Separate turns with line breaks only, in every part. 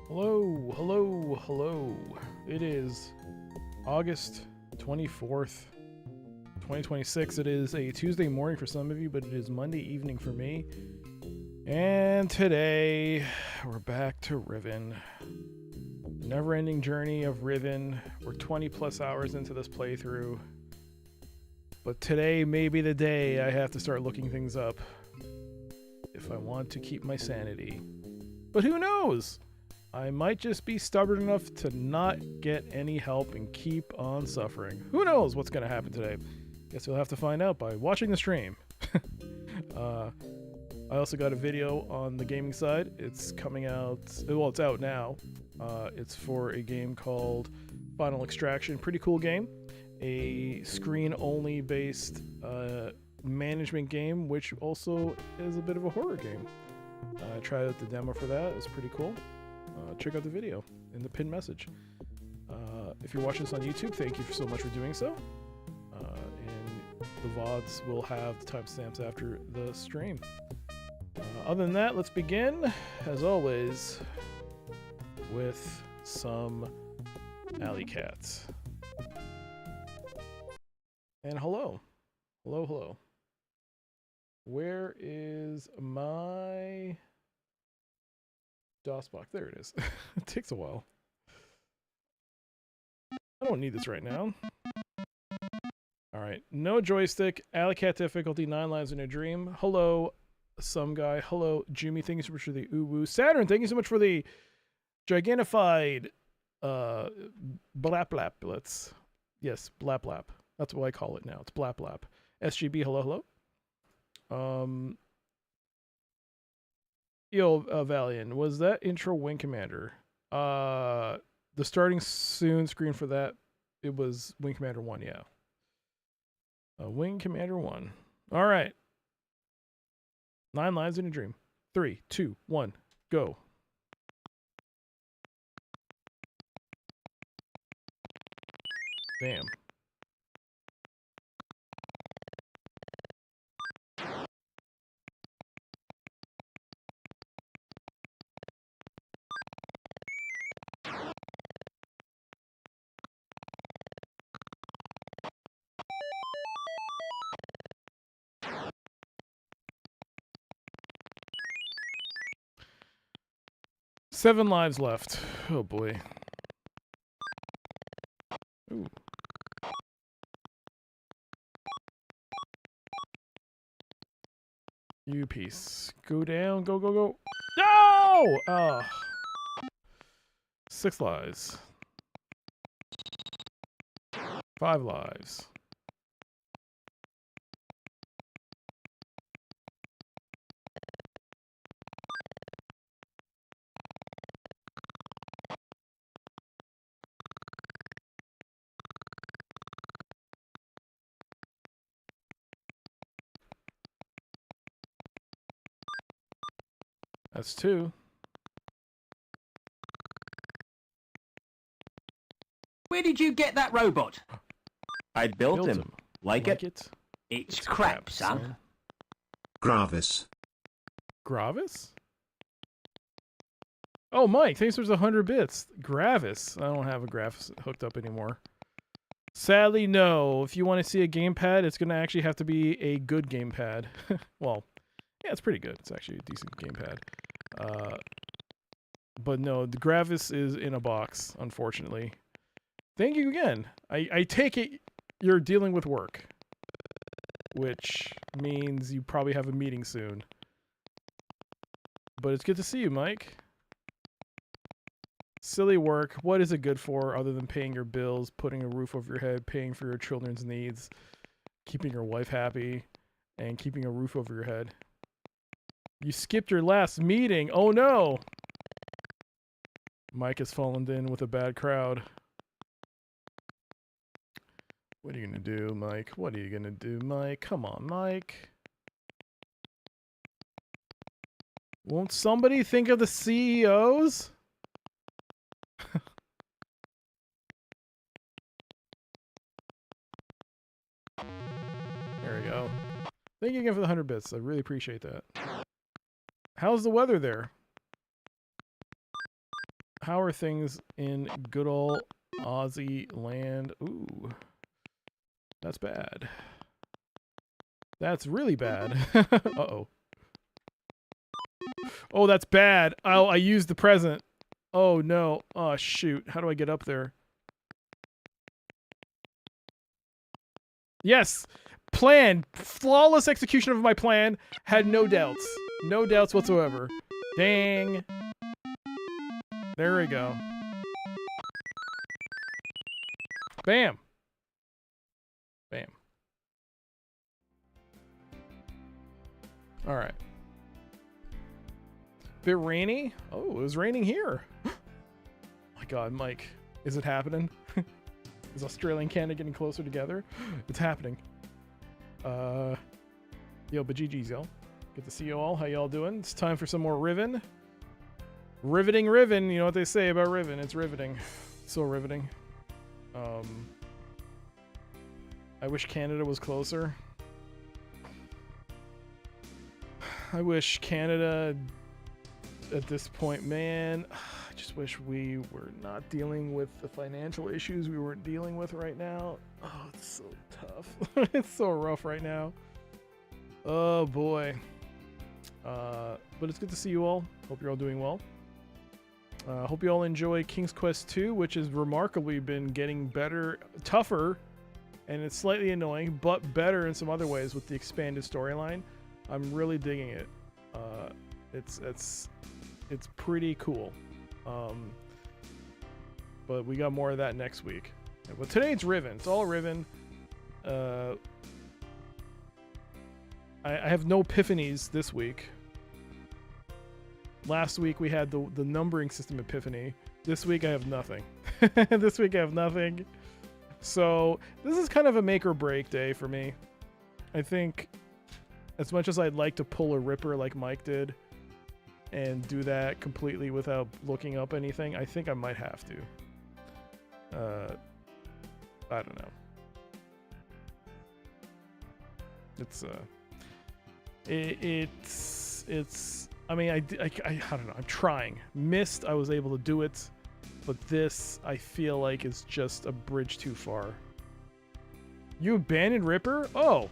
Hello, hello, hello. It is August 24th, 2026. It is a Tuesday morning for some of you, but it is Monday evening for me. And today, we're back to Riven. The never-ending journey of Riven. We're 20 plus hours into this playthrough. But today may be the day I have to start looking things up if I want to keep my sanity. But who knows? I might just be stubborn enough to not get any help and keep on suffering. Who knows what's going to happen today? Guess you'll have to find out by watching the stream. I also got a video on the gaming side. It's coming out, well, it's out now. It's for a game called Final Extraction. Pretty cool game. A screen-only based management game, which also is a bit of a horror game. I tried out the demo for that. It was pretty cool. Check out the video in the pinned message. If you're watching this on YouTube, thank you so much for doing so. And the VODs will have the timestamps after the stream. Other than that, let's begin, as always, with some alley cats. And hello. Hello, hello. Where is my DOS box? There it is. It takes a while. I don't need this right now. Alright, no joystick, alley cat difficulty, 9 lives in a dream. Hello, some guy. Hello, Jimmy, thank you so much for the ooh-woo. Saturn, thank you so much for the gigantified blap blap. Yes, blap blap. That's what I call it now. It's blap blap. SGB, hello, hello. Valiant, was that intro Wing Commander? The starting soon screen for that, it was Wing Commander 1, yeah. Wing Commander 1. All right. 9 lives in a dream. 3, 2, 1, go. Damn. Seven lives left. Oh boy. Ooh. You piece. Go down. Go, go, go. No! Oh. 6 lives. 5 lives. That's 2.
Where did you get that robot?
I built him. Like it?
It's crap, son.
Gravis.
Gravis? Oh, Mike, thanks for the 100 bits. Gravis. I don't have a Gravis hooked up anymore. Sadly, no. If you want to see a gamepad, it's going to actually have to be a good gamepad. Well, yeah, it's pretty good. It's actually a decent gamepad. But no, the Gravis is in a box, unfortunately. Thank you again. I take it you're dealing with work, which means you probably have a meeting soon. But it's good to see you, Mike. Silly work. What is it good for other than paying your bills, putting a roof over your head, paying for your children's needs, keeping your wife happy, and keeping a roof over your head? You skipped your last meeting. Oh no! Mike has fallen in with a bad crowd. What are you gonna do, Mike? What are you gonna do, Mike? Come on, Mike. Won't somebody think of the CEOs? There we go. Thank you again for the 100 bits. I really appreciate that. How's the weather there? How are things in good old Aussie land? Ooh. That's bad. That's really bad. Uh-oh. Oh, that's bad. Oh, I used the present. Oh, no. Oh, shoot. How do I get up there? Yes. Plan. Flawless execution of my plan. Had no doubts. No doubts whatsoever. Dang. There we go. Bam. Bam. All right. Bit rainy. Oh, it was raining here. My God, Mike, is it happening? Is Australia and Canada getting closer together? It's happening. Yo, but GG's, y'all. Good to see you all. How y'all doing? It's time for some more Riven. Riveting Riven. You know what they say about Riven. It's riveting. So riveting. I wish Canada was closer. I wish Canada at this point, man, I just wish we were not dealing with the financial issues we weren't dealing with right now. Oh, it's so tough. It's so rough right now. Oh boy. But it's good to see you all. Hope you're all doing well. Hope you all enjoy King's Quest 2, which has remarkably been getting better, tougher, and it's slightly annoying, but better in some other ways with the expanded storyline. I'm really digging it. It's pretty cool. But we got more of that next week. But today it's Riven. It's all Riven. I have no epiphanies this week. Last week we had the numbering system epiphany. This week I have nothing. This week I have nothing. So this is kind of a make or break day for me. I think as much as I'd like to pull a ripper like Mike did and do that completely without looking up anything, I think I might have to. I don't know. It's I mean, I don't know. I'm trying. Myst, I was able to do it, but this I feel like is just a bridge too far. You abandoned Ripper? Oh,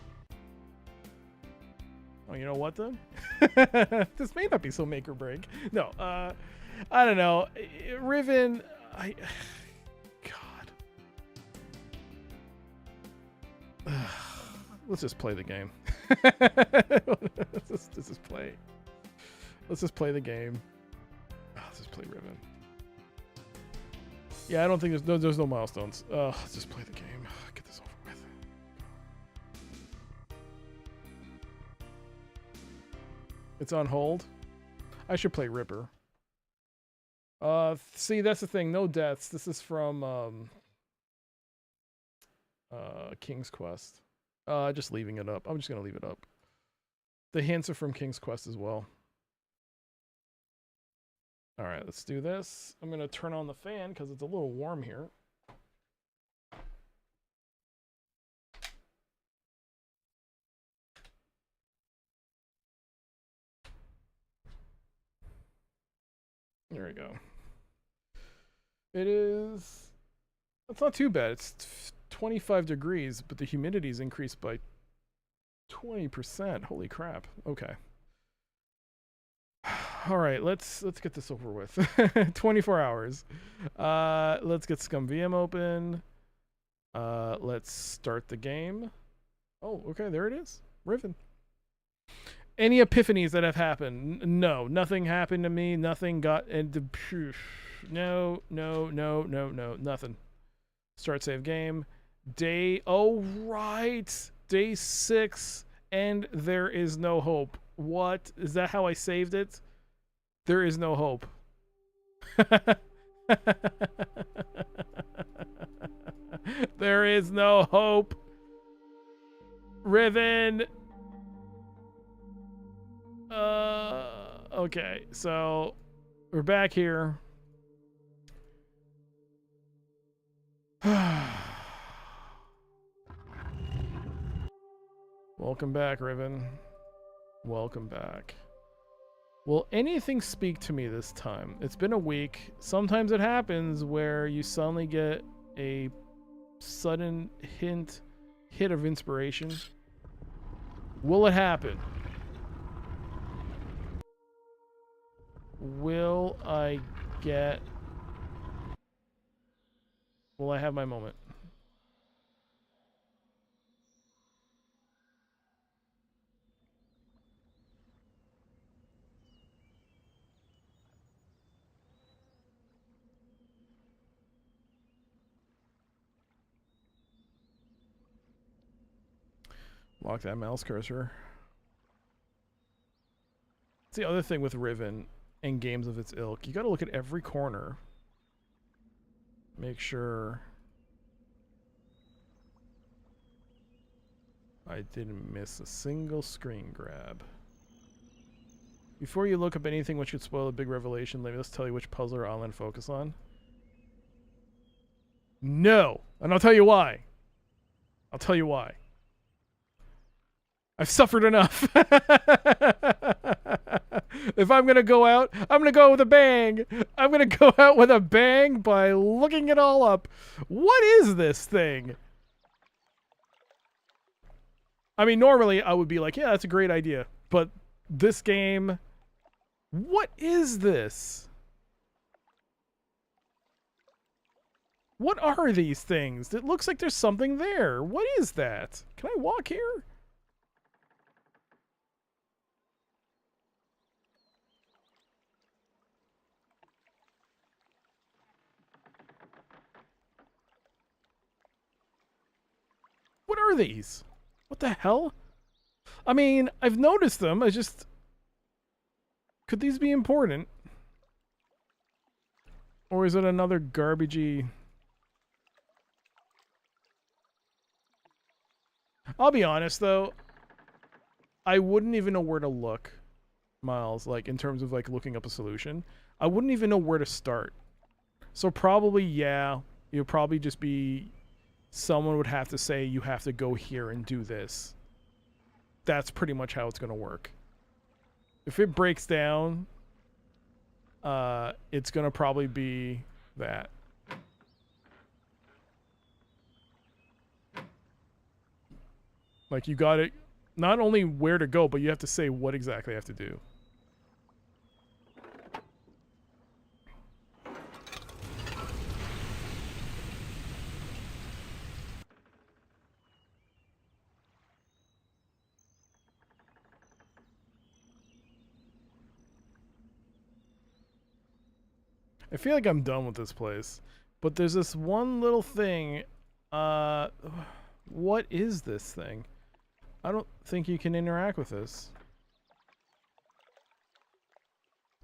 you know what then? This may not be so make or break. No, I don't know. Riven, God. Let's just play the game. Let's just play. Let's just play the game. Let's just play Riven. Yeah, I don't think there's no milestones. Let's just play the game. Get this over with. It's on hold. I should play Ripper. See, that's the thing. No deaths. This is from King's Quest. Just leaving it up. I'm just gonna leave it up. The hints are from King's Quest as well. All right, let's do this. I'm gonna turn on the fan because it's a little warm here. There we go. It's not too bad. It's 25 degrees, but the humidity's increased by 20%. Holy crap. Okay. All right, let's get this over with. 24 hours. Let's get Scum VM open. Let's start the game. Oh, okay, there it is. Riven. Any epiphanies that have happened? No, nothing happened to me. Nothing got into. No, nothing. Start save game. Day. Oh right, day 6, and there is no hope. What is that? How I saved it? There is no hope. There is no hope. Riven. Okay, so we're back here. Welcome back, Riven. Welcome back. Will anything speak to me this time? It's been a week. Sometimes it happens where you suddenly get a sudden hit of inspiration. Will it happen? Will I have my moment? Lock that mouse cursor. It's the other thing with Riven and games of its ilk. You gotta look at every corner. Make sure I didn't miss a single screen grab. Before you look up anything which could spoil a big revelation, let me just tell you which puzzle or online focus on. No! And I'll tell you why. I'll tell you why. I've suffered enough. If I'm gonna go out, I'm gonna go with a bang. I'm gonna go out with a bang by looking it all up. What is this thing? I mean, normally I would be like, yeah, that's a great idea. But this game, what is this? What are these things? It looks like there's something there. What is that? Can I walk here? What are these? What the hell? I mean, I've noticed them. Could these be important? Or is it another garbagey... I'll be honest, though. I wouldn't even know where to look, Miles, like, in terms of, like, looking up a solution. I wouldn't even know where to start. So probably, yeah, it would probably just be... Someone would have to say, you have to go here and do this. That's pretty much how it's going to work. If it breaks down, it's going to probably be that. Like, you got it, not only where to go, but you have to say what exactly I have to do. I feel like I'm done with this place. But there's this one little thing. What is this thing? I don't think you can interact with this.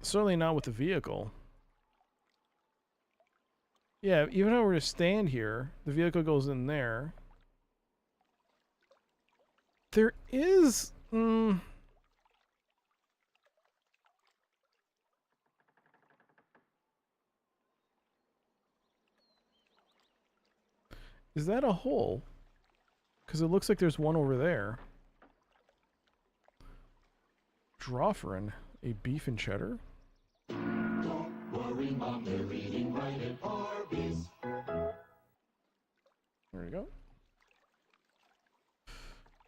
Certainly not with the vehicle. Yeah, even if I were to stand here, the vehicle goes in there. There is... Is that a hole? Because it looks like there's one over there. Drawfrin, a beef and cheddar?
Don't worry, Mom, they're eating right at Arby's.
There we go.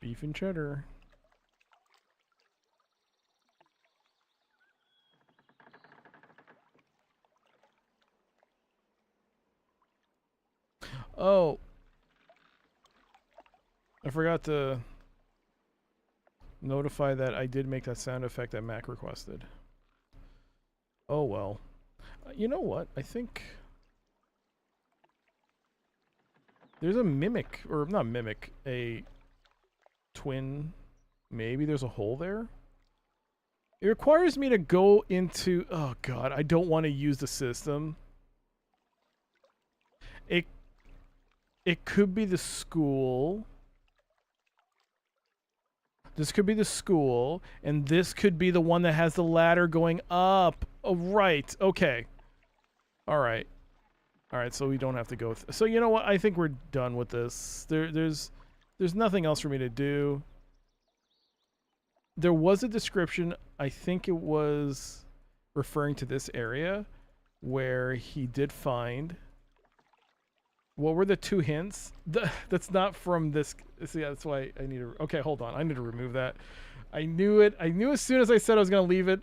Beef and cheddar. Oh. I forgot to notify that I did make that sound effect that Mac requested. Oh well. You know what? I think there's a mimic, or not mimic, a twin. Maybe there's a hole there. It requires me to go into... Oh god, I don't want to use the system. It could be the school. This could be the school, and this could be the one that has the ladder going up. Oh, right. Okay. All right. All right, so we don't have to go... So you know what? I think we're done with this. There's nothing else for me to do. There was a description. I think it was referring to this area where he did find... What were the two hints? That's not from this... See, that's why I need to... Okay, hold on. I need to remove that. I knew it. I knew as soon as I said I was going to leave it.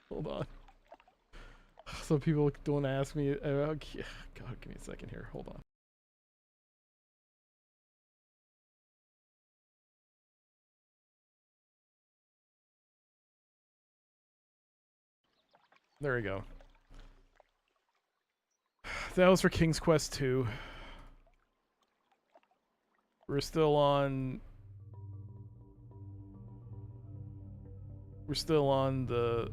Hold on. So people don't ask me... Okay. God, give me a second here. Hold on. There we go. That was for King's Quest 2. We're still on the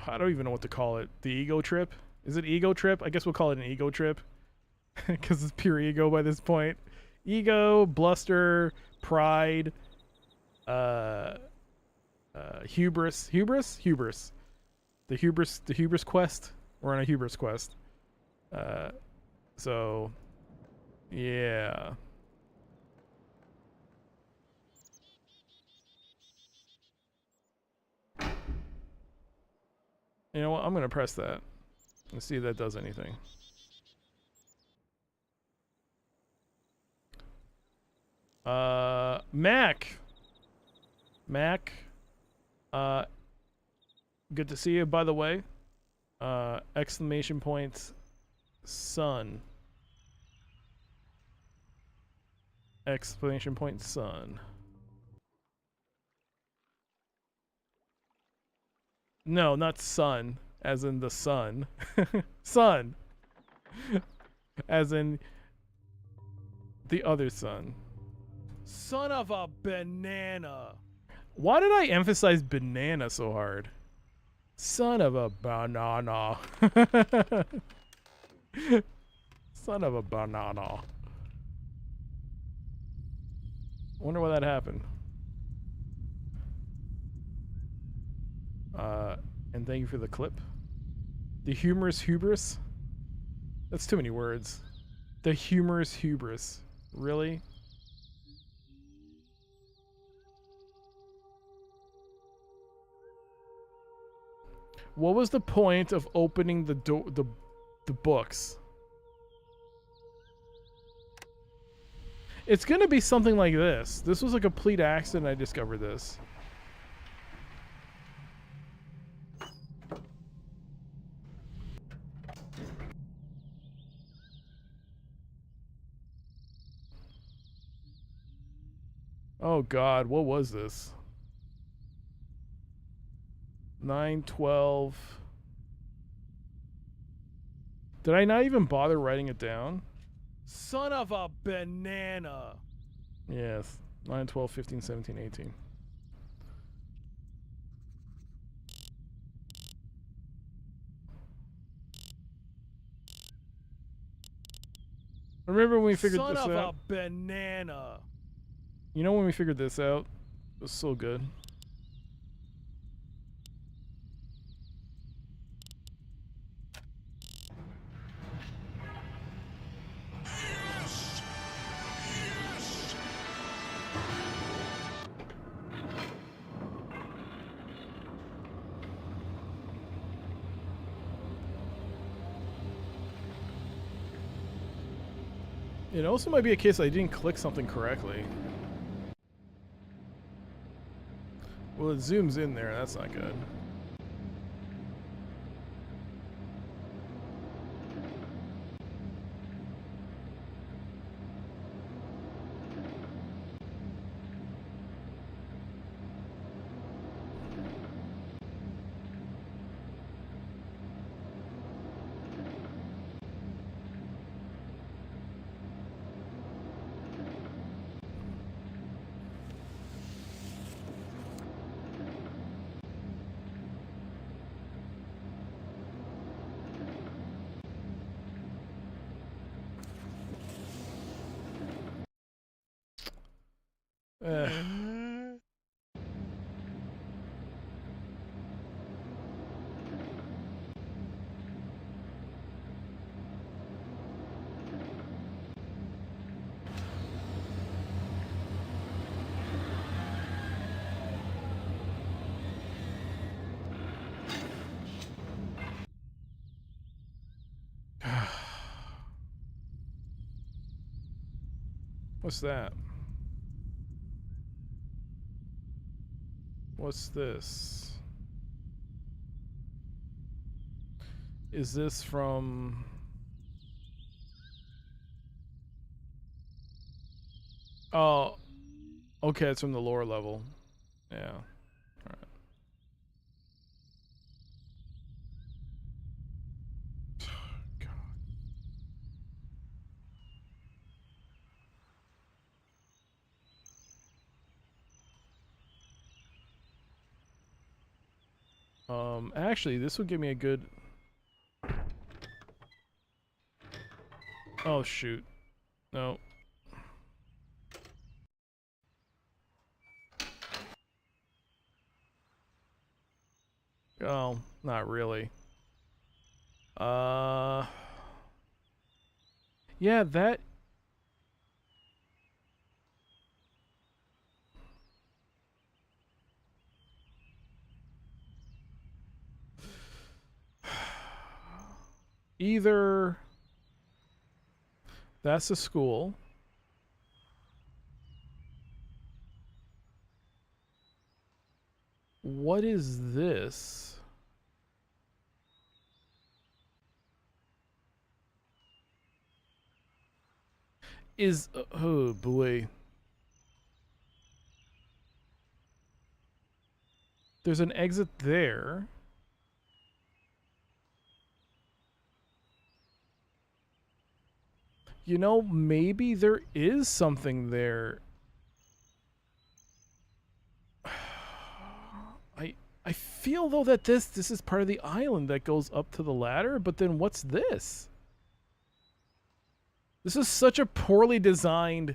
I don't even know what to call it. The ego trip? Is it ego trip? I guess we'll call it an ego trip. Because it's pure ego by this point. Ego, bluster, pride, hubris. Hubris. The hubris quest. We're on a hubris quest. So, yeah. You know what? I'm gonna press that and see if that does anything. Mac. Good to see you, by the way. Exclamation points, son. Exclamation point, son. No, not sun, as in the sun. Sun. As in the other sun. Son of a banana. Why did I emphasize banana so hard? Son of a banana. Son of a banana. Wonder why that happened. And thank you for the clip. The humorous hubris? That's too many words. The humorous hubris. Really? What was the point of opening the door, the books? It's gonna be something like this. This was a complete accident. I discovered this. Oh God, what was this? 9/12. Did I not even bother writing it down? Son of a banana. Yes. 9, 12, 15, 17, 18. Remember when we figured this out? Son of a banana. You know when we figured this out? It was so good. It also might be a case I didn't click something correctly. Well, it zooms in there. That's not good. What's that? What's this? Is this from... Oh, okay, it's from the lower level. Yeah. Alright. Actually, this would give me a good... Oh, shoot. No. Oh, not really. Yeah, that... either that's a school. What is this? Oh boy. There's an exit there. You know, maybe there is something there. I feel though that this is part of the island that goes up to the ladder, but then what's this? This is such a poorly designed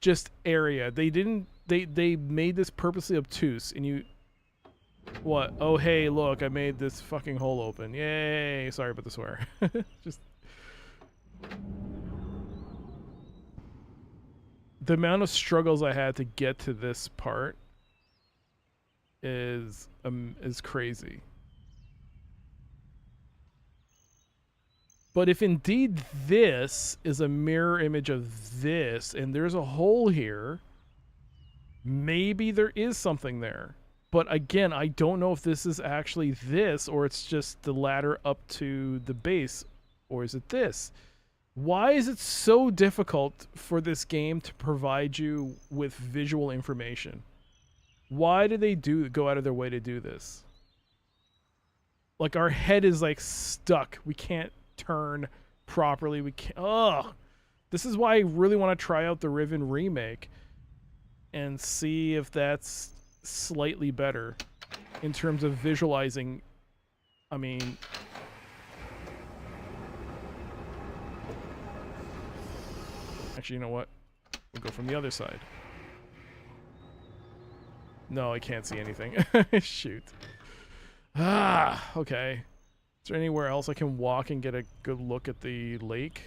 just area. They made this purposely obtuse, and you what? Oh hey, look, I made this fucking hole open. Yay, sorry about the swear. Just the amount of struggles I had to get to this part is crazy. But if indeed this is a mirror image of this, and there's a hole here, maybe there is something there. But again, I don't know if this is actually this, or it's just the ladder up to the base, or is it this? Why is it so difficult for this game to provide you with visual information? Why do they go out of their way to do this? Like, our head is like stuck. We can't turn properly. We can't. Ugh. This is why I really want to try out the Riven remake and see if that's slightly better in terms of visualizing. I mean, actually, you know what? We'll go from the other side. No, I can't see anything. Shoot. Ah, okay. Is there anywhere else I can walk and get a good look at the lake?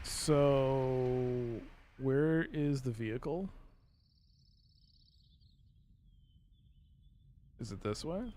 So, where is the vehicle? Is it this way?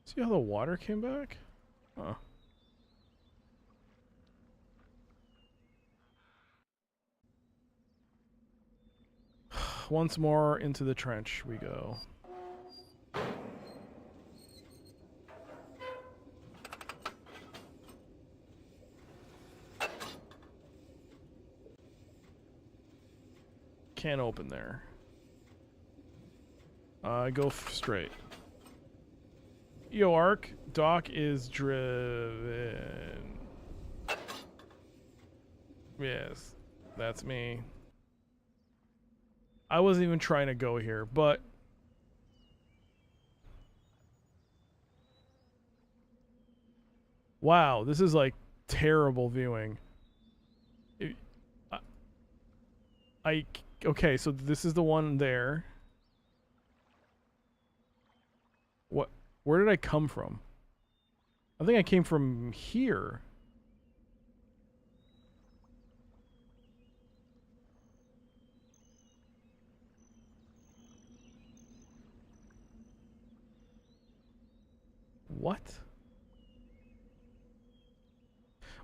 See how the water came back? Huh. Once more into the trench we go. Can't open there. Go straight. Yo, Ark, Doc is driven. Yes, that's me. I wasn't even trying to go here, but wow, this is like terrible viewing. Okay, so this is the one there. What? Where did I come from? I think I came from here. What?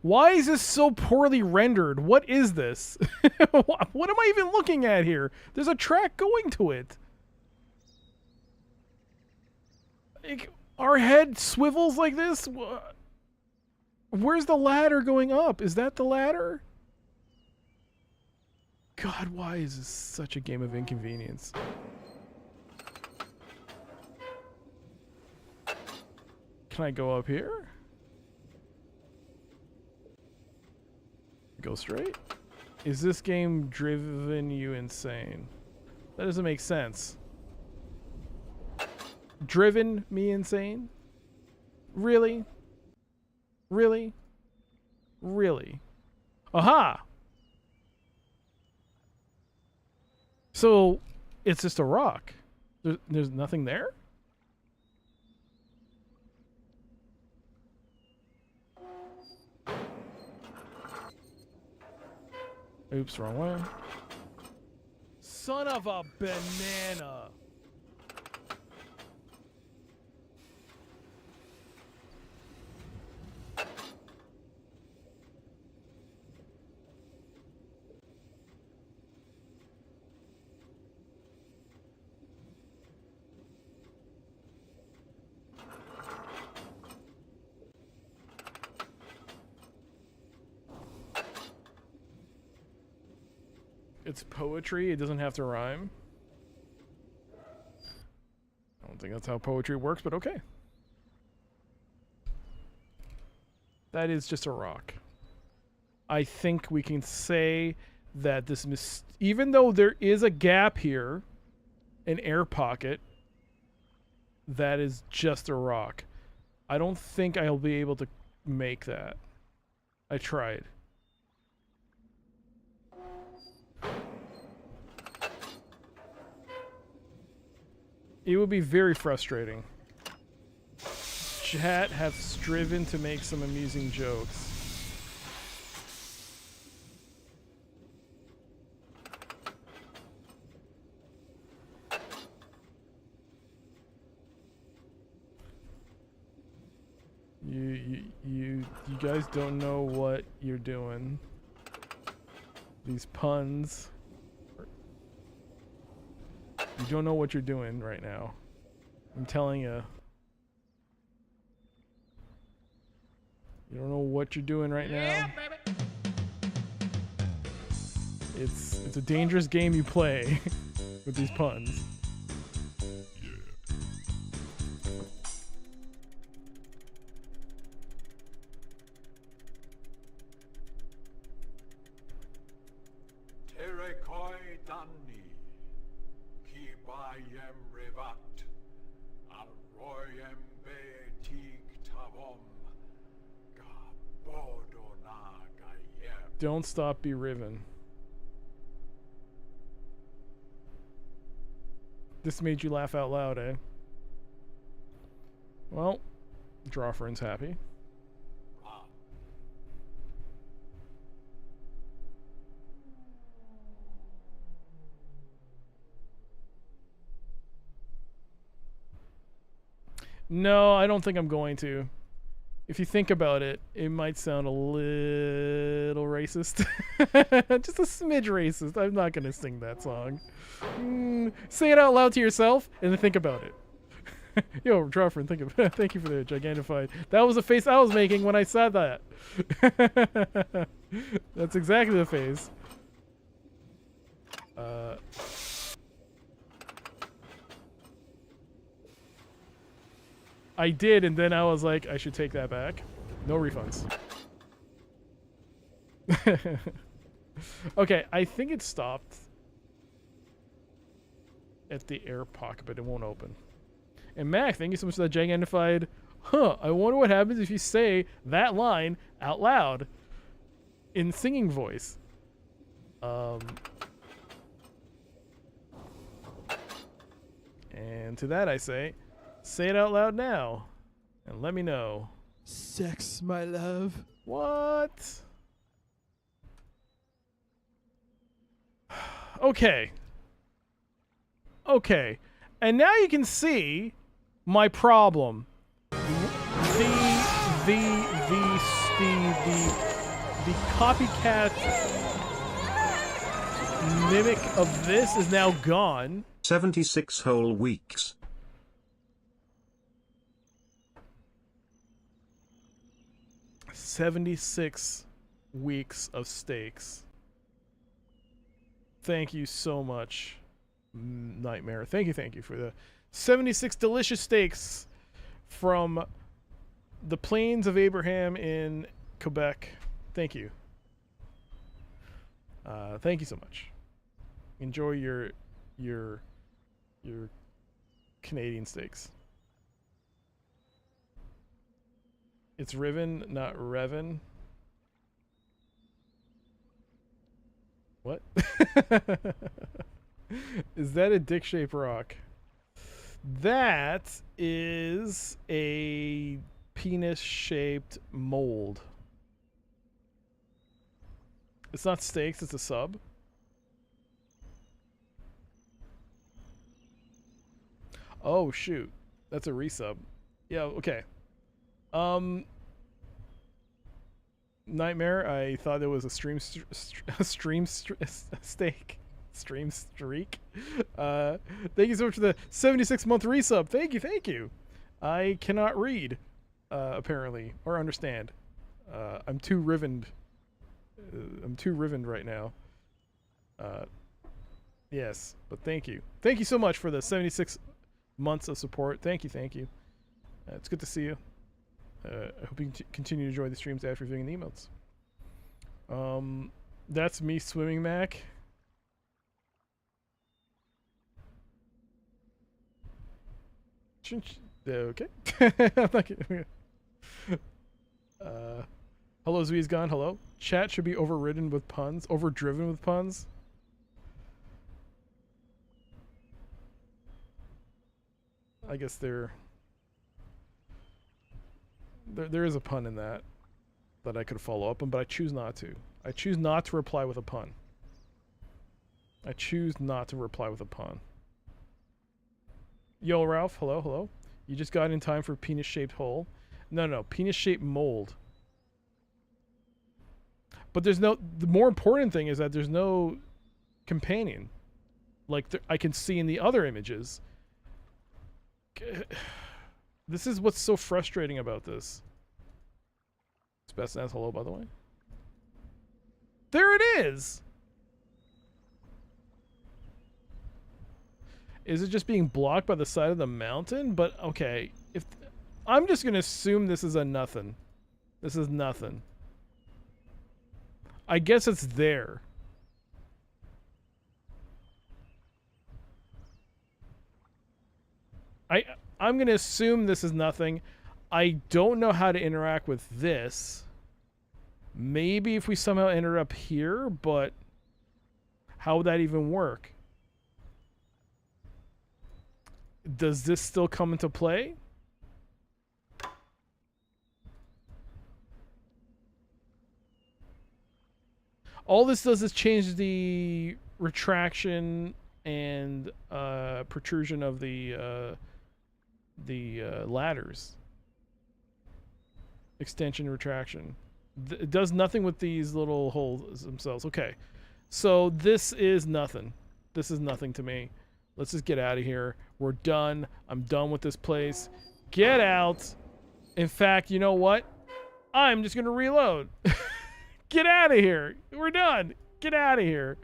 Why is this so poorly rendered? What is this? What am I even looking at here? There's a track going to it. Like, our head swivels like this? Where's the ladder going up? Is that the ladder? God, why is this such a game of inconvenience? Can I go up here? Go straight? Is this game driven you insane? That doesn't make sense. Driven me insane? Really? Really? Really? Aha! So, it's just a rock. There's nothing there? Oops, wrong way. Son of a banana! It's poetry, it doesn't have to rhyme. I don't think that's how poetry works, but okay. That is just a rock. I think we can say that this even though there is a gap here, an air pocket, that is just a rock. I don't think I'll be able to make that. I tried. It would be very frustrating. Chat have striven to make some amusing jokes. You guys don't know what you're doing. These puns. You don't know what you're doing right now. I'm telling you. You don't know what you're doing right now. It's a dangerous game you play with these puns. Don't stop, be Riven. This made you laugh out loud, eh? Well, draw friend's happy. No, I don't think I'm going to. If you think about it, it might sound a little racist. Just a smidge racist. I'm not going to sing that song. Say it out loud to yourself and then think about it. Yo, Drawford, thank you for the gigantified. That was the face I was making when I said that. That's exactly the face. I did, and then I was like, I should take that back. No refunds. Okay, I think it stopped at the air pocket, but it won't open. And Mac, thank you so much for that gigantified. I wonder what happens if you say that line out loud in singing voice. And to that I say it out loud now, and let me know.
Sex, my love.
What? Okay. Okay. And now you can see my problem. The copycat mimic of this is now gone.
76 whole weeks.
76 weeks of steaks. Thank you so much, Nightmare. Thank you for the 76 delicious steaks from the Plains of Abraham in Quebec. Thank you. Thank you so much. Enjoy your Canadian steaks. It's Riven, not Revan. What? Is that a dick-shaped rock? That is a penis-shaped mold. It's not steaks, it's a sub. Oh, shoot. That's a resub. Yeah, okay. Nightmare, I thought it was a stream steak. Stream streak. Thank you so much for the 76-month resub. Thank you. I cannot read, apparently, or understand. I'm too rivened. I'm too rivened right now. Yes, but thank you. Thank you so much for the 76 months of support. Thank you. It's good to see you. I hope you can continue to enjoy the streams after viewing the emotes. That's me swimming, Mac. Okay. I'm not kidding. Hello, Zwee's gone. Hello. Chat should be overdriven with puns. I guess there is a pun in that I could follow up on, but I choose not to. I choose not to reply with a pun. Yo, Ralph. Hello. You just got in time for penis-shaped hole. No, penis-shaped mold. But there's no... The more important thing is that there's no companion. Like I can see in the other images. This is what's so frustrating about this. It's best as hello, by the way. There it is! Is it just being blocked by the side of the mountain? But, okay. I'm just gonna assume this is a nothing. This is nothing. I guess it's there. I'm gonna assume this is nothing. I don't know how to interact with this. Maybe if we somehow enter up here, but how would that even work? Does this still come into play? All this does is change the retraction and protrusion of the ladders. Extension, retraction. It does nothing with these little holes themselves. Okay, so this is nothing. This is nothing to me. Let's just get out of here. We're done. I'm done with this place. Get out. In fact, you know what? I'm just gonna reload. Get out of here. We're done. Get out of here.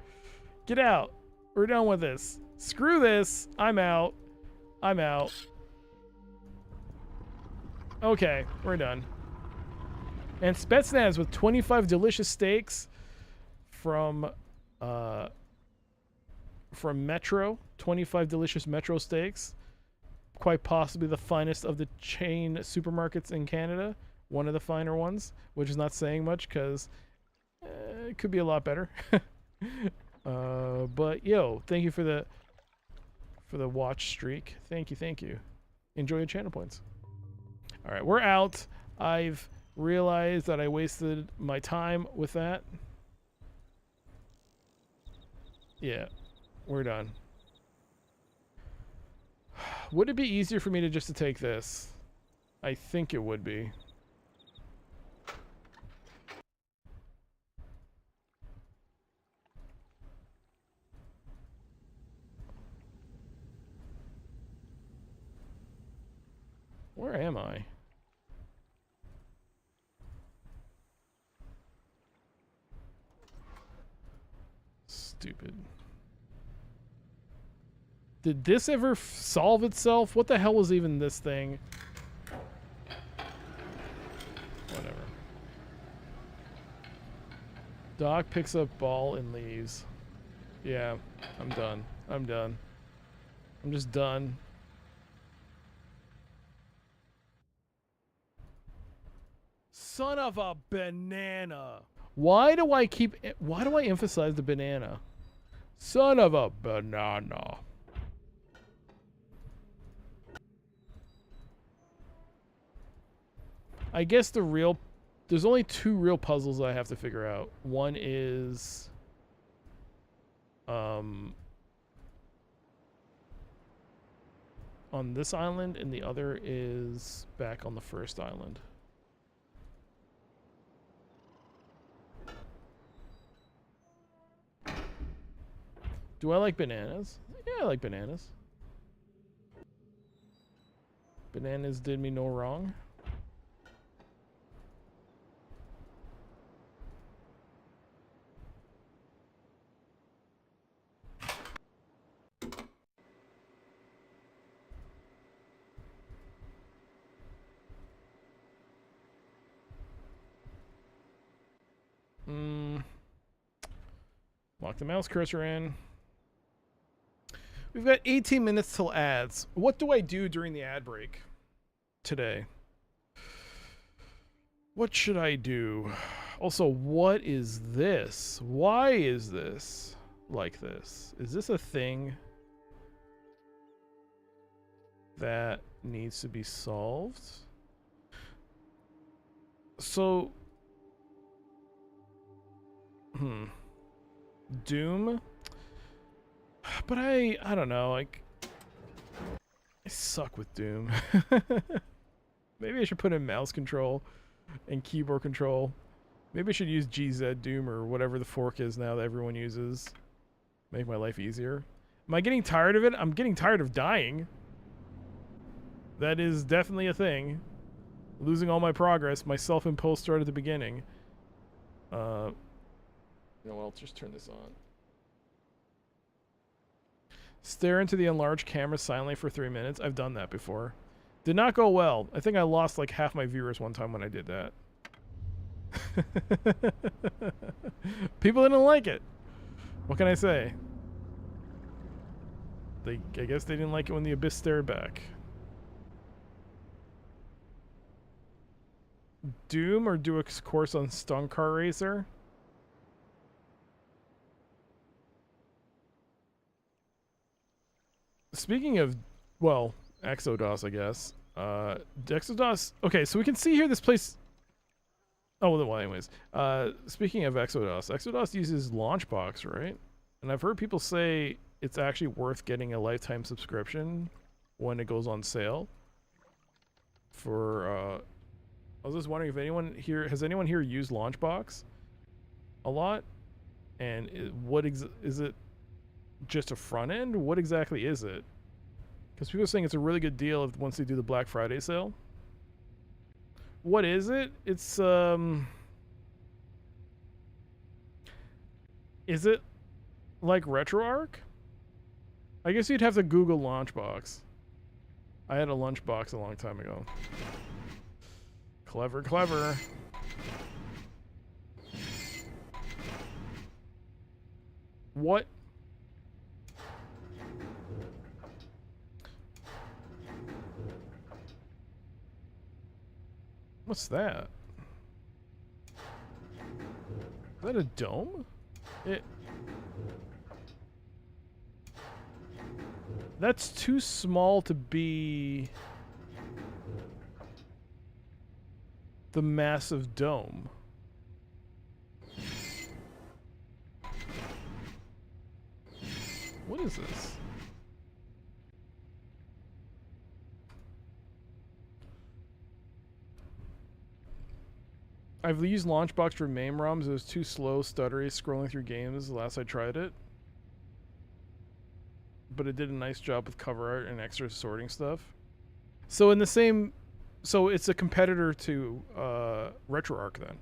Get out. We're done with this. Screw this. I'm out. Okay, we're done. And Spetsnaz with 25 delicious steaks from Metro. 25 delicious Metro steaks. Quite possibly the finest of the chain supermarkets in Canada. One of the finer ones, which is not saying much because it could be a lot better. But yo, thank you for the watch streak. Thank you. Enjoy your channel points. All right, we're out. I've realized that I wasted my time with that. Yeah, we're done. Would it be easier for me to just take this? I think it would be. Where am I? Stupid. Did this ever solve itself? What the hell was even this thing? Whatever. Doc picks up ball and leaves. Yeah, I'm done. I'm done. I'm just done. Son of a banana. Why do I emphasize the banana? Son of a banana. I guess there's only two real puzzles I have to figure out. One is on this island, and the other is back on the first island. Do I like bananas? Yeah, I like bananas. Bananas did me no wrong. Lock the mouse cursor in. We've got 18 minutes till ads. What do I do during the ad break today? What should I do? Also, what is this? Why is this like this? Is this a thing that needs to be solved? So, Doom? But I don't know, like, I suck with Doom. Maybe I should put in mouse control and keyboard control. Maybe I should use GZ Doom or whatever the fork is now that everyone uses. Make my life easier. Am I getting tired of it? I'm getting tired of dying. That is definitely a thing. Losing all my progress, my self-imposed start at the beginning. You know what, I'll just turn this on. Stare into the enlarged camera silently for 3 minutes. I've done that before. Did not go well. I think I lost like half my viewers one time when I did that. People didn't like it. What can I say? I guess they didn't like it when the abyss stared back. Doom or do a course on Stunt Car Racer? Speaking of, well, Exodus, I guess. Exodus. Okay, so we can see here this place. Oh, well, anyways. Speaking of Exodus, Exodus uses Launchbox, right? And I've heard people say it's actually worth getting a lifetime subscription when it goes on sale. For, I was just wondering if anyone here used Launchbox a lot? And is it just a front end? What exactly is it? Because people are saying it's a really good deal once they do the Black Friday sale. What is it? It's is it like RetroArch? I guess you'd have to Google Launchbox. I had a Lunchbox a long time ago. Clever, clever. What? What's that? Is that a dome? That's too small to be the massive dome. What is this? I've used Launchbox for MAME ROMs. It was too slow, stuttery, scrolling through games the last I tried it. But it did a nice job with cover art and extra sorting stuff. So in the same So it's a competitor to RetroArch then.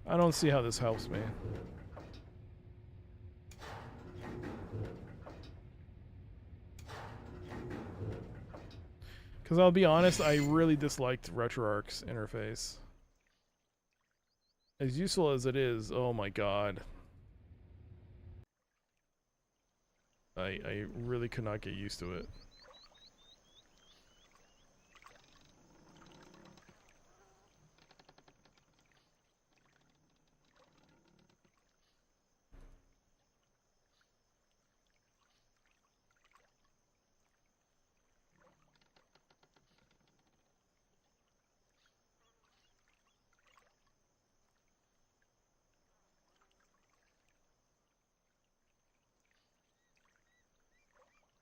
I don't see how this helps me. Because I'll be honest, I really disliked RetroArch's interface. As useful as it is, oh my god. I really could not get used to it.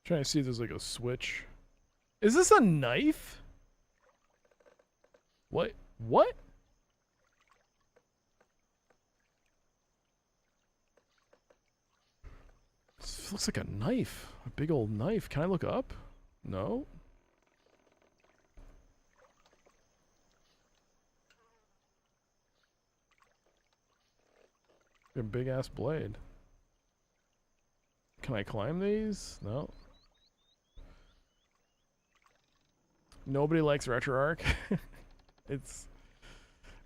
Trying to see if there's like a switch. Is this a knife? What? What? This looks like a knife. A big old knife. Can I look up? No. A big ass blade. Can I climb these? No. Nobody likes RetroArch. It's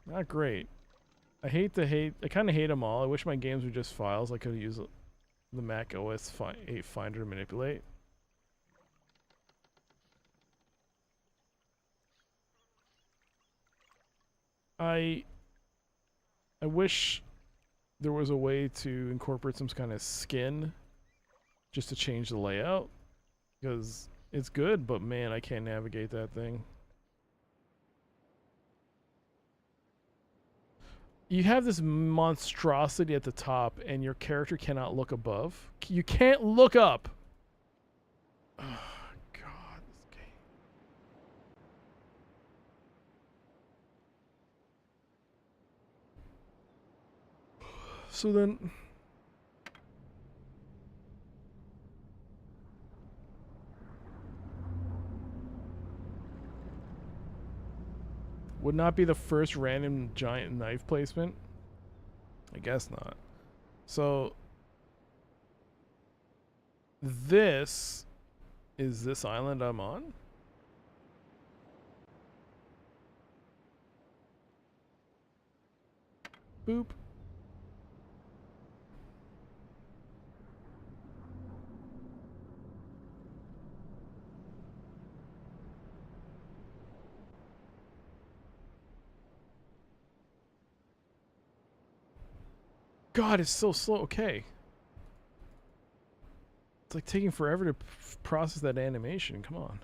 not great. I kind of hate them all. I wish my games were just files. I could use the Mac OS 8 Finder to manipulate. I wish there was a way to incorporate some kind of skin just to change the layout, because it's good, but man, I can't navigate that thing. You have this monstrosity at the top, and your character cannot look above. You can't look up. Oh, God, this game. So then... would not be the first random giant knife placement? I guess not. So this is this island I'm on? Boop. God, it's so slow. Okay. It's like taking forever to process that animation. Come on.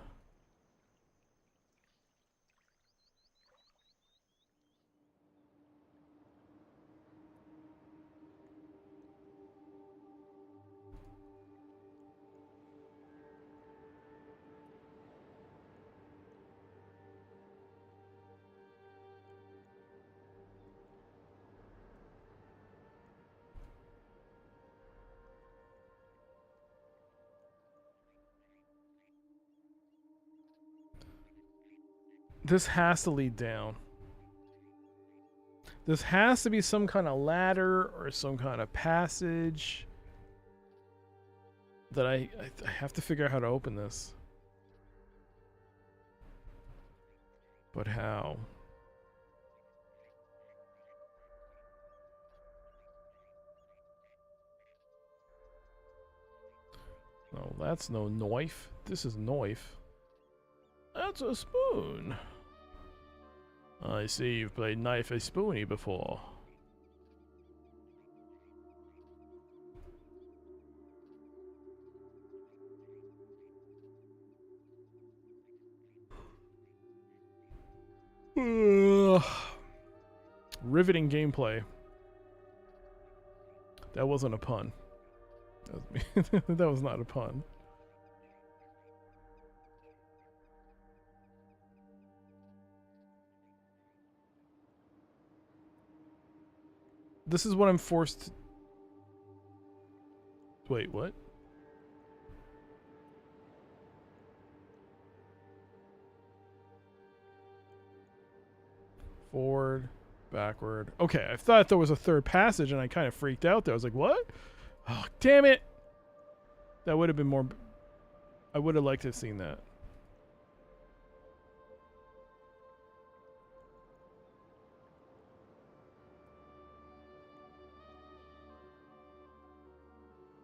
This has to lead down. This has to be some kind of ladder or some kind of passage that I have to figure out how to open this. But how? No, that's no knife. This is knife. That's a spoon. I see you've played Knife a Spoony before. Riveting gameplay. That wasn't a pun. That was not a pun. This is what I'm forced to... Wait, what? Forward, backward. Okay, I thought there was a third passage and I kind of freaked out there. I was like, what? Oh, damn it. That would have been more... I would have liked to have seen that.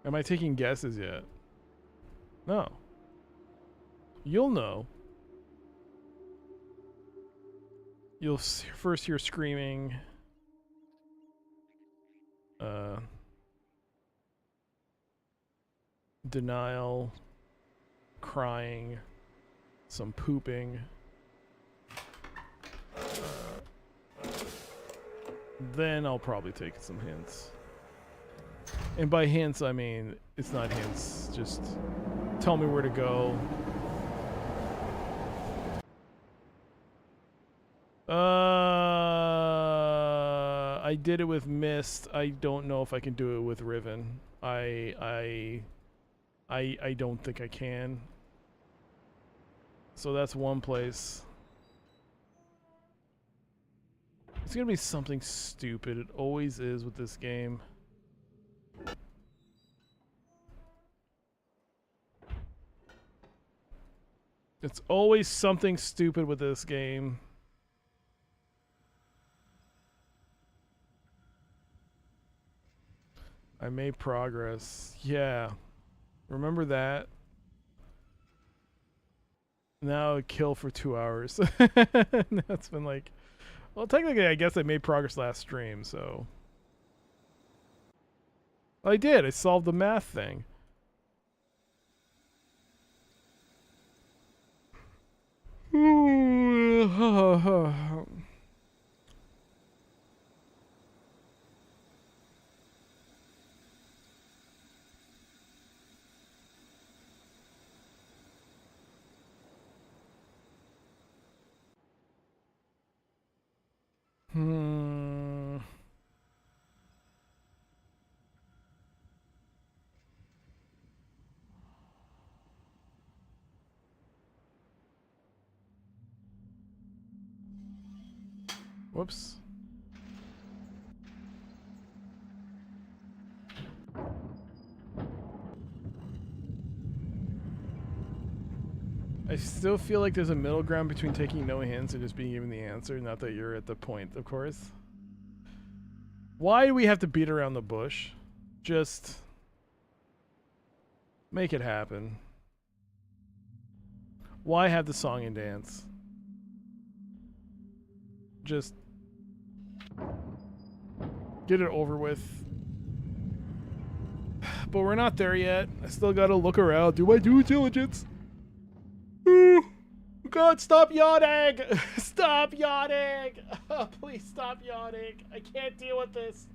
Am I taking guesses yet? No. You'll know. You'll first hear screaming. Denial. Crying. Some pooping. Then I'll probably take some hints. And by hints, I mean, it's not hints. Just tell me where to go. I did it with Myst. I don't know if I can do it with Riven. I don't think I can. So that's one place. It's gonna be something stupid. It always is with this game. It's always something stupid with this game. I made progress. Yeah. Remember that? Now a kill for 2 hours. That's been like... Well, technically, I guess I made progress last stream, so... I did. I solved the math thing. Whoops. I still feel like there's a middle ground between taking no hints and just being given the answer. Not that you're at the point, of course. Why do we have to beat around the bush? Just make it happen. Why have the song and dance? Just get it over with. But we're not there yet. I still gotta look around, do my due diligence. God, stop yawning! Stop yawning! Oh, please stop yawning. I can't deal with this.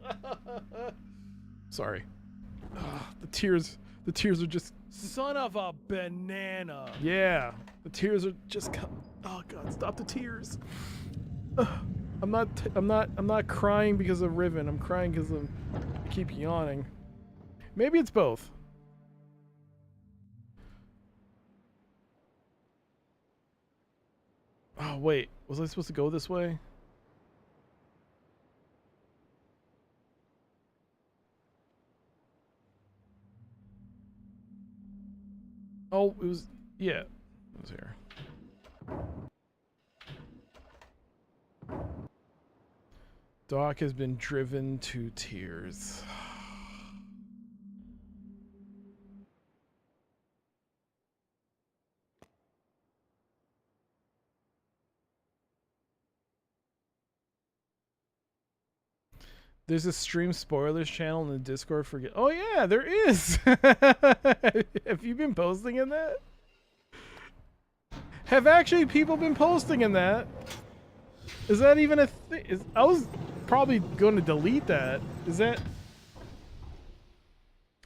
Sorry. The tears are just... Son of a banana. Yeah, the tears are just... Oh God, stop the tears. I'm not crying because of Riven. I'm crying because I keep yawning. Maybe it's both. Oh wait, was I supposed to go this way? Oh, it was, yeah, it was here. Doc has been driven to tears. There's a stream spoilers channel in the Discord for... Oh yeah, there is! Have you been posting in that? Have actually people been posting in that? Is that even a thing? I was probably going to delete that. Is that...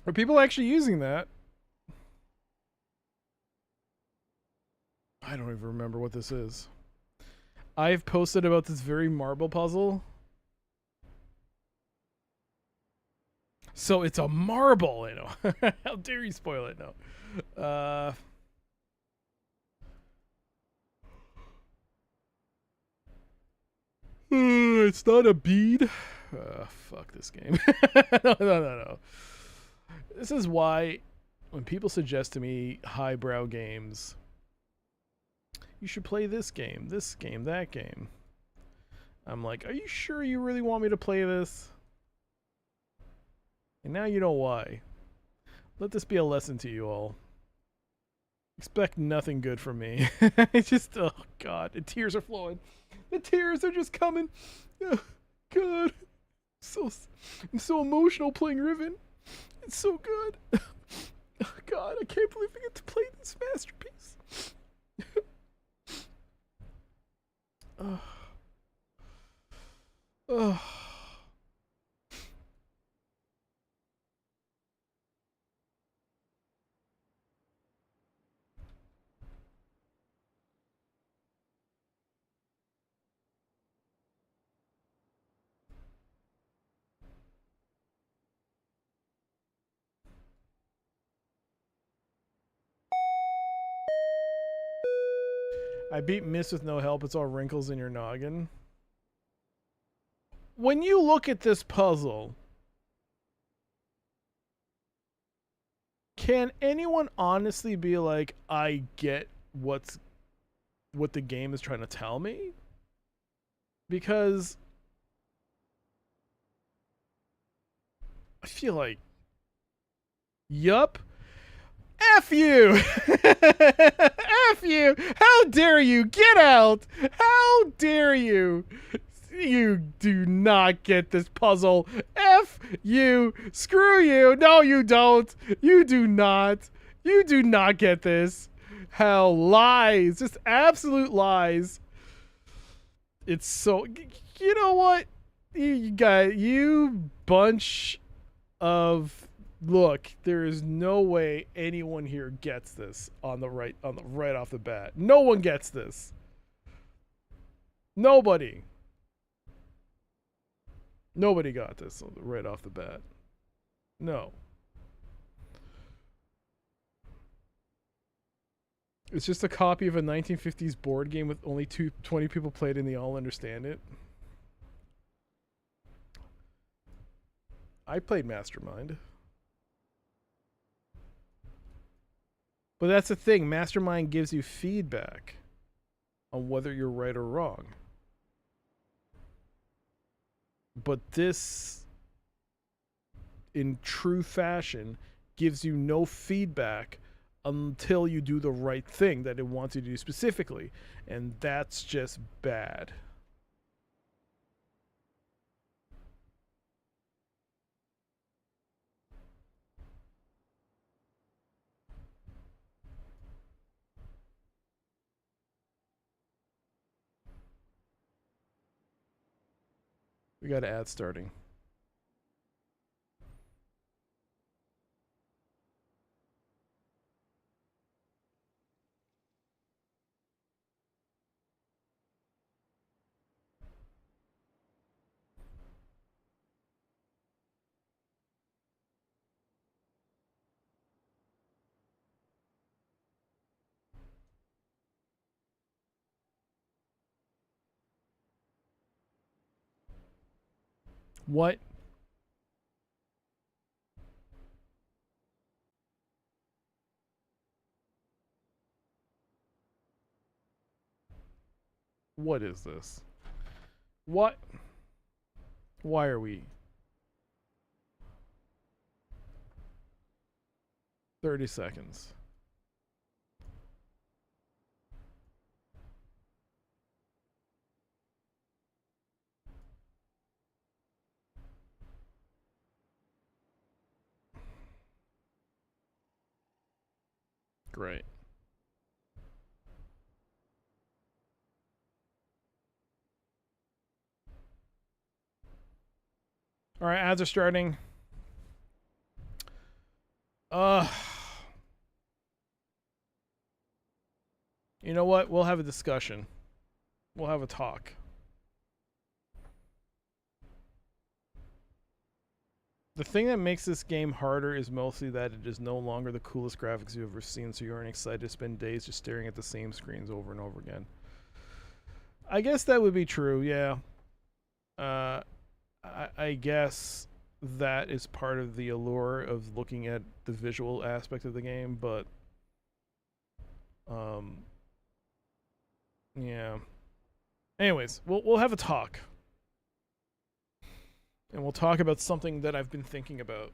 Are people actually using that? I don't even remember what this is. I've posted about this very marble puzzle. So it's a marble, you know. How dare you spoil it? No. It's not a bead. Fuck this game. No. This is why when people suggest to me highbrow games, you should play this game, that game. I'm like, are you sure you really want me to play this? And now you know why. Let this be a lesson to you all. Expect nothing good from me. It's just, oh God, the tears are flowing. The tears are just coming. Oh, God, I'm so emotional playing Riven. It's so good. Oh, God, I can't believe I get to play this masterpiece. Oh. I beat Myst with no help. It's all wrinkles in your noggin. When you look at this puzzle, can anyone honestly be like, I get what the game is trying to tell me? Because I feel like, yup. F you! F you! How dare you! Get out! How dare you! You do not get this puzzle. F you! Screw you! No, you don't! You do not! You do not get this! Hell, lies! Just absolute lies. It's so... You know what? You bunch of... Look, there is no way anyone here gets this right off the bat. No one gets this. Nobody got this right off the bat. No. It's just a copy of a 1950s board game with only 20 people played and they all understand it. I played Mastermind. But that's the thing, Mastermind gives you feedback on whether you're right or wrong. But this, in true fashion, gives you no feedback until you do the right thing that it wants you to do specifically. And that's just bad. We got an ad starting. What? What is this? What? Why are we? 30 seconds. Great. All right, ads are starting. Uh, you know what? We'll have a discussion. We'll have a talk. The thing that makes this game harder is mostly that it is no longer the coolest graphics you've ever seen, so you aren't excited to spend days just staring at the same screens over and over again. I guess that would be true, yeah. I guess that is part of the allure of looking at the visual aspect of the game, but yeah. Anyways, we'll have a talk. And we'll talk about something that I've been thinking about.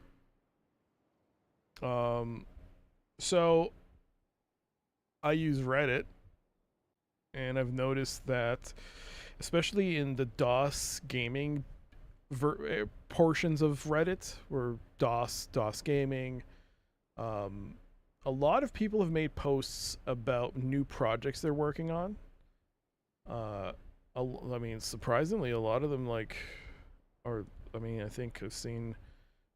So I use Reddit, and I've noticed that, especially in the DOS gaming portions of Reddit, or DOS gaming, a lot of people have made posts about new projects they're working on. I mean, surprisingly, a lot of them I think I've seen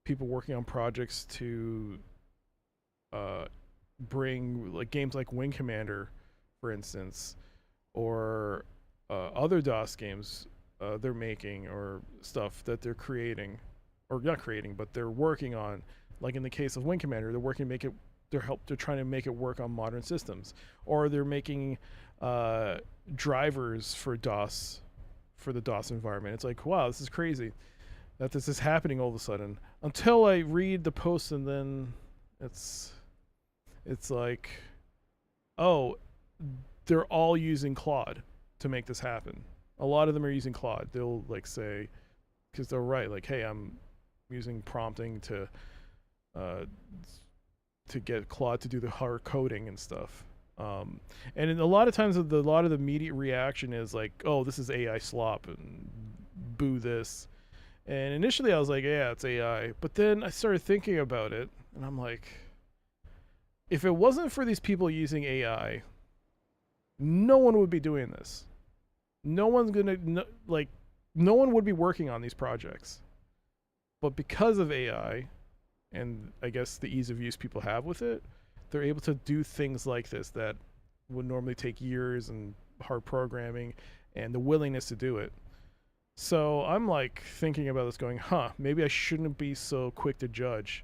people working on projects to bring like games like Wing Commander, for instance, or other DOS games they're making, or stuff that they're creating, or not creating, but they're working on. Like in the case of Wing Commander, they're working to make it. They're trying to make it work on modern systems, or they're making drivers for DOS, for the DOS environment. It's like, wow, this is crazy that this is happening all of a sudden, until I read the post, and then it's like, oh, they're all using Claude to make this happen. A lot of them are using Claude. They'll like say, because they'll write like, hey, I'm using prompting to get Claude to do the hard coding and stuff. And a lot of times, a lot of the immediate reaction is like, oh, this is AI slop, and boo this. And initially I was like, yeah, it's AI. But then I started thinking about it, and I'm like, if it wasn't for these people using AI, no one would be doing this. No one's gonna, no one would be working on these projects. But because of AI, and I guess the ease of use people have with it, they're able to do things like this that would normally take years and hard programming, and the willingness to do it. So I'm like thinking about this going, maybe I shouldn't be so quick to judge.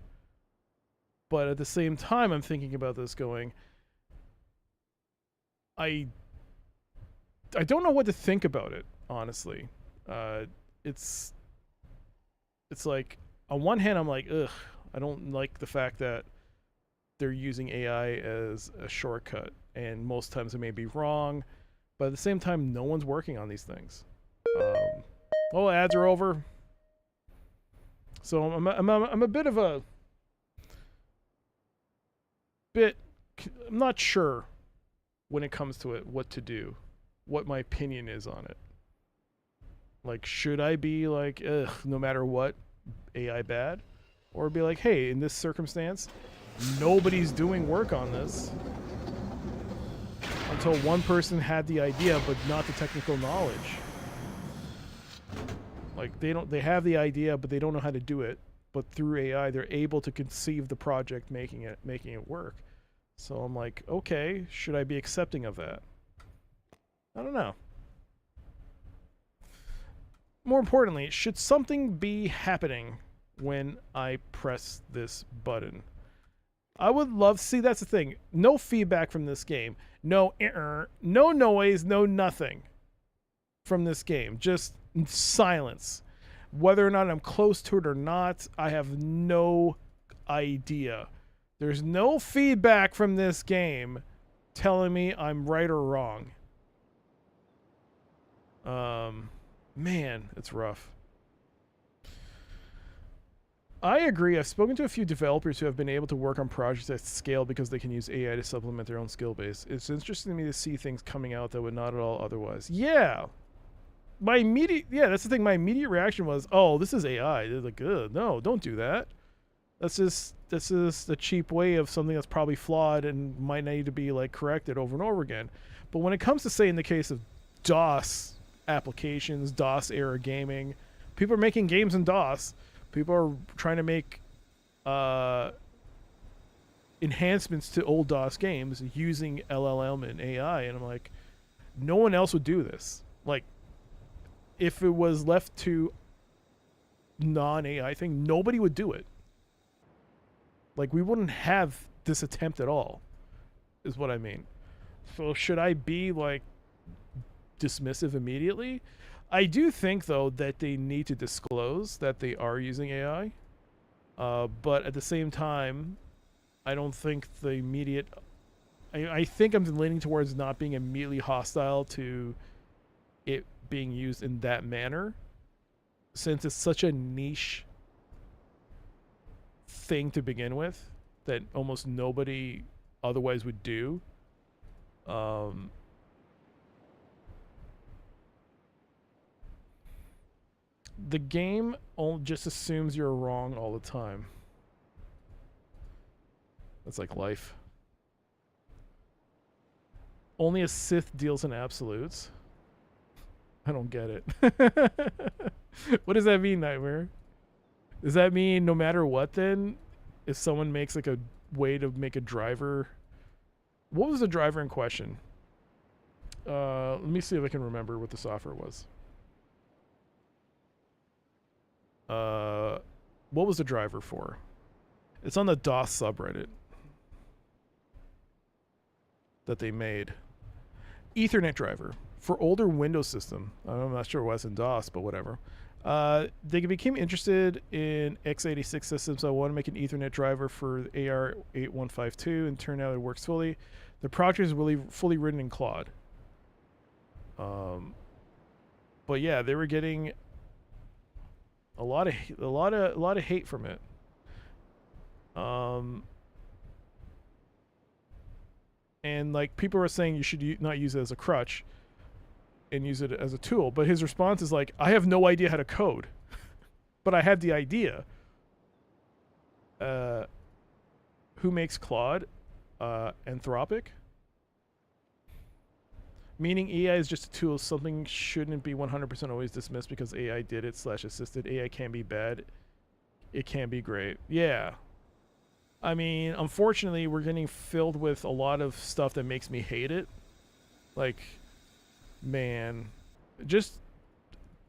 But at the same time, I'm thinking about this going, I don't know what to think about it, honestly. It's like, on one hand, I'm like, ugh, I don't like the fact that they're using AI as a shortcut, and most times it may be wrong, but at the same time, no one's working on these things. Well, ads are over, so I'm a bit of a bit. I'm not sure when it comes to it what to do, what my opinion is on it. Like, should I be like, ugh, no matter what, AI bad, or be like, hey, in this circumstance, nobody's doing work on this until one person had the idea but not the technical knowledge. Like, they have the idea but they don't know how to do it, but through AI they're able to conceive the project, making it work. So I'm like, okay, should I be accepting of that? I don't know. More importantly, should something be happening when I press this button? I would love, see, that's the thing. No feedback from this game. No no noise, no nothing from this game. Just silence. Whether or not I'm close to it or not, I have no idea. There's no feedback from this game telling me I'm right or wrong. Man, it's rough. I agree. I've spoken to a few developers who have been able to work on projects at scale because they can use AI to supplement their own skill base. It's interesting to me to see things coming out that would not at all otherwise. Yeah. That's the thing. My immediate reaction was, oh, this is AI. They're like, no, don't do that. This is a cheap way of something that's probably flawed and might need to be like corrected over and over again. But when it comes to, say, in the case of DOS applications, DOS era gaming, people are making games in DOS. People are trying to make enhancements to old DOS games using LLM and AI, and I'm like, no one else would do this. Like, if it was left to non-AI thing, nobody would do it. Like, we wouldn't have this attempt at all, is what I mean. So should I be, like, dismissive immediately? I do think, though, that they need to disclose that they are using AI. But at the same time, I don't think the immediate... I think I'm leaning towards not being immediately hostile to it being used in that manner, since it's such a niche thing to begin with that almost nobody otherwise would do. The game just assumes you're wrong all the time. That's like life. Only a Sith deals in absolutes. I don't get it. What does that mean, Nightmare? Does that mean no matter what, then, if someone makes like a way to make a driver... What was the driver in question? Let me see if I can remember what the software was. What was the driver for? It's on the DOS subreddit that they made. Ethernet driver for older Windows system. I'm not sure what's in DOS, but whatever. They became interested in x86 systems. So I want to make an Ethernet driver for AR8152, and turned out it works fully. The project is really fully written in Claude. But yeah, they were getting a lot of hate from it. And like, people are saying you should not use it as a crutch and use it as a tool. But his response is like, I have no idea how to code, but I had the idea. Who makes Claude? Anthropic? Meaning AI is just a tool. Something shouldn't be 100% always dismissed because AI did it / assisted. AI can be bad. It can be great. Yeah. I mean, unfortunately, we're getting filled with a lot of stuff that makes me hate it. Like, man, just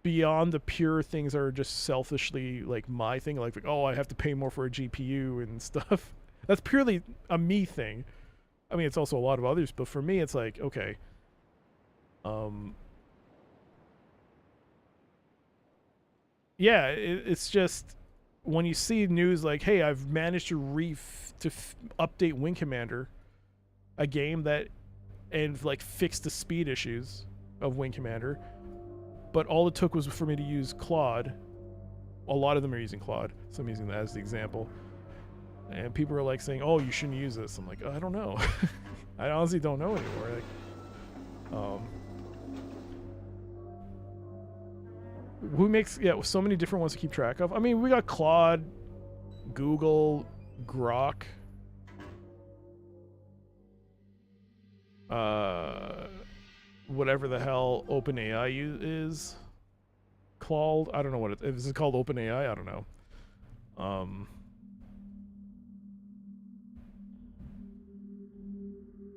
beyond the pure things that are just selfishly, like, my thing. Like, oh, I have to pay more for a GPU and stuff. That's purely a me thing. I mean, it's also a lot of others, but for me, it's like, okay. Yeah, it's just... when you see news like, hey, I've managed to update Wing Commander, a game that, and like fix the speed issues of Wing Commander, but all it took was for me to use Claude. A lot of them are using Claude, so I'm using that as the example. And people are like saying, oh, you shouldn't use this. I'm like, oh, I don't know. I honestly don't know anymore. Like, who makes, so many different ones to keep track of. I mean, we got Claude, Google, Grok, whatever the hell OpenAI is. Claude, I don't know what it is. Is it called OpenAI? I don't know.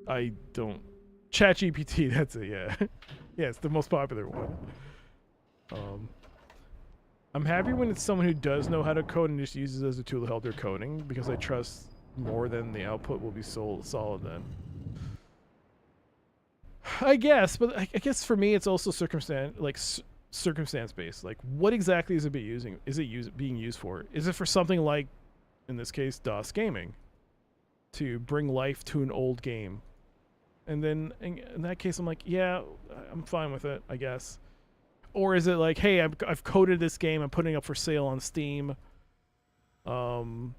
I don't... ChatGPT, that's it, yeah. Yeah, it's the most popular one. I'm happy when it's someone who does know how to code and just uses it as a tool to help their coding, because I trust more than the output will be solid then. I guess, but I guess for me it's also circumstance based. Like, what exactly is it being used for? Is it for something like, in this case, DOS gaming, to bring life to an old game? And then in that case, I'm like, yeah, I'm fine with it, I guess. Or is it like, hey, I've coded this game, I'm putting it up for sale on Steam. All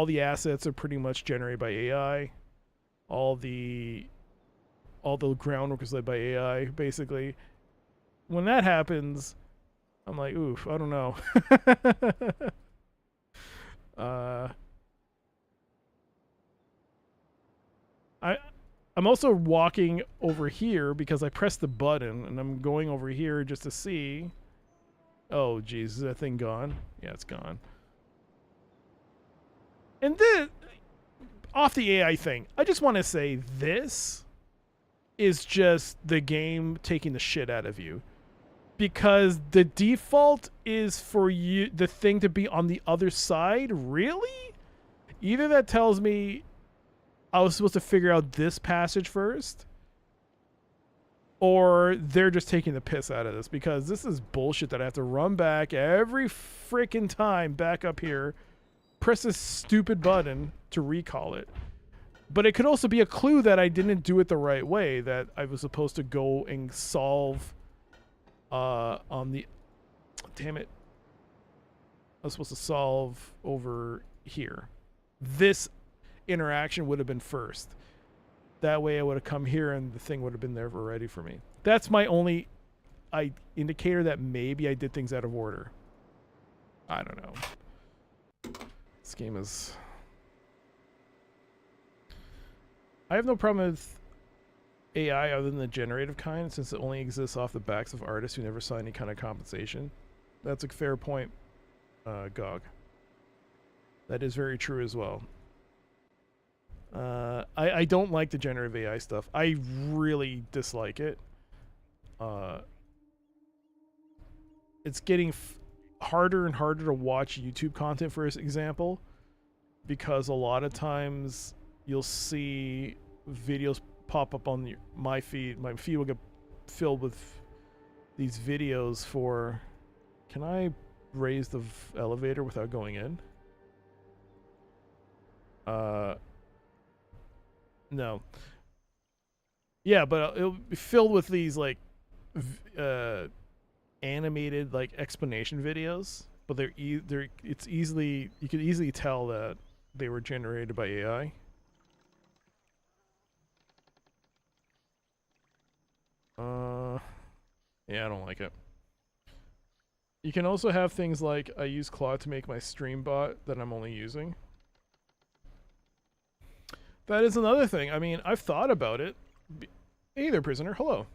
the assets are pretty much generated by AI. All the groundwork is led by AI, basically. When that happens, I'm like, oof, I don't know. I'm also walking over here because I pressed the button, and I'm going over here just to see. Oh, geez, is that thing gone? Yeah, it's gone. And then, off the AI thing, I just want to say this is just the game taking the shit out of you. Because the default is for you, the thing to be on the other side. Really? Either that tells me I was supposed to figure out this passage first, or they're just taking the piss out of this, because this is bullshit that I have to run back every freaking time back up here, press this stupid button to recall it. But it could also be a clue that I didn't do it the right way, that I was supposed to go and solve on the... Damn it. I was supposed to solve over here. This interaction would have been first. That way I would have come here and the thing would have been there already for me. That's my only indicator that maybe I did things out of order. I don't know. This game is... I have no problem with AI other than the generative kind, since it only exists off the backs of artists who never saw any kind of compensation. That's a fair point, GOG. That is very true as well. I don't like the generative AI stuff. I really dislike it. It's getting harder and harder to watch YouTube content, for example, because a lot of times you'll see videos pop up on my feed. My feed will get filled with these videos for... Can I raise the elevator without going in? No. Yeah, but it'll be filled with these like animated like explanation videos, but it's easily, you can easily tell that they were generated by AI. Yeah, I don't like it. You can also have things like, I use Claude to make my stream bot that I'm only using. That is another thing. I mean, I've thought about it. Hey there, prisoner. Hello.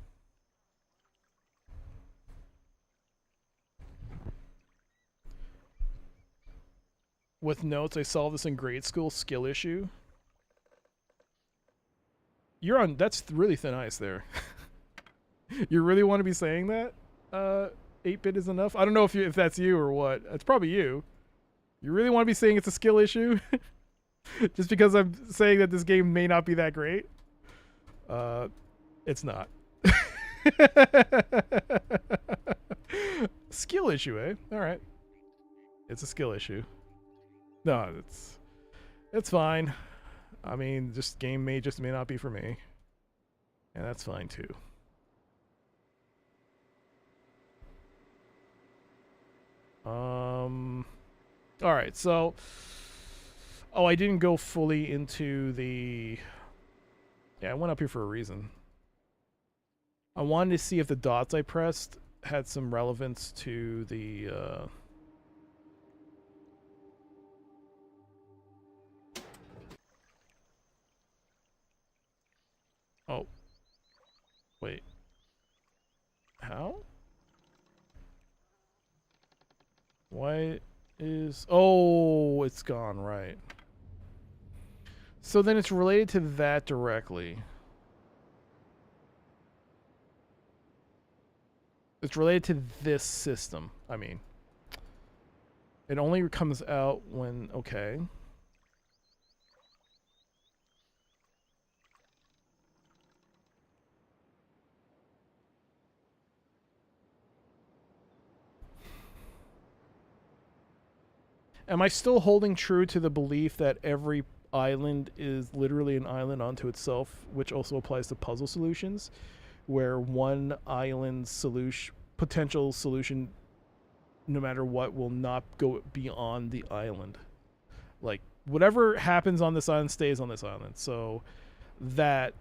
With notes, I solved this in grade school. Skill issue. You're on... That's really thin ice there. You really want to be saying that? 8-bit is enough? I don't know if that's you or what. It's probably you. You really want to be saying it's a skill issue? Just because I'm saying that this game may not be that great? It's not. Skill issue, eh? Alright. It's a skill issue. No, it's fine. I mean, just game may not be for me. And that's fine too. Alright, so... Oh, I didn't go fully into the... Yeah, I went up here for a reason. I wanted to see if the dots I pressed had some relevance to the... Oh. Wait. How? Why is... Oh, it's gone, right. So then it's related to that directly. It's related to this system, I mean. It only comes out when... Okay. Am I still holding true to the belief that every island is literally an island unto itself, which also applies to puzzle solutions, where one island potential solution, no matter what, will not go beyond the island? Like, whatever happens on this island stays on this island. So that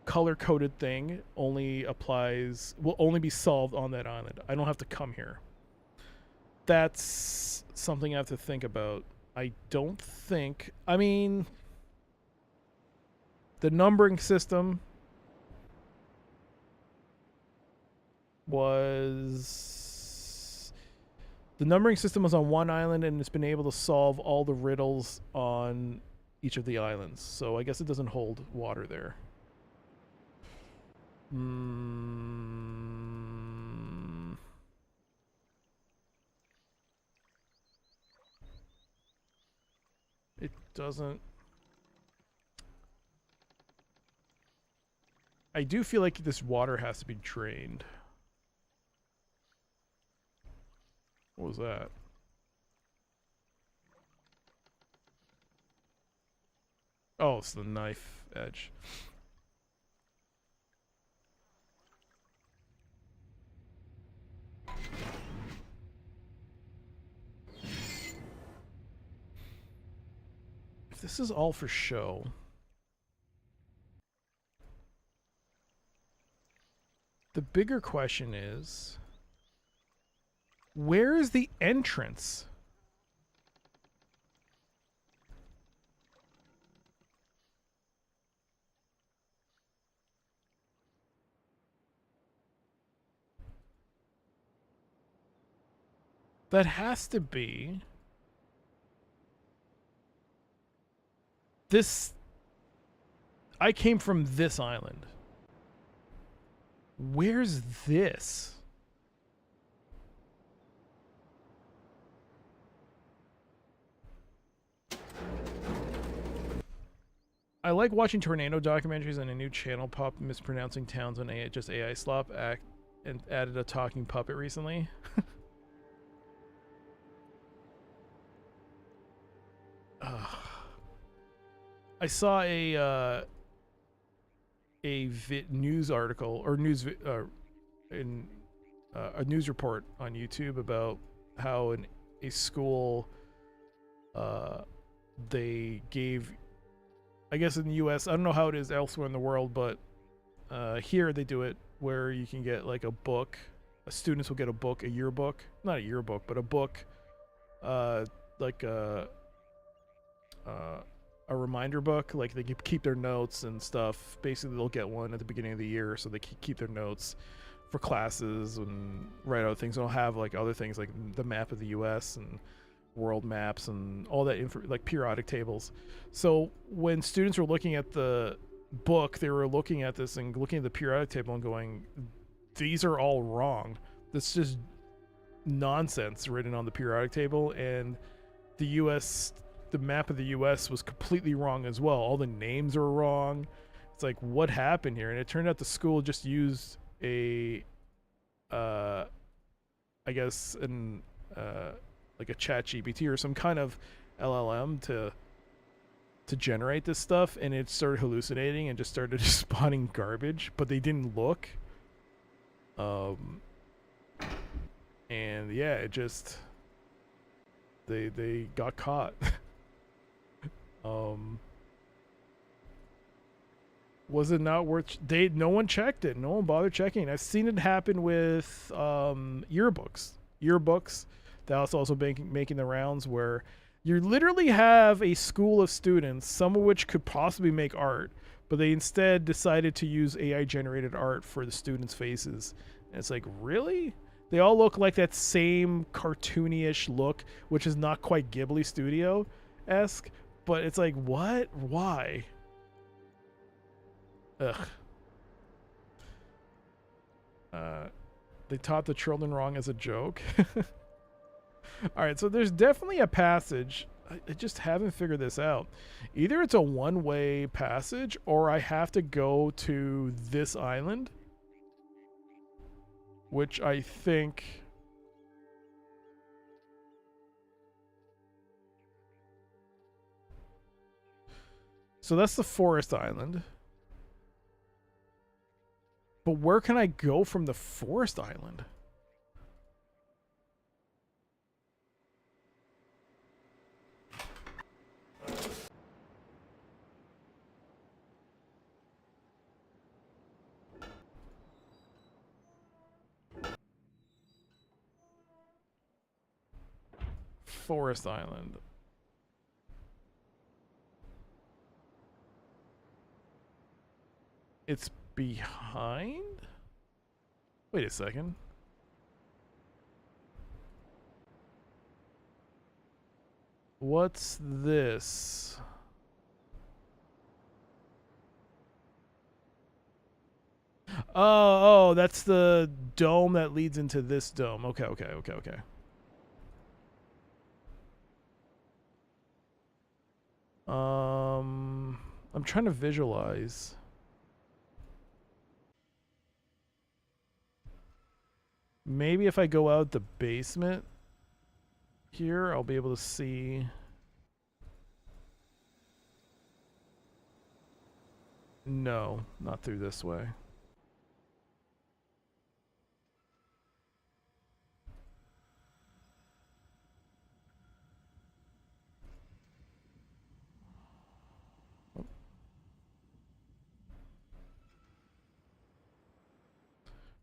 color-coded thing will only be solved on that island. I don't have to come here. That's something I have to think about. I don't think... I mean... The numbering system was... The numbering system was on one island, and it's been able to solve all the riddles on each of the islands. So I guess it doesn't hold water there. It doesn't. I do feel like this water has to be drained. What was that? Oh, it's the knife edge. If this is all for show, the bigger question is, where is the entrance? That has to be this. I came from this island. Where's this? I like watching tornado documentaries, and a new channel popped mispronouncing towns on just AI slop act and added a talking puppet recently. I saw a news article or a news report on YouTube about how in a school they gave, I guess in the US, I don't know how it is elsewhere in the world, but here they do it where you can get like a book. Students will get a book, a yearbook, not a yearbook, but a book, like a reminder book. Like they keep their notes and stuff. Basically, they'll get one at the beginning of the year, so they keep their notes for classes and write out things. They'll have like other things like the map of the U.S. and world maps and all that like periodic tables. So when students were looking at the book, they were looking at this and looking at the periodic table and going, these are all wrong. That's just nonsense written on the periodic table. And the U.S., the map of the U.S. was completely wrong as well. All the names are wrong. It's like, what happened here? And it turned out the school just used a I guess like a ChatGPT or some kind of LLM to generate this stuff, and it started hallucinating and just started spawning garbage, but they didn't look. And yeah, it just they got caught. Was it not worth? No one checked it. No one bothered checking. I've seen it happen with yearbooks. That's also making the rounds, where you literally have a school of students, some of which could possibly make art, but they instead decided to use AI generated art for the students' faces. And it's like, really? They all look like that same cartoony-ish look, which is not quite Ghibli Studio-esque, but it's like, what? Why? Ugh. They taught the children wrong as a joke. Alright, so there's definitely a passage. I just haven't figured this out. Either it's a one-way passage, or I have to go to this island, which I think... So that's the forest island. But where can I go from the forest island? Forest island. It's behind? Wait a second. What's this? Oh, that's the dome that leads into this dome. Okay. I'm trying to visualize. Maybe if I go out the basement here, I'll be able to see. No, not through this way.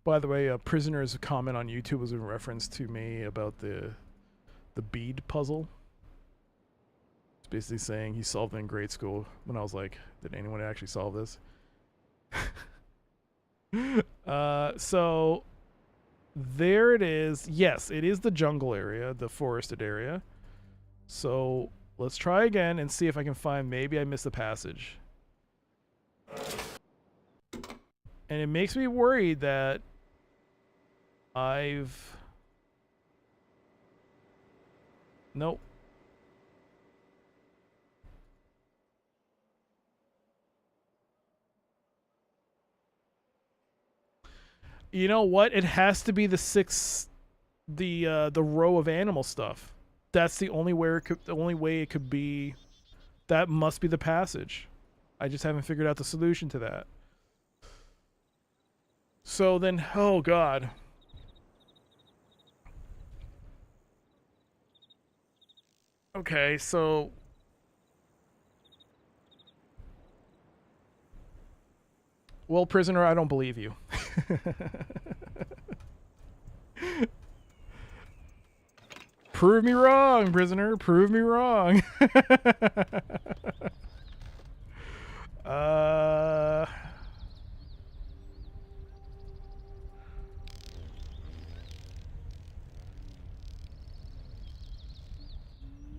By the way, a prisoner's comment on YouTube was in reference to me about the bead puzzle. It's basically saying he solved it in grade school. When I was like, did anyone actually solve this? So there it is. Yes, it is the jungle area, the forested area. So let's try again and see if I can find. Maybe I missed a passage. And it makes me worried that Nope. You know what? It has to be the row of animal stuff. That's the only way it could be. That must be the passage. I just haven't figured out the solution to that. So then, oh god. Okay, so well, prisoner, I don't believe you. Prove me wrong, prisoner. Prove me wrong.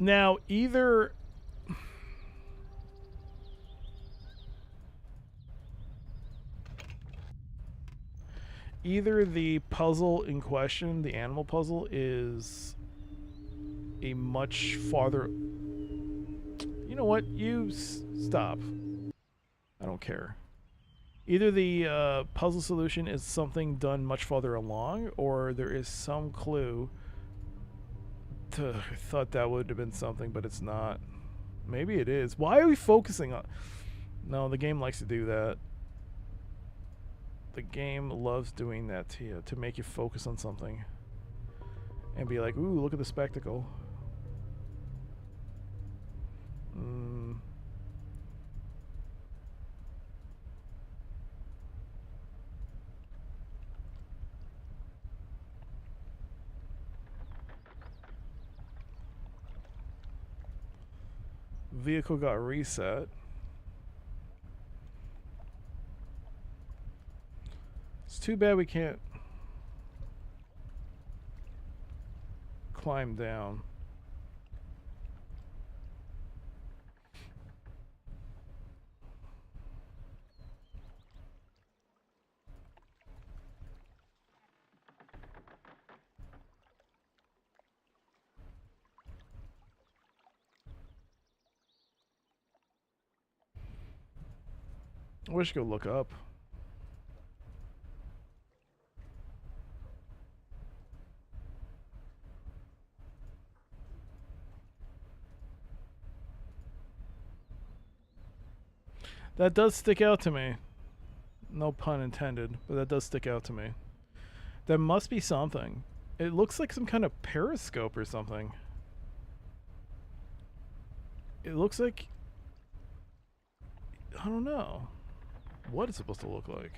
Now, either the puzzle in question, the animal puzzle, is a much farther... You know what? You stop. I don't care. Either the puzzle solution is something done much farther along, or there is some clue. I thought that would have been something, but it's not. Maybe it is. Why are we focusing on... No, the game likes to do that. The game loves doing that to you, to make you focus on something. And be like, ooh, look at the spectacle. Vehicle got reset. It's too bad we can't climb down. I wish I could look up. That does stick out to me. No pun intended, but that does stick out to me. There must be something. It looks like some kind of periscope or something. It looks like... I don't know what it's supposed to look like.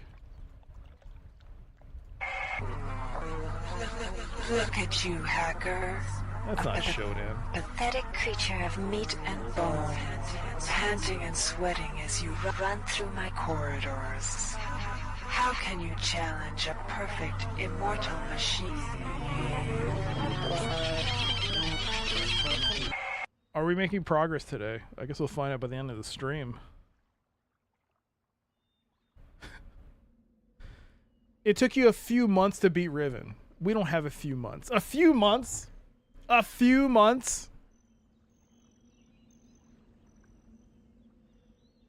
Look at you, hacker.
That's not Shodan.
Pathetic creature of meat and bone, panting and sweating as you run through my corridors. How can you challenge a perfect, immortal machine?
Are we making progress today? I guess we'll find out by the end of the stream. It took you a few months to beat Riven. We don't have a few months. A few months? A few months?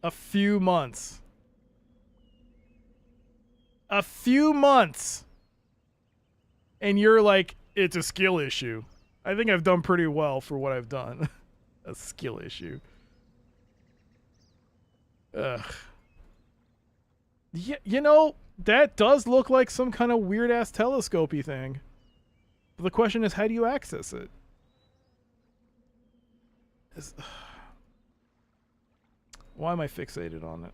A few months. A few months. And you're like, it's a skill issue. I think I've done pretty well for what I've done. A skill issue. Ugh. Yeah, you know, that does look like some kind of weird-ass telescopy thing. But the question is, how do you access it? Why am I fixated on it?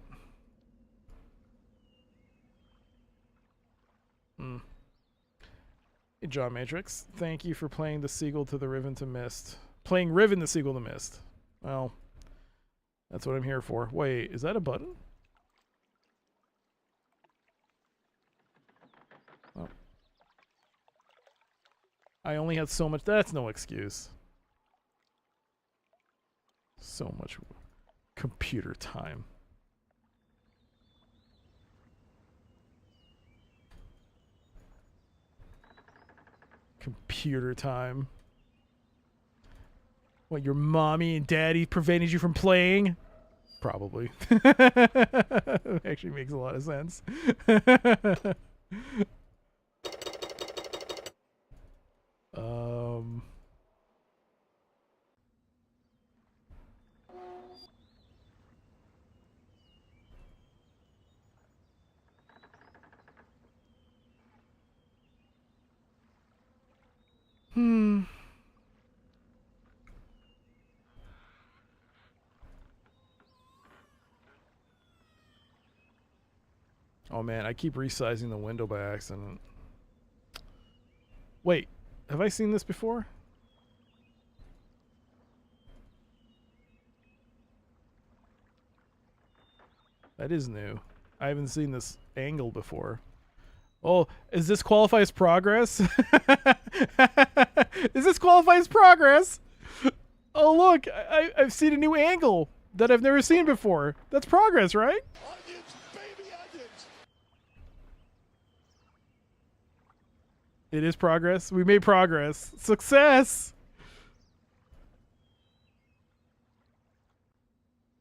Hey, John Matrix. Thank you for playing the Seagull to the Riven to Myst. Playing Riven the Seagull to Myst. Well, that's what I'm here for. Wait, is that a button? Oh. I only had so much. That's no excuse. So much computer time. Computer time. What, your mommy and daddy prevented you from playing? Probably. It actually makes a lot of sense. Oh man, I keep resizing the window by accident. Wait, have I seen this before? That is new. I haven't seen this angle before. Oh, is this qualify as progress? Is this qualify as progress? Oh look, I've seen a new angle that I've never seen before. That's progress, right?
Onions, baby onions.
It is progress. We made progress. Success!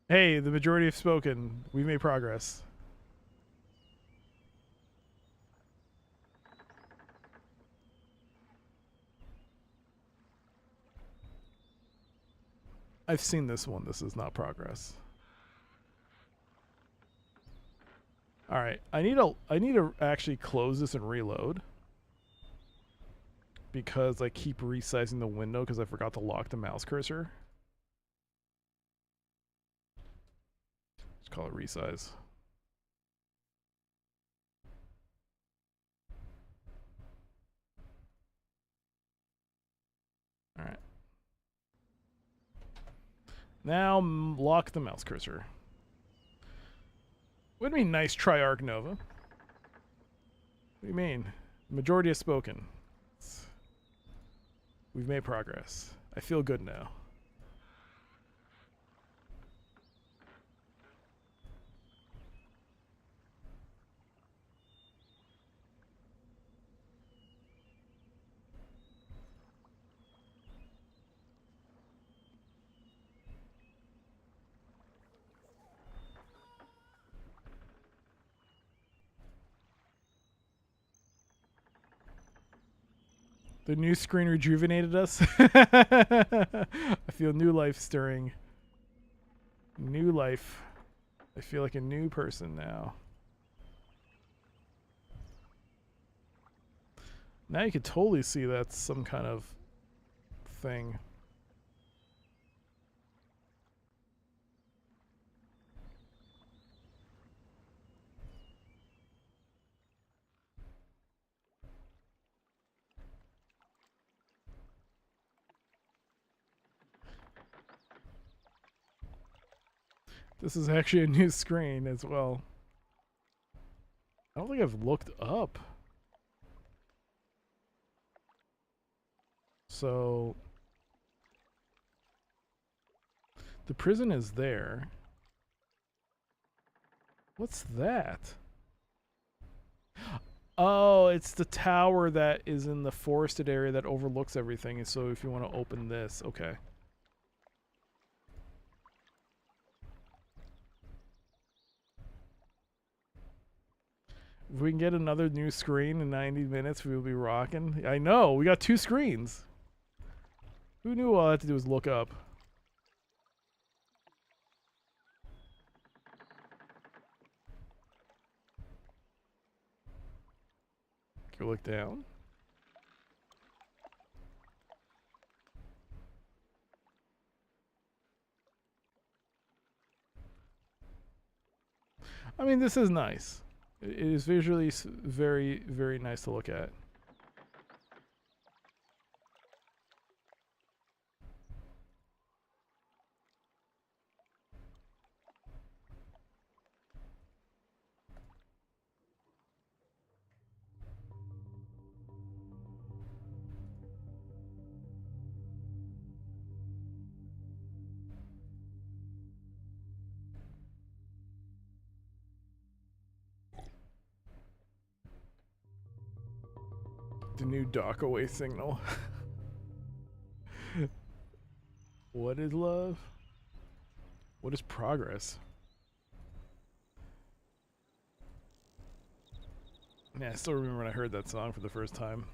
Hey, the majority have spoken. We made progress. I've seen this one. This is not progress. All right, I need to actually close this and reload because I keep resizing the window because I forgot to lock the mouse cursor. Let's call it resize. All right. Now lock the mouse cursor. Would be nice Triarch Nova. What do you mean? Majority has spoken. We've made progress. I feel good now. The new screen rejuvenated us. I feel new life stirring. New life. I feel like a new person now. Now you could totally see that's some kind of thing. This is actually a new screen as well. I don't think I've looked up. So the prison is there. What's that? Oh, it's the tower that is in the forested area that overlooks everything. And so if you want to open this, okay. If we can get another new screen in 90 minutes, we'll be rocking. I know, we got 2 screens. Who knew all I had to do was look up? Can you look down? I mean, this is nice. It is visually very, very nice to look at. The new dock away signal. What is love? What is progress? Man, I still remember when I heard that song for the first time.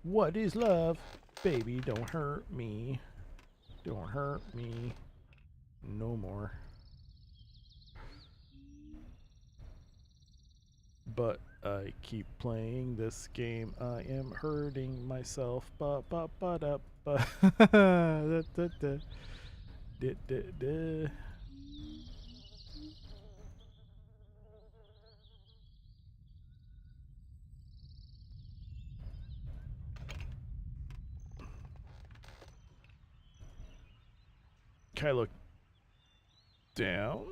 What is love? Baby, don't hurt me. Don't hurt me. No more. But I keep playing this game. I am hurting myself. Ba ba ba da ba. Da da da. Da da da. Can I look down?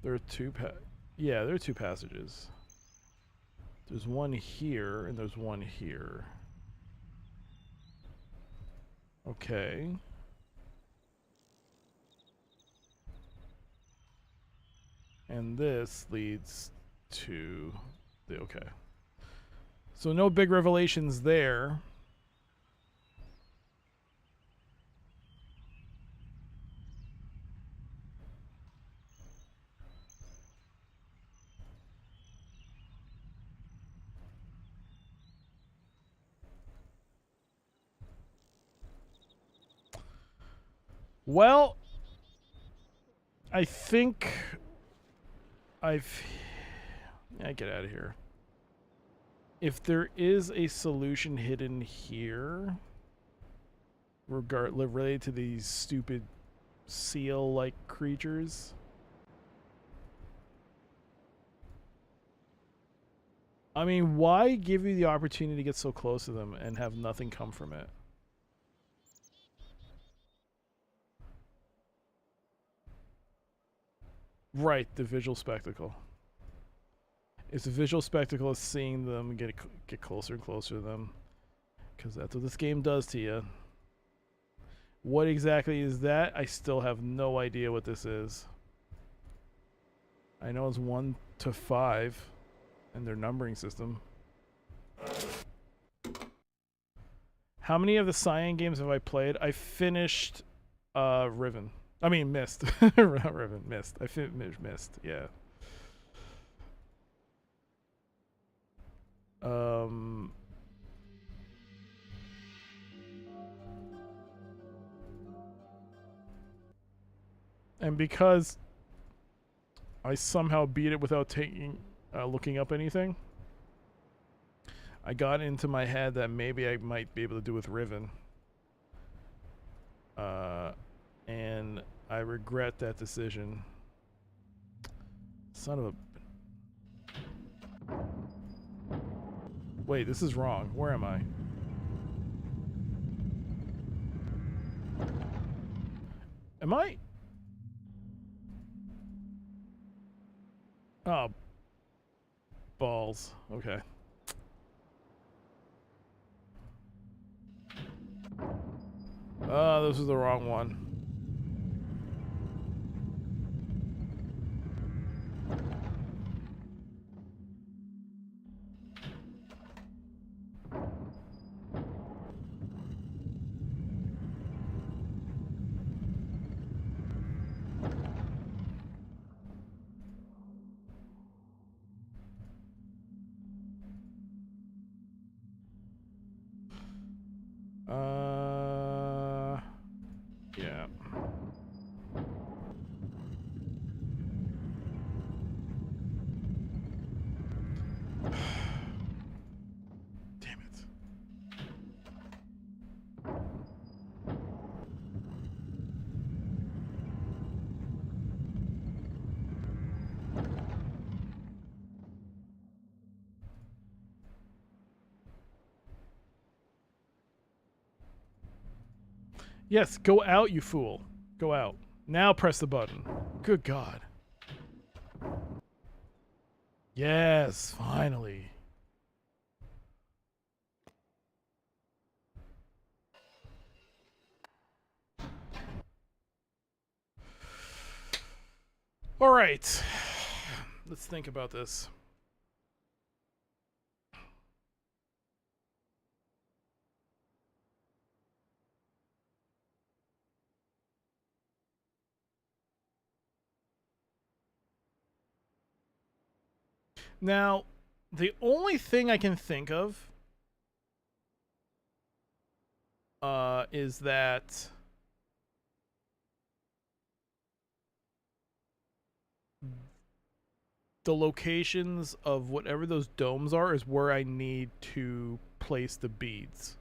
There are there are 2 passages. There's one here and there's one here. Okay. And this leads to the okay. So no big revelations there. Well, I think I get out of here. If there is a solution hidden here, related to these stupid seal-like creatures, I mean, why give you the opportunity to get so close to them and have nothing come from it? Right, the visual spectacle. It's a visual spectacle of seeing them get closer and closer to them. Because that's what this game does to you. What exactly is that? I still have no idea what this is. I know it's 1 to 5 in their numbering system. How many of the Cyan games have I played? I finished Riven. I mean, Myst. Not Riven, Myst. I finished Myst, yeah. And because I somehow beat it without looking up anything, I got into my head that maybe I might be able to do with Riven. And I regret that decision. Son of a... Wait, this is wrong. Where am I? Am I? Oh. Balls. Okay. Oh, this is the wrong one. Yeah. Damn it. Yes, go out, you fool. Go out. Now press the button. Good God. Yes, finally. All right. Let's think about this. Now, the only thing I can think of is that the locations of whatever those domes are is where I need to place the beads.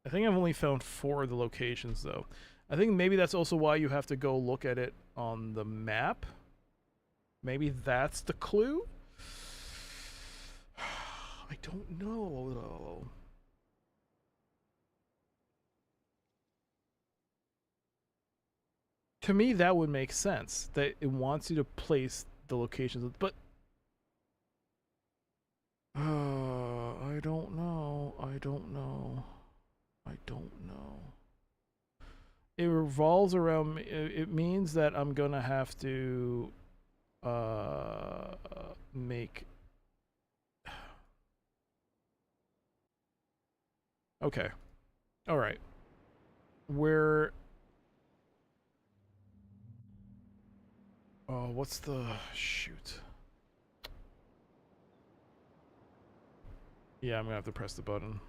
I think I've only found 4 of the locations, though. I think maybe that's also why you have to go look at it on the map. Maybe that's the clue? I don't know, though. To me, that would make sense. That it wants you to place the locations, but I don't know. I don't know. I don't know. It revolves around. It means that I'm gonna have to make. Okay. All right. Where? Oh, what's the shoot? Yeah, I'm gonna have to press the button.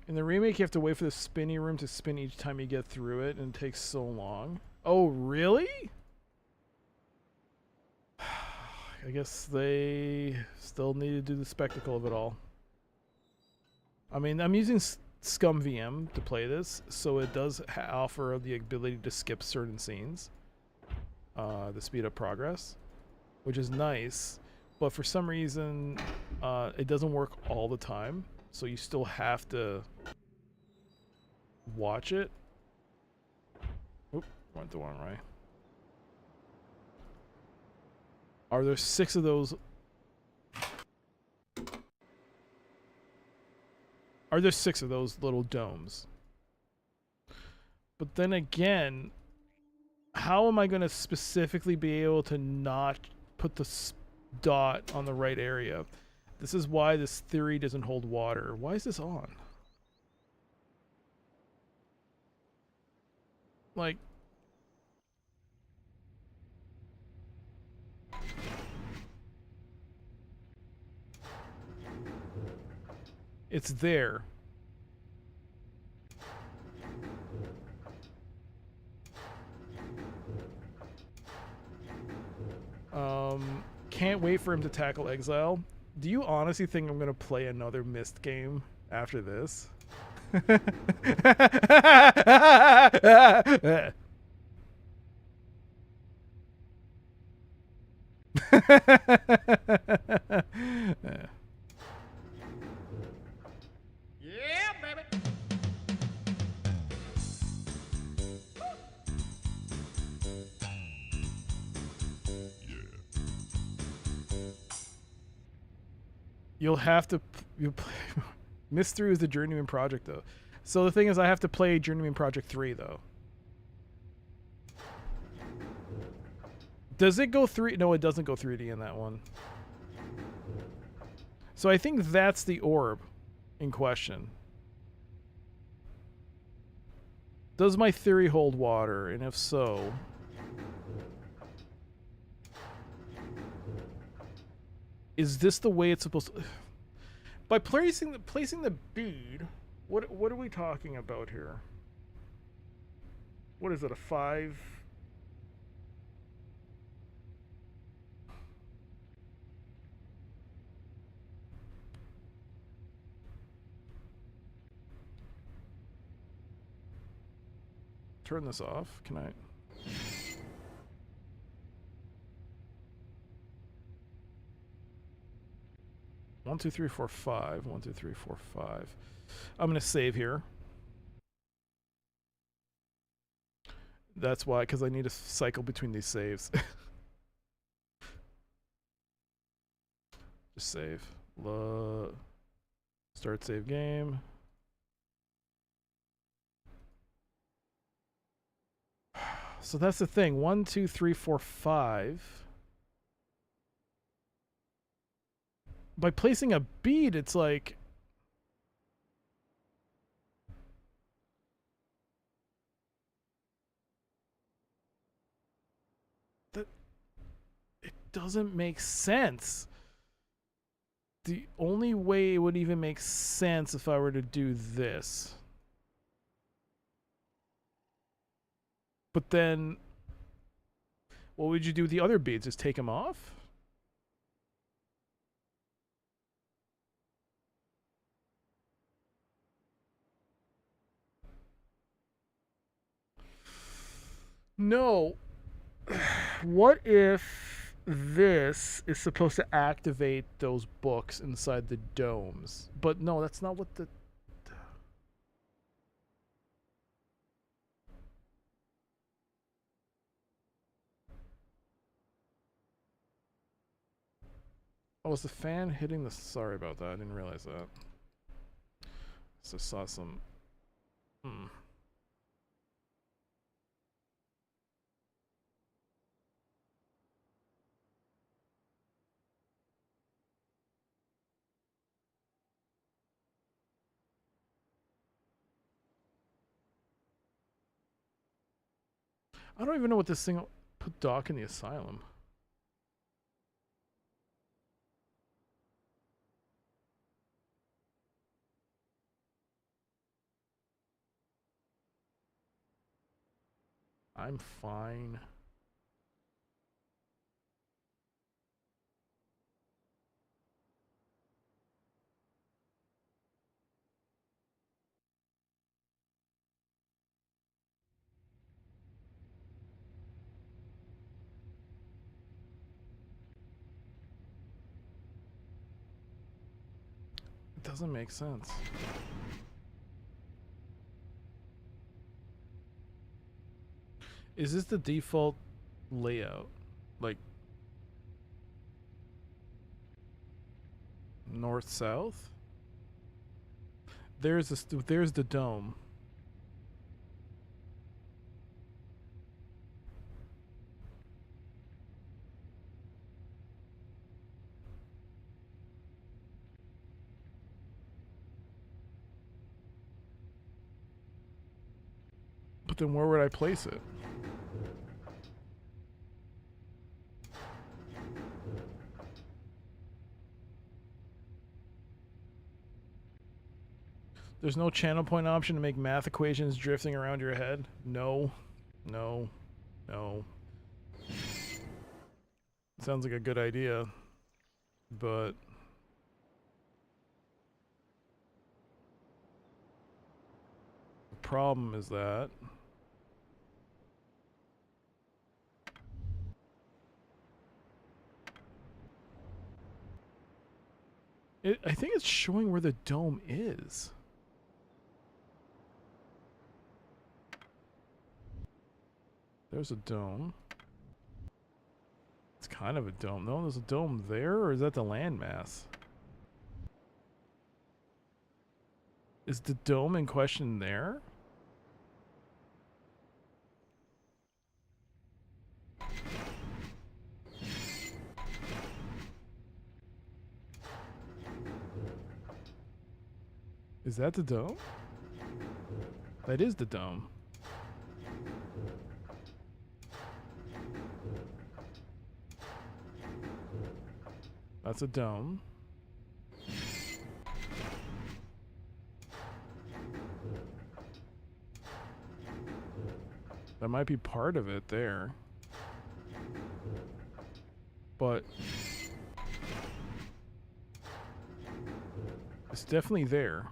In the remake, you have to wait for the spinny room to spin each time you get through it, and it takes so long. Oh, really? I guess they still need to do the spectacle of it all. I mean, I'm using ScumVM to play this, so it does offer the ability to skip certain scenes, to speed up progress, which is nice. But for some reason, it doesn't work all the time, so you still have to watch it. Oop, went the wrong way. Are there 6 of those? Are there 6 of those little domes? But then again, how am I going to specifically be able to not put the dot on the right area? This is why this theory doesn't hold water. Why is this on? Like, it's there. Can't wait for him to tackle Exile. Do you honestly think I'm gonna play another Myst game after this?
Yeah, baby.
You'll have to Myst 3 is the Journeyman project though. So the thing is, I have to play Journeyman Project 3 though. Does it go 3? No, it doesn't go 3D in that one. So I think that's the orb in question. Does my theory hold water? And if so, is this the way it's supposed to? By placing the bead, what are we talking about here? What is it? A 5? Turn this off. Can I? 1, 2, 3, 4, 5. 1, 2, 3, 4, 5. I'm gonna save here. That's why, because I need to cycle between these saves. Just save. Start save game. So that's the thing. 1, 2, 3, 4, 5. By placing a bead, it's like that. It doesn't make sense. The only way it would even make sense if I were to do this. But then, what would you do with the other beads? Just take them off? No. What if this is supposed to activate those books inside the domes? But no, that's not what the... Oh, is the fan hitting the... Sorry about that. I didn't realize that. Just saw some... I don't even know what this thing... Put Doc in the asylum. I'm fine. It doesn't make sense. Is this the default layout? Like north south? There's the dome. But then where would I place it? There's no channel point option to make math equations drifting around your head? No. No. No. Sounds like a good idea, but... the problem is that... I think it's showing where the dome is. There's a dome. It's kind of a dome. No, there's a dome there, or is that the landmass? Is the dome in question there? Is that the dome? That is the dome. That's a dome. That might be part of it there. But it's definitely there.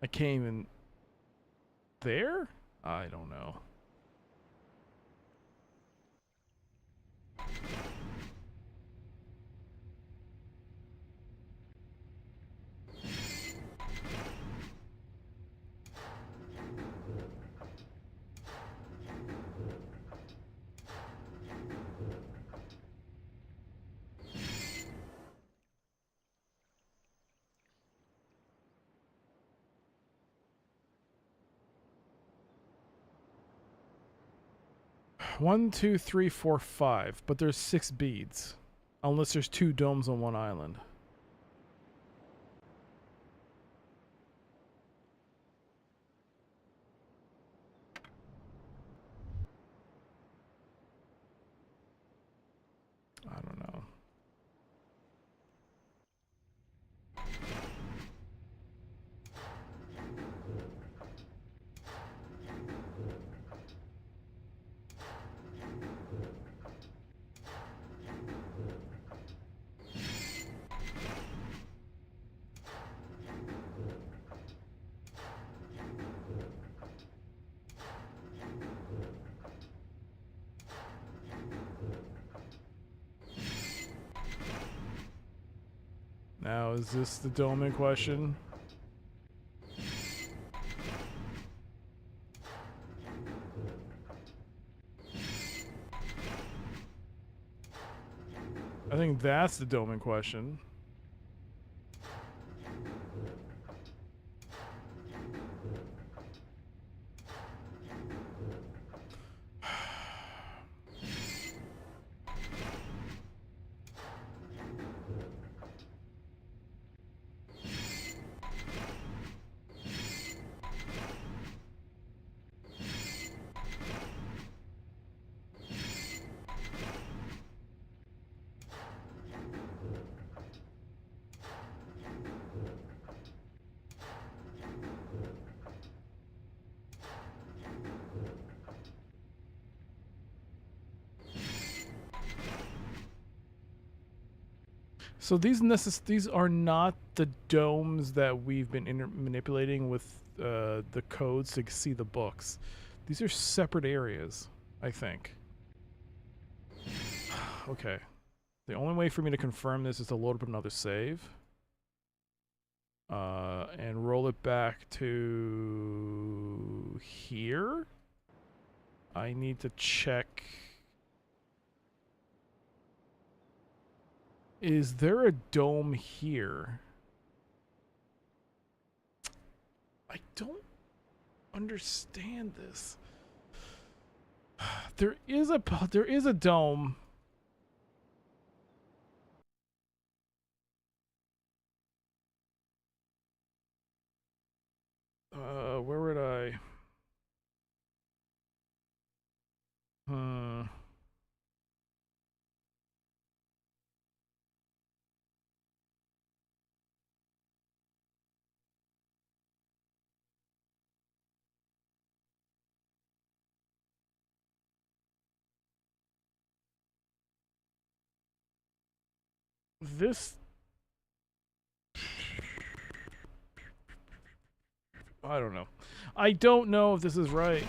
I can't even... There? I don't know. One, two, three, four, five. But there's 6 beads. Unless there's 2 domes on one island. I don't know. Now, is this the dome in question? I think that's the dome in question. So these are not the domes that we've been manipulating with the codes to see the books. These are separate areas, I think. Okay. The only way for me to confirm this is to load up another save. And roll it back to here. I need to check... Is there a dome here? I don't understand this. There is a dome. Where would I? This... I don't know. I don't know if this is right.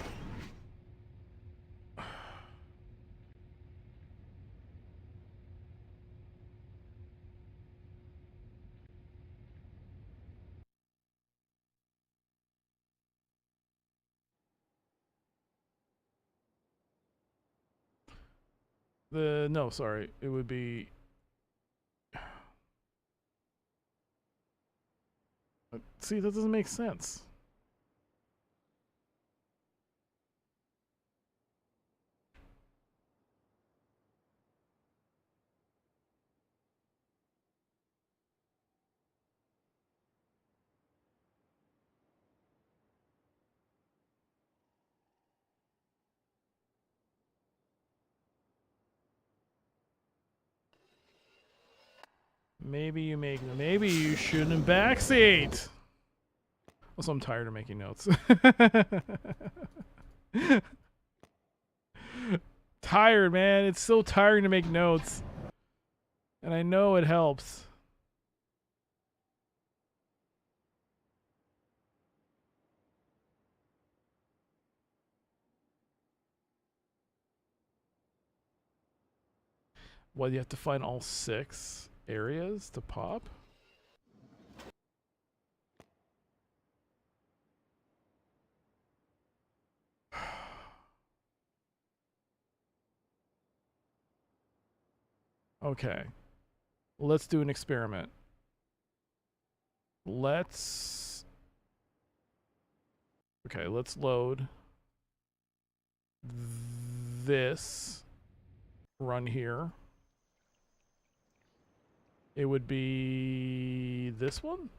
No, sorry. It would be... See, that doesn't make sense. Maybe you shouldn't backseat. Also, I'm tired of making notes. Tired, man. It's so tiring to make notes. And I know it helps. What, you have to find all 6 areas to pop? Okay. Let's do an experiment. Let's load this, run here. It would be this one?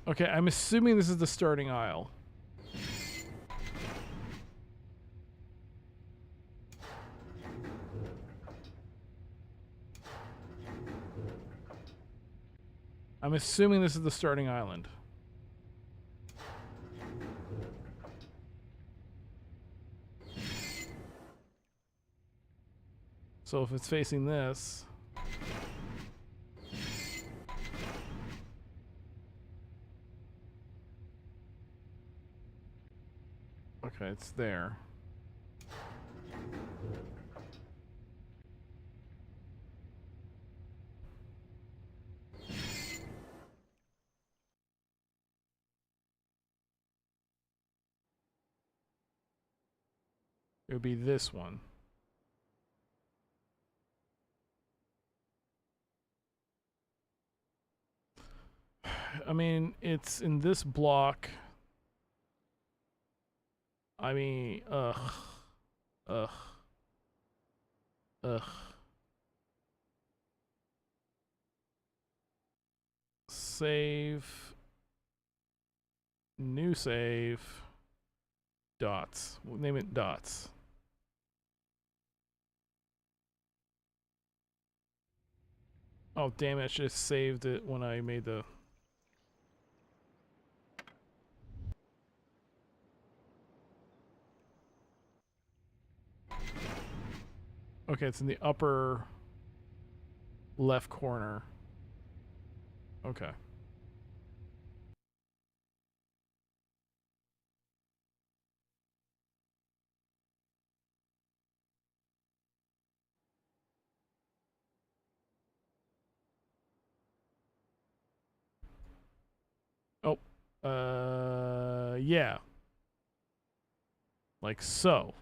Okay, I'm assuming this is the starting aisle. I'm assuming this is the starting island. So if it's facing this... Okay, it's there. It would be this one. I mean, it's in this block. I mean, ugh. Save. New save. Dots. We'll name it dots. Oh, damn it. I should have saved it when I made the... Okay, it's in the upper left corner. Okay. Oh. Yeah. Like so.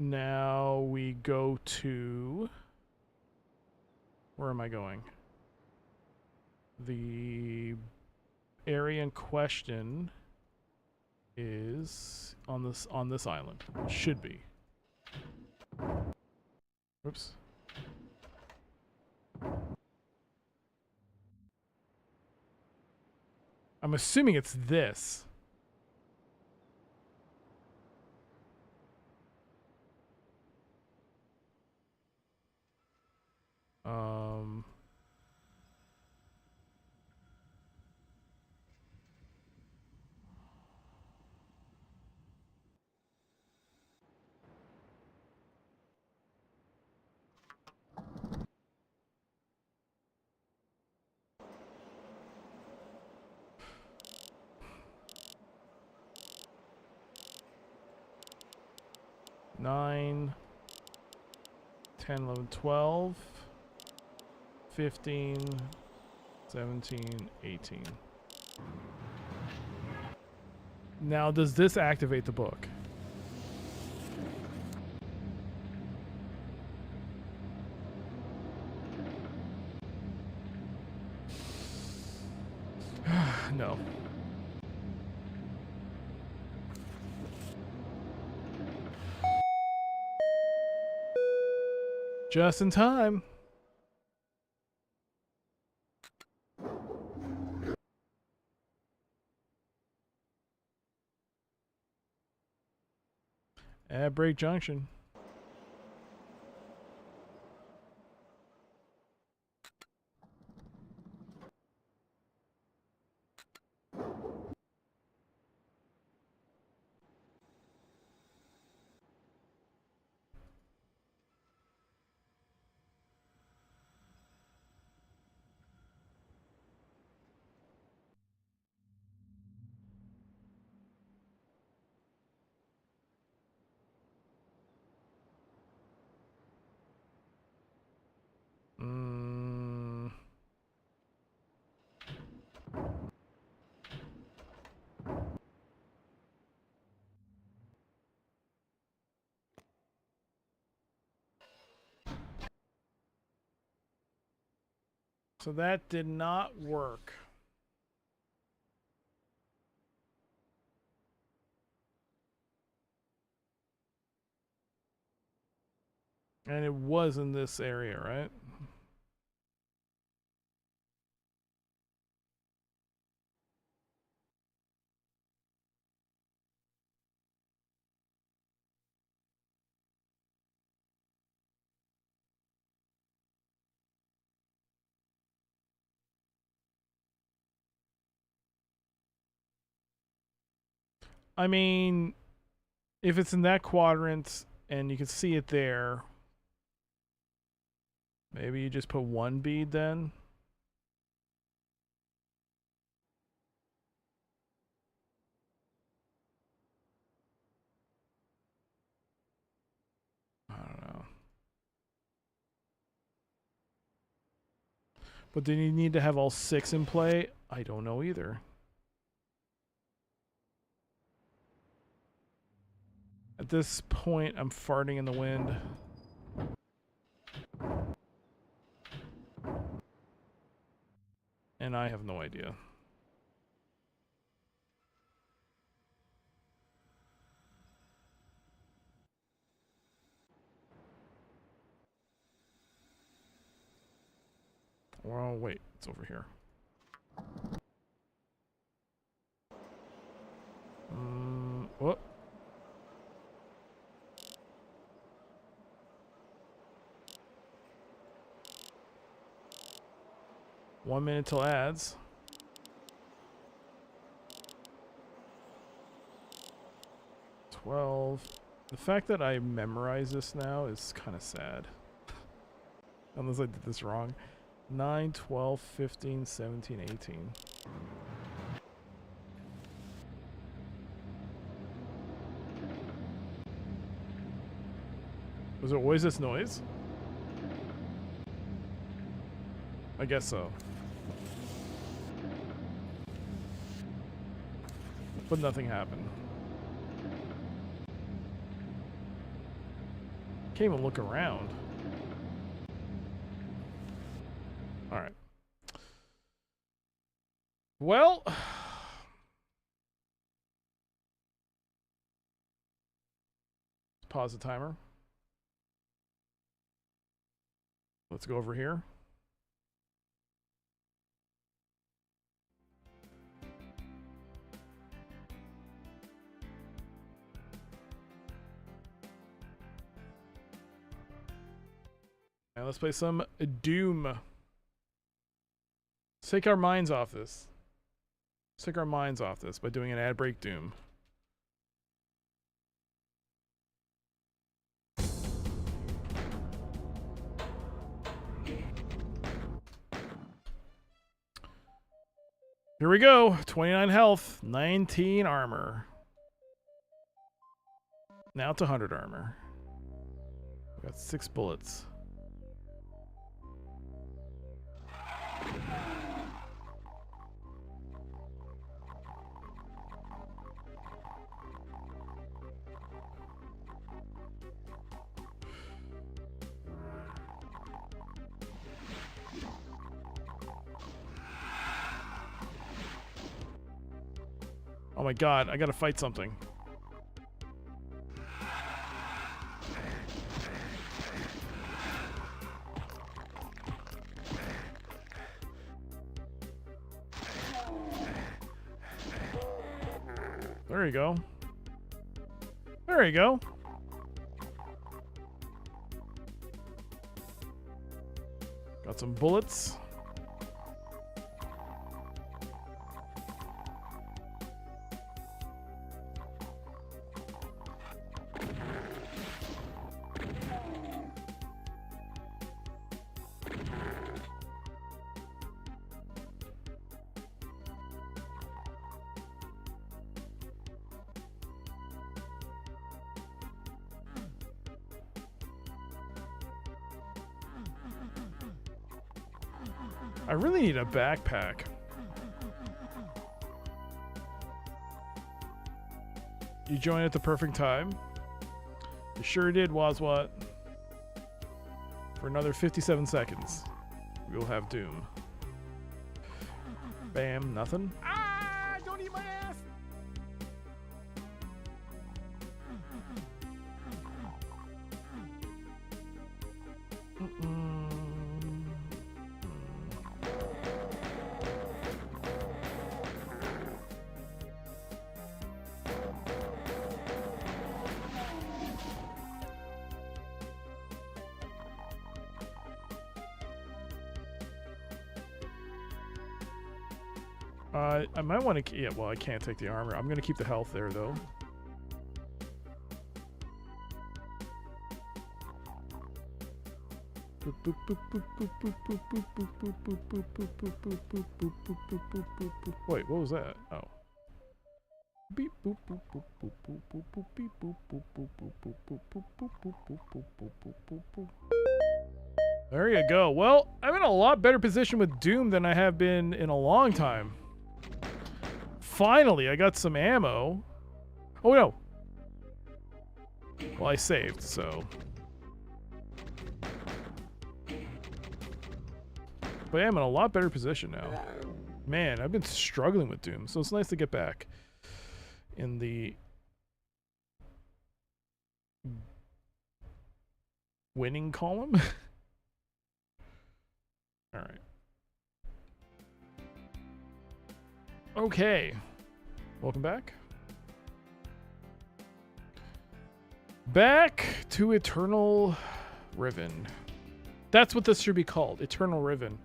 Now we go to... Where am I going? The area in question is on this island. It should be. Oops. I'm assuming it's this. 9, 10, 11, 12, 15, 17, 18. Now, does this activate the book? No. Just in time. At Break Junction. So that did not work. And it was in this area, right? I mean, if it's in that quadrant and you can see it there, maybe you just put one bead then. I don't know. But then you need to have all 6 in play? I don't know either. At this point, I'm farting in the wind. And I have no idea. Well, wait, it's over here. What? One minute till ads. The fact that I memorize this now is kind of sad. Unless I did this wrong. 9, 12, 15, 17, 18. Was it always this noise? I guess so. But nothing happened. Can't even look around. Alright. Well... Pause the timer. Let's go over here. Now let's play some Doom. Let's take our minds off this. Let's take our minds off this by doing an ad break Doom. Here we go. 29 health, 19 armor. Now to 100 armor. I got 6 bullets. Oh my god, I gotta fight something. There you go. There you go. Got some bullets. I really need a backpack. You joined at the perfect time. You sure did, Wazwat. For another 57 seconds, we'll have Doom. Bam, nothing. Ah, don't eat my ass! I might want to... Yeah, well, I can't take the armor. I'm going to keep the health there, though. Wait, what was that? Oh. Beep boop boop boop boop boop boop boop beep boop boop boop boop boop boop boop boop boop boop boop boop boop boop. There you go. Well, I'm in a lot better position with Doom than I have been in a long time. Finally, I got some ammo. Oh no. Well, I saved, so. But I'm in a lot better position now. Man, I've been struggling with Doom, so it's nice to get back in the winning column. All right. Okay. Welcome back. Back to Eternal Riven. That's what this should be called. Eternal Riven.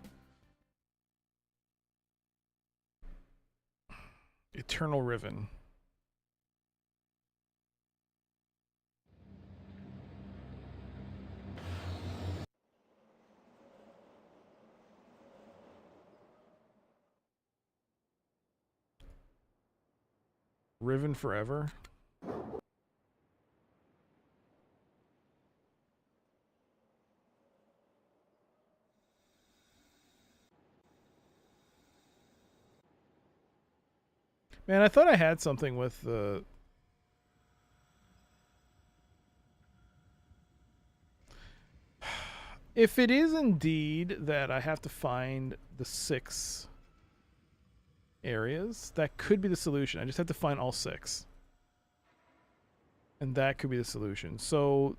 Eternal Riven. Riven forever. Man, I thought I had something with the... If it is indeed that I have to find the 6 areas, that could be the solution. I just have to find all 6. And that could be the solution. So...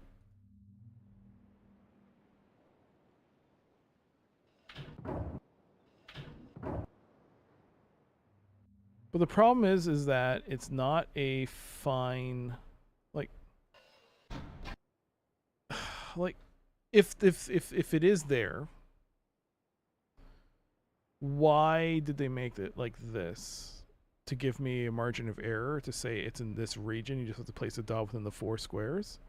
But the problem is that it's not a fine, like if it is there, why did they make it like this? To give me a margin of error to say it's in this region, you just have to place a dot within the 4 squares.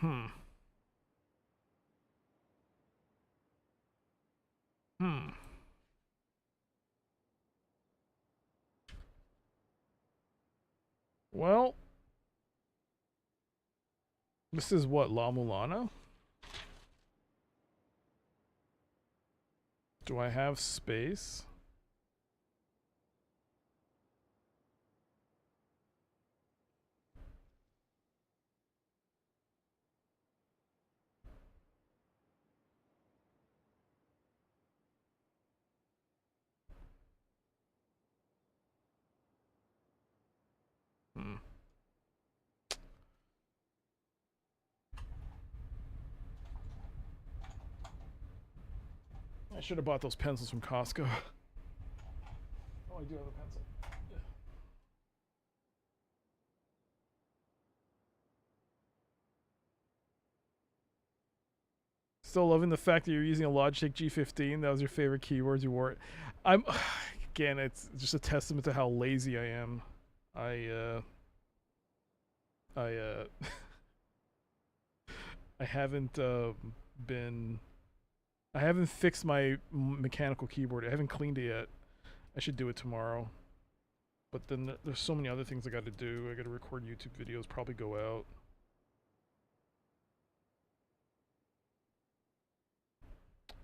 Hmm. Well, this is what, La Mulana? Do I have space? Hmm. I should have bought those pencils from Costco. Oh, I do have a pencil. Still loving the fact that you're using a Logitech G15. That was your favorite keywords you wore. I'm again, it's just a testament to how lazy I am. I haven't I haven't fixed my mechanical keyboard. I haven't cleaned it yet. I should do it tomorrow. But then there's so many other things I got to do. I got to record YouTube videos, probably go out.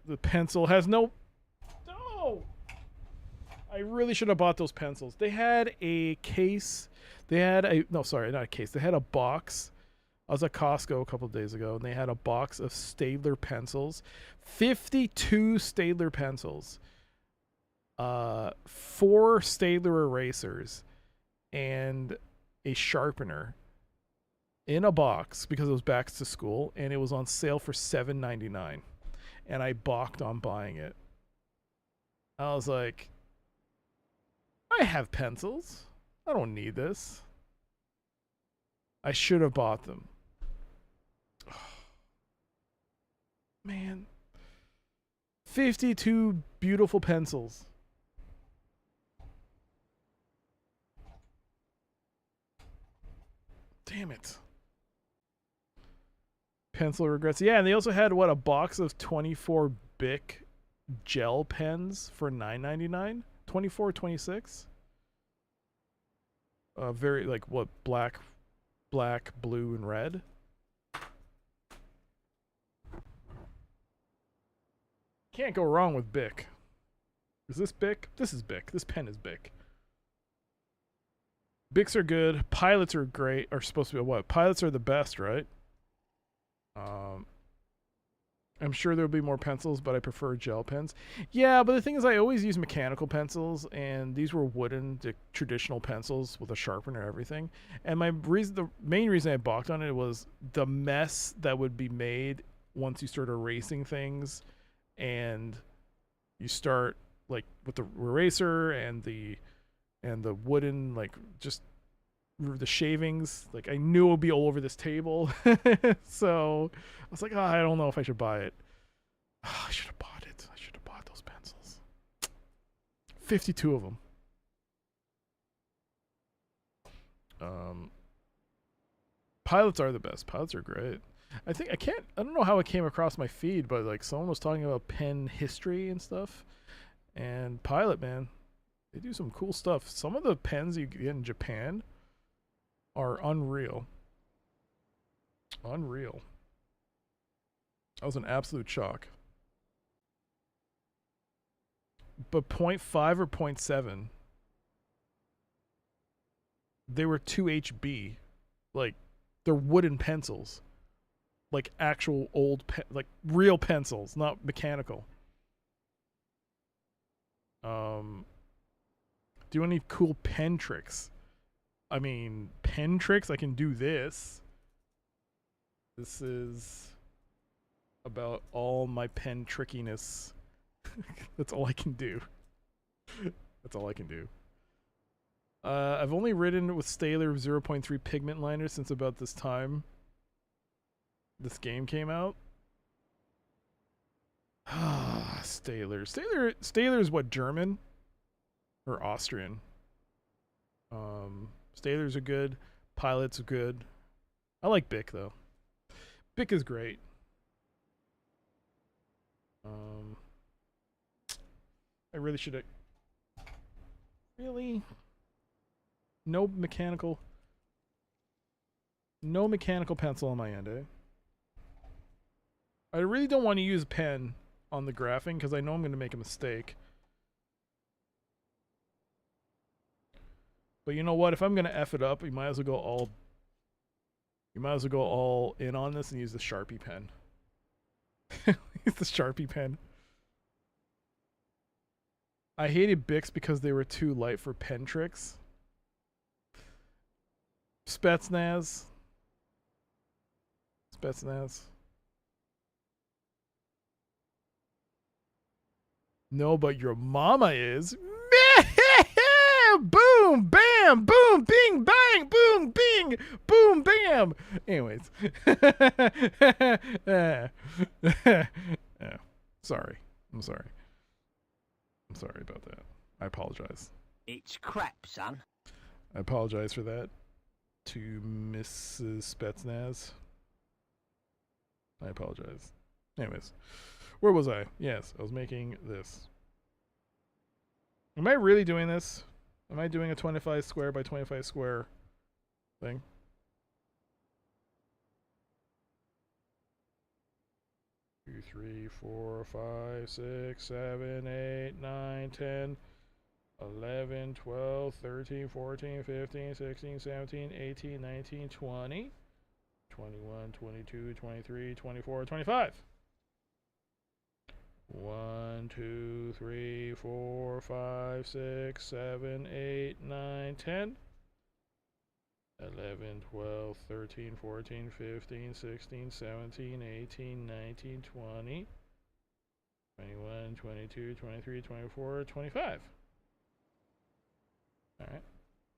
The pencil has no... I really should have bought those pencils. They had a case. They had a... No, sorry, not a case. They had a box. I was at Costco a couple of days ago, and they had a box of Staedtler pencils. 52 Staedtler pencils. 4 Staedtler erasers. And a sharpener. In a box, because it was back to school, and it was on sale for $7.99. And I balked on buying it. I was like, I have pencils. I don't need this. I should have bought them. Man. 52 beautiful pencils. Damn it. Pencil regrets. Yeah, and they also had, what, a box of 24 Bic gel pens for $9.99? 24, 26? Very, like, what, black, blue, and red? Can't go wrong with Bic. Is this Bic? This is Bic. This pen is Bic. Bics are good. Pilots are great. Are supposed to be what? Pilots are the best, right? I'm sure there'll be more pencils, but I prefer gel pens. Yeah, but the thing is, I always use mechanical pencils, and these were wooden, the traditional pencils with a sharpener and everything. And the main reason I balked on it was the mess that would be made once you start erasing things, and you start like with the eraser and the wooden, like, just the shavings. Like, I knew it would be all over this table. So I was like, I don't know if I should buy it. I should have bought it. I should have bought those pencils. 52 of them. Pilots are the best. Pilots are great. I don't know how it came across my feed, but like someone was talking about pen history and stuff. And Pilot, man, they do some cool stuff. Some of the pens you get in Japan are unreal. Unreal. That was an absolute shock. But 0.5 or 0.7, they were 2HB. Like, they're wooden pencils. Like actual old, like real pencils, not mechanical. Do any cool pen tricks? I mean, pen tricks, I can do this. This is about all my pen trickiness. That's all I can do. That's all I can do. I've only written with Staedtler 0.3 pigment liner since about this time this game came out. Staedtler. Staedtler is what, German? Or Austrian? Staedtlers are good. Pilots are good. I like Bic though. Bic is great. I really should have. Really? No mechanical pencil on my end, eh? I really don't want to use pen on the graphing because I know I'm going to make a mistake. But you know what? If I'm going to F it up, you might as well go all in on this and use the Sharpie pen. Use the Sharpie pen. I hated Bics because they were too light for pen tricks. Spetsnaz. No, but your mama is. Boom, bam, boom, bing, bang, boom, bing, boom, bam. Anyways. Sorry. I'm sorry about that. I apologize.
It's crap, son.
I apologize for that to Mrs. Spetsnaz. I apologize. Anyways, where was I? Yes, I was making this. Am I really doing this? Am I doing a 25 square by 25 square thing? Two, 3, 4, 5, 6, 7, 8, 9, 10, 11, 12, 13, 14, 15, 16, 17, 18, 19, 20, 21, 22, 23, 24, 25. 1, 2, 3, 4, 5, 6, 7, 8, 9, 10, 11, 12, 13, 14, 15, 16, 17, 18, 19, 20, 21, 22, 23, 24, 25. Alright.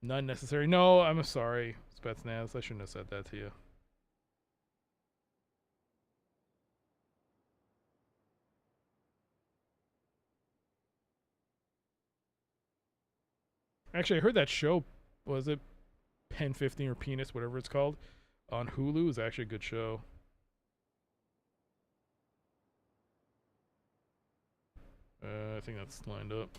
None necessary. No, I'm sorry, Spetsnaz. I shouldn't have said that to you. Actually, I heard that show, was it Pen 15 or Penis, whatever it's called, on Hulu is actually a good show. I think that's lined up.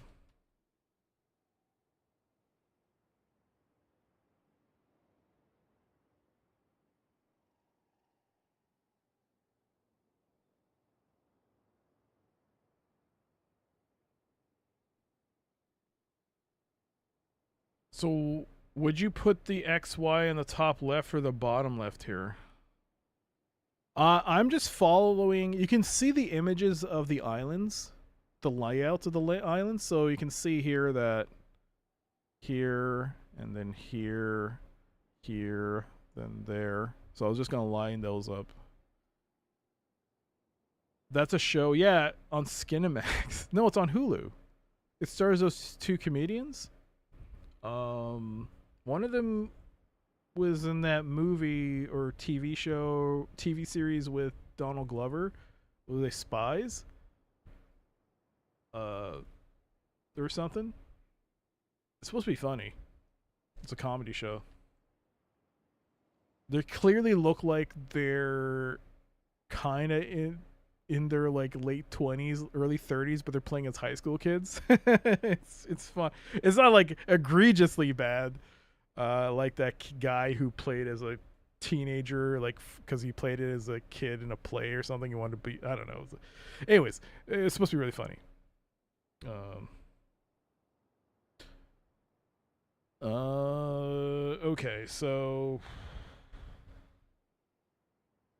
So, would you put the XY in the top left or the bottom left here? I'm just following. You can see the images of the islands, the layouts of the islands. So you can see here that here, and then here, then there. So I was just going to line those up. That's a show, yeah, on Skinemax. No, it's on Hulu. It stars those two comedians. One of them was in that movie or TV series with Donald Glover. Were they spies? Or something? It's supposed to be funny. It's a comedy show. They clearly look like they're kind of in their like late 20s, early 30s, but they're playing as high school kids. It's fun. It's not like egregiously bad, like that guy who played as a teenager, like because he played it as a kid in a play or something. He wanted to be, I don't know. Anyways, it's supposed to be really funny. Okay, so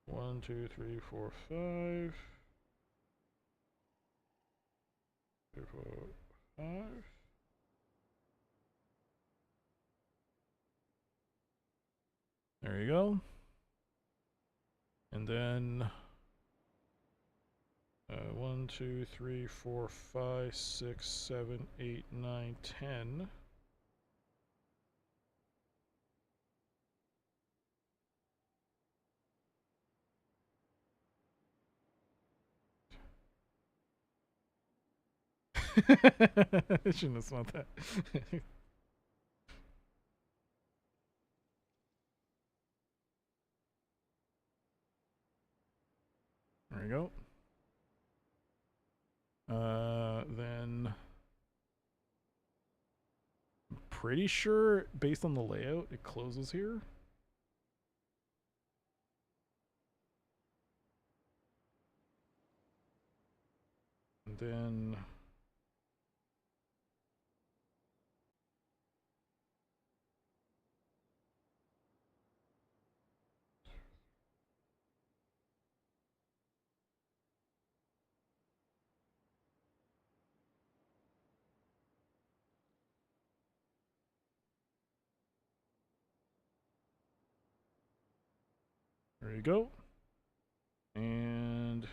1, 2, 3, 4, 5. 3, 4, 5. There you go. And then 1, 2, 3, 4, 5, 6, 7, 8, 9, 10. I shouldn't have smelled that. There you go. Then I'm pretty sure, based on the layout, it closes here. And then there you go. And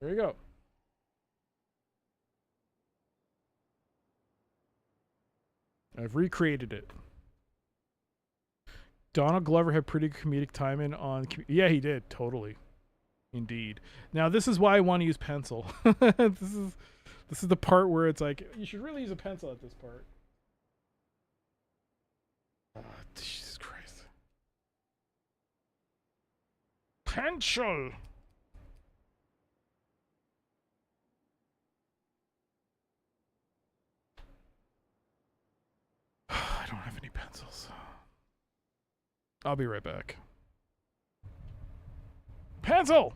there you go. I've recreated it. Donald Glover had pretty comedic timing on... Yeah, he did. Totally. Indeed. Now, this is why I want to use pencil. This is the part where it's like, you should really use a pencil at this part. Oh, Jesus Christ. Pencil! I don't have any pencils. I'll be right back. Pencil!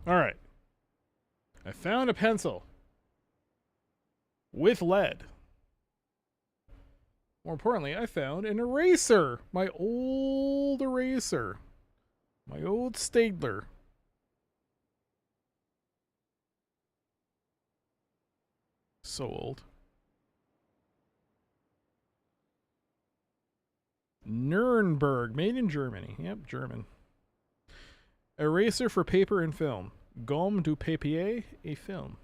All right. I found a pencil with lead. More importantly, I found an eraser. My old eraser. My old Stadler. So old. Nuremberg, made in Germany. Yep, German. Eraser for paper and film. Gomme du papier, a film.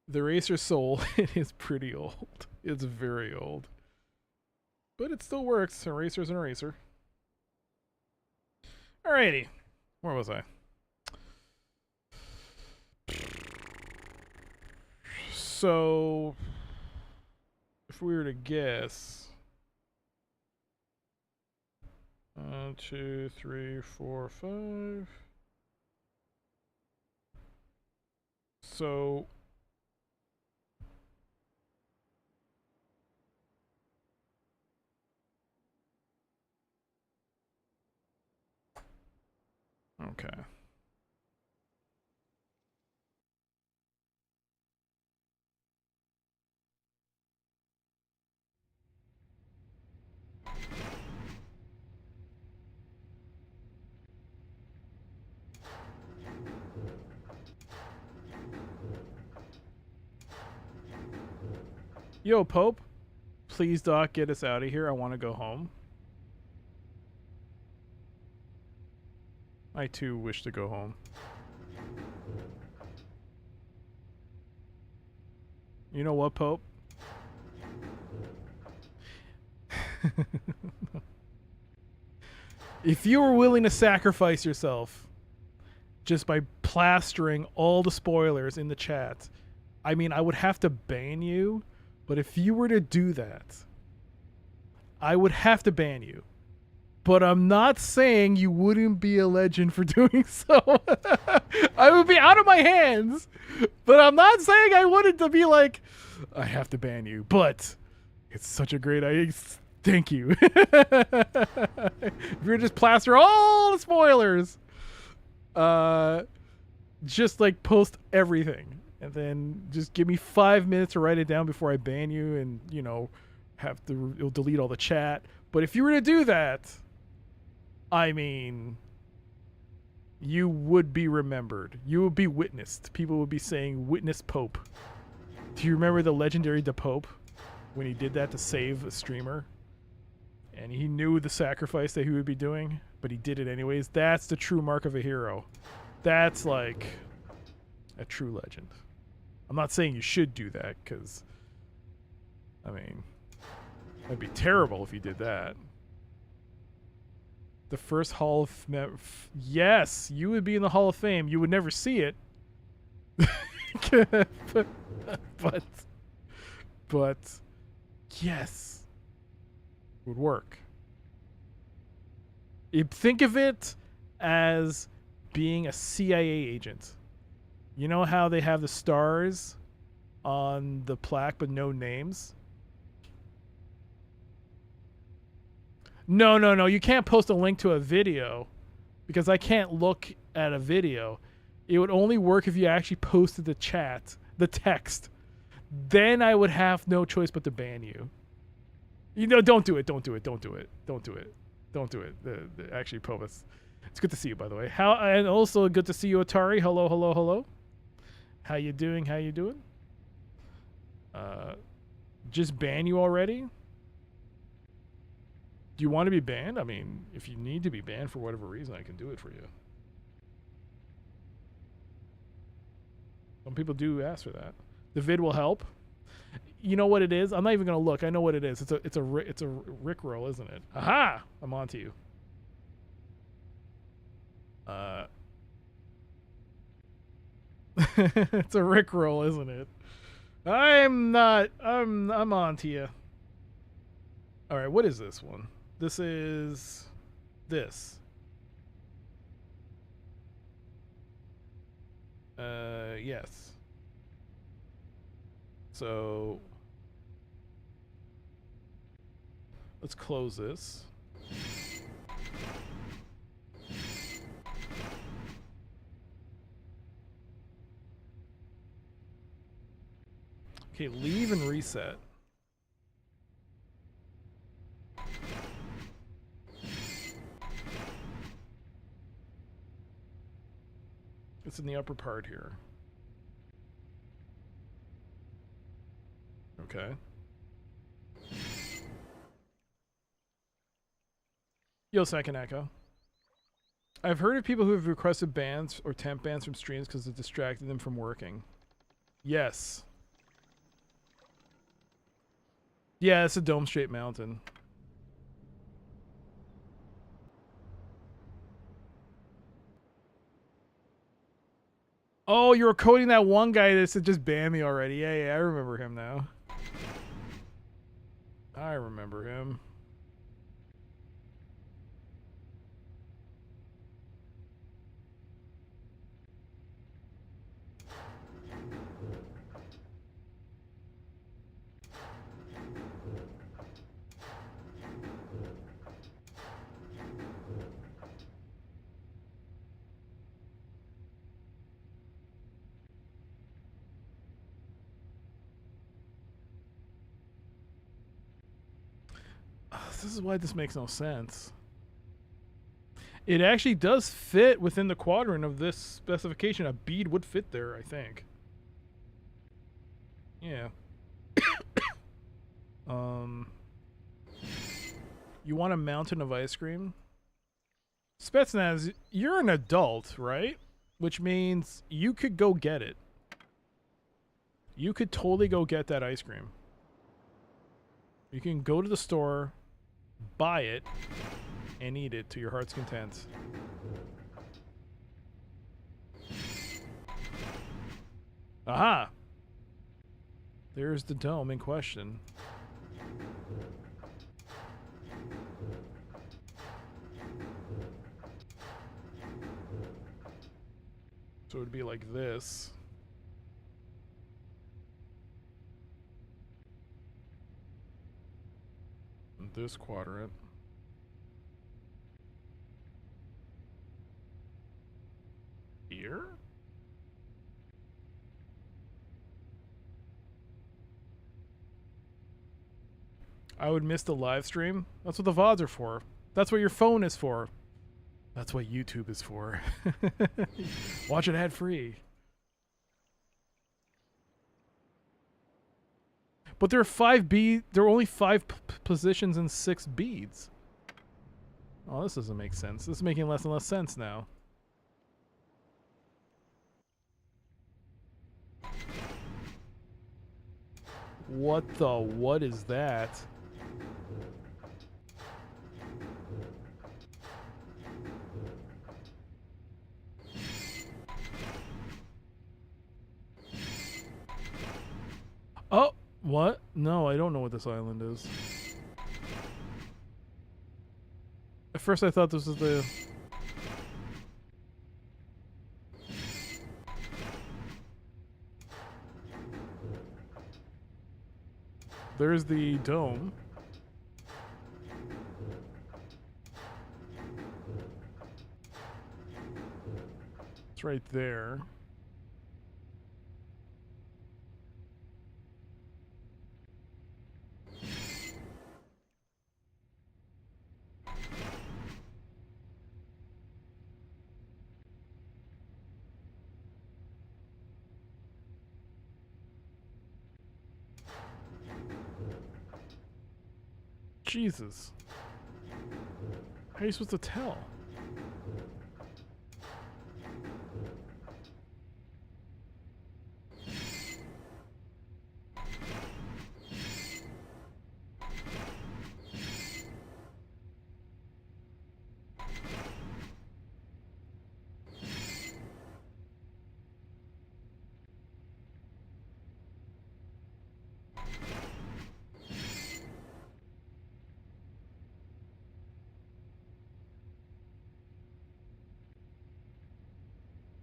The eraser soul, it is pretty old. It's very old. But it still works. Eraser's an eraser. Alrighty. Where was I? So, if we were to guess... 1, 2, 3, 4, 5. So... Okay. Yo, Pope. Please, Doc, get us out of here. I want to go home. I too wish to go home. You know what, Pope? If you were willing to sacrifice yourself just by plastering all the spoilers in the chat, I mean, I would have to ban you, but if you were to do that, I would have to ban you. But I'm not saying you wouldn't be a legend for doing so. I would be out of my hands. But I'm not saying I wanted to be like, I have to ban you. But it's such a great idea. Thank you. If you're just plaster all the spoilers, just like post everything. And then just give me 5 minutes to write it down before I ban you and, you know, it'll delete all the chat. But if you were to do that, I mean, you would be remembered. You would be witnessed. People would be saying, witness Pope. Do you remember the legendary Da Pope when he did that to save a streamer? And he knew the sacrifice that he would be doing, but he did it anyways. That's the true mark of a hero. That's like a true legend. I'm not saying you should do that, because, I mean, that'd be terrible if you did that. The first Hall of yes, you would be in the Hall of Fame. You would never see it. but yes, it would work. Think of it as being a CIA agent. You know how they have the stars on the plaque but no names? No. You can't post a link to a video because I can't look at a video. It would only work if you actually posted the chat, the text. Then I would have no choice but to ban you. You know, don't do it. Actually, Povus, it's good to see you, by the way. And also good to see you, Atari. Hello. How you doing? Just ban you already? Do you want to be banned? I mean, if you need to be banned for whatever reason, I can do it for you. Some people do ask for that. The vid will help. You know what it is? I'm not even gonna look. I know what it is. It's a Rickroll, isn't it? Aha! I'm on to you. It's a Rickroll, isn't it? I'm on to you. All right, what is this one? This is this. Yes. So let's close this. Okay, leave and reset. It's in the upper part here. Okay. Yo, Second Echo. I've heard of people who have requested bans or temp bans from streams because it distracted them from working. Yes. Yeah, it's a dome-shaped mountain. Oh, you were quoting that one guy that said just ban me already. Yeah, I remember him now. I remember him. This is why this makes no sense. It actually does fit within the quadrant of this specification. A bead would fit there, I think. Yeah. You want a mountain of ice cream? Spetsnaz, you're an adult, right? Which means you could go get it. You could totally go get that ice cream. You can go to the store, buy it, and eat it to your heart's content. Aha! There's the dome in question. So it would be like this. And this quadrant. Here? I would miss the live stream. That's what the VODs are for. That's what your phone is for. That's what YouTube is for. Watch it ad free. But there are only 5 positions and 6 beads. Oh, this doesn't make sense. This is making less and less sense now. What is that? Oh, what? No, I don't know what this island is. At first I thought this was the... There's the dome. It's right there. Jesus. How are you supposed to tell?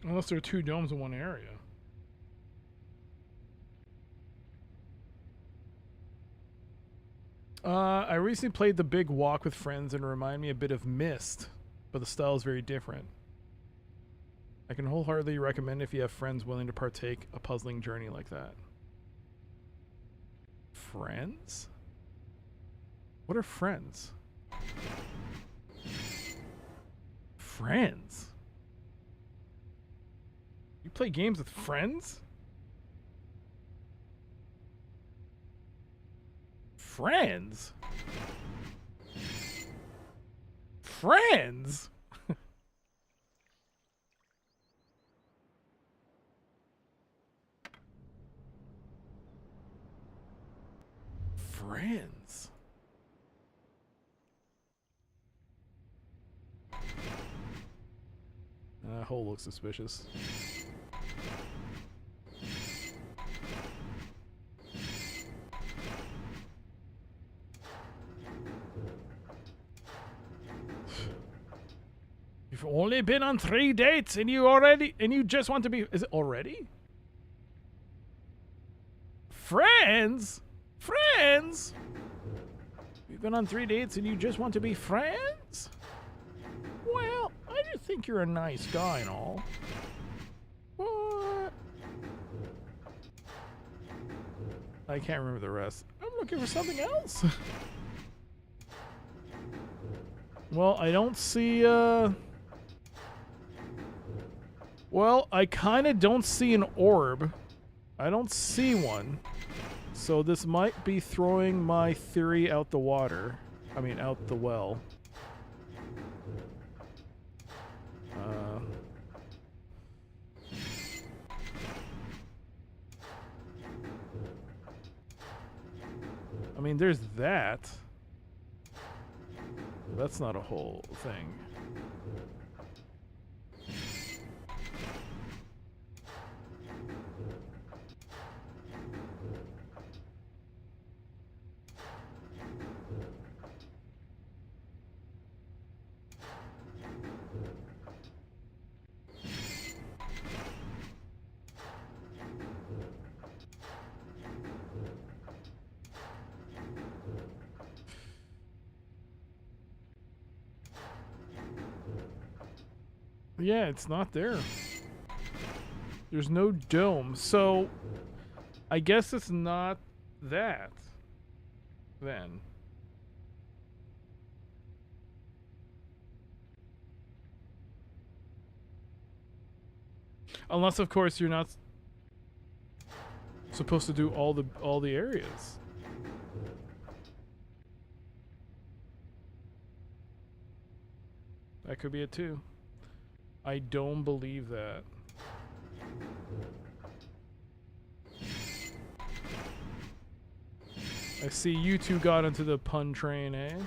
Unless there are 2 domes in one area. I recently played The Big Walk with friends and it reminded me a bit of Myst, but the style is very different. I can wholeheartedly recommend if you have friends willing to partake a puzzling journey like that. Friends? What are friends? Friends? You play games with friends? Friends? Friends? Friends? That hole looks suspicious. You've only been on 3 dates and you just want to be... Is it already? Friends? Friends? You've been on 3 dates and you just want to be friends? Well, I just think you're a nice guy and all. What? I can't remember the rest. I'm looking for something else. Well, I don't see, Well, I kind of don't see an orb. I don't see one. So this might be throwing my theory out the water. I mean, out the well. I mean, there's that. That's not a whole thing. Yeah, it's not there. There's no dome. So, I guess it's not that. Then. Unless, of course, you're not supposed to do all the areas. That could be it too. I don't believe that. I see you two got into the pun train, eh?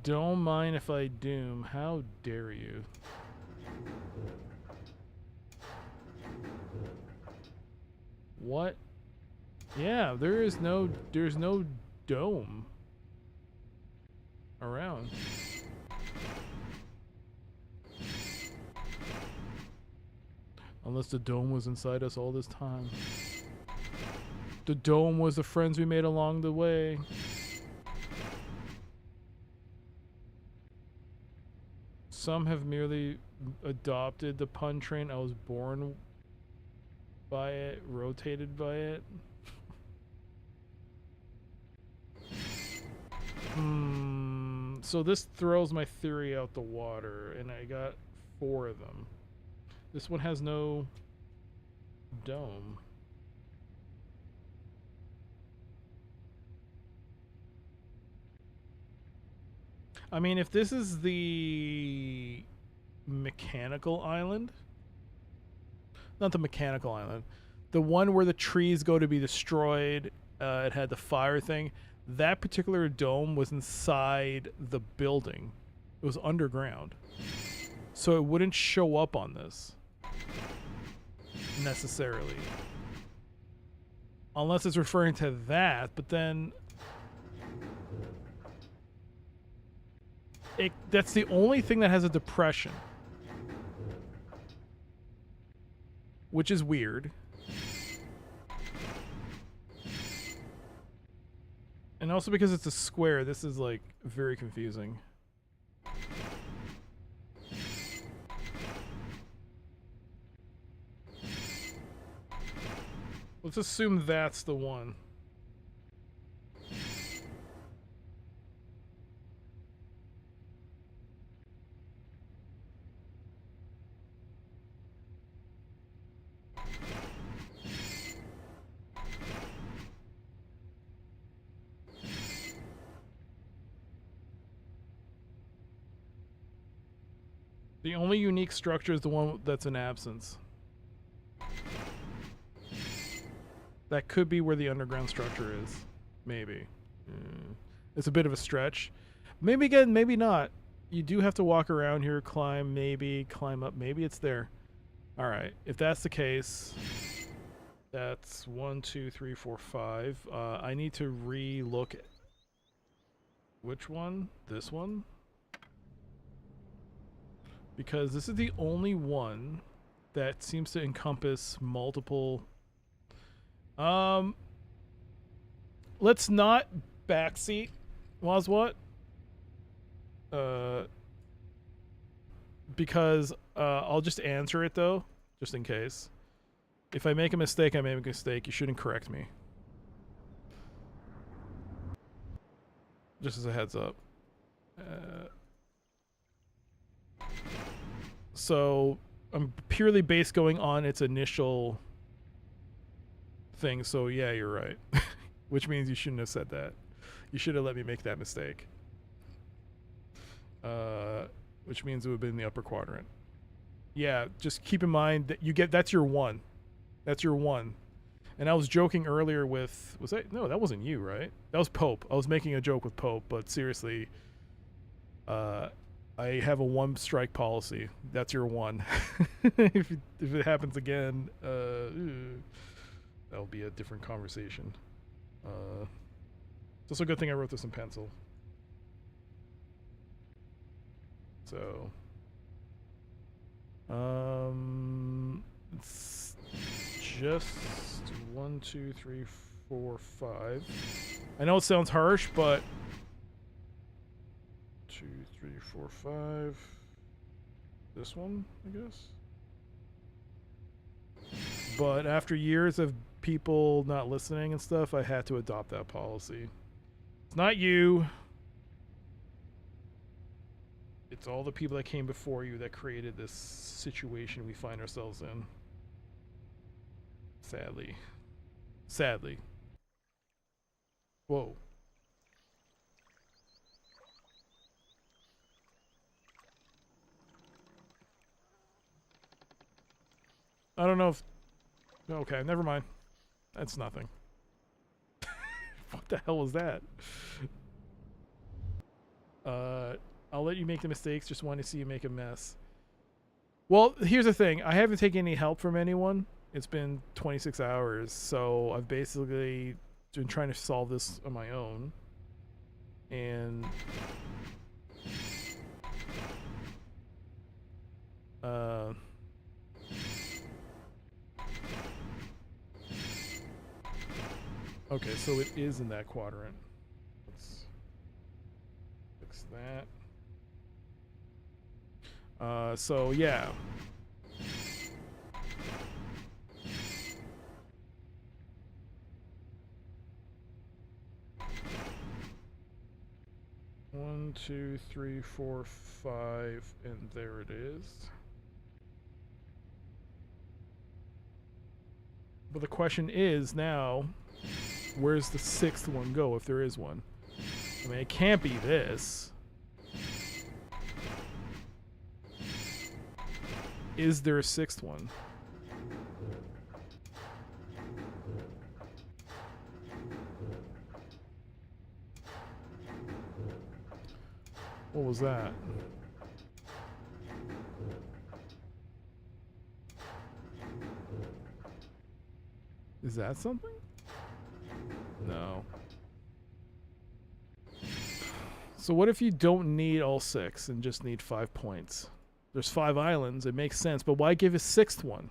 Don't mind if I doom. How dare you? What? Yeah, there's no dome around. Unless the dome was inside us all this time. The dome was the friends we made along the way. Some have merely adopted the pun train. I was born by it, rotated by it. So this throws my theory out the water, and I got 4 of them. This one has no dome. I mean, if this is the mechanical island, not the mechanical island, the one where the trees go to be destroyed, it had the fire thing, that particular dome was inside the building. It was underground. So it wouldn't show up on this necessarily. Unless it's referring to that, but then that's the only thing that has a depression. Which is weird. And also because it's a square, this is like very confusing. Let's assume that's the one. The only unique structure is the one that's in absence. That could be where the underground structure is. Maybe. It's a bit of a stretch. Maybe again, maybe not. You do have to walk around here, climb, maybe, climb up. Maybe it's there. Alright, if that's the case, that's 1, 2, 3, 4, 5. I need to re-look at which one? This one? Because this is the only one that seems to encompass multiple. Let's not backseat. Was what? Because I'll just answer it though, just in case. If I make a mistake, I make a mistake. You shouldn't correct me. Just as a heads up. So I'm purely based going on its initial thing. So yeah, you're right. Which means you shouldn't have said that. You should have let me make that mistake. Which means it would have been in the upper quadrant. Yeah, just keep in mind that you get, that's your one. That's your one. And I was joking earlier with, was that, no, that wasn't you, right? That was Pope. I was making a joke with Pope, but seriously, I have a one strike policy. That's your one. if it happens again, that'll be a different conversation. It's also a good thing I wrote this in pencil. So, it's just 1, 2, 3, 4, 5. I know it sounds harsh, but 2, 3, 4, 5. This one, I guess. But after years of people not listening and stuff, I had to adopt that policy. It's not you. It's all the people that came before you that created this situation we find ourselves in. Sadly. Sadly. Whoa. I don't know if... Okay, never mind. That's nothing. What the hell was that? I'll let you make the mistakes. Just want to see you make a mess. Well, here's the thing. I haven't taken any help from anyone. It's been 26 hours, so I've basically been trying to solve this on my own. And... okay, so it is in that quadrant. Let's fix that. So yeah. One, 2, 3, 4, 5, and there it is. But the question is now, where's the sixth one go, if there is one? I mean, it can't be this. Is there a sixth one? What was that? Is that something? No. So what if you don't need all 6 and just need 5 points? There's 5 islands, it makes sense, but why give a 6th one?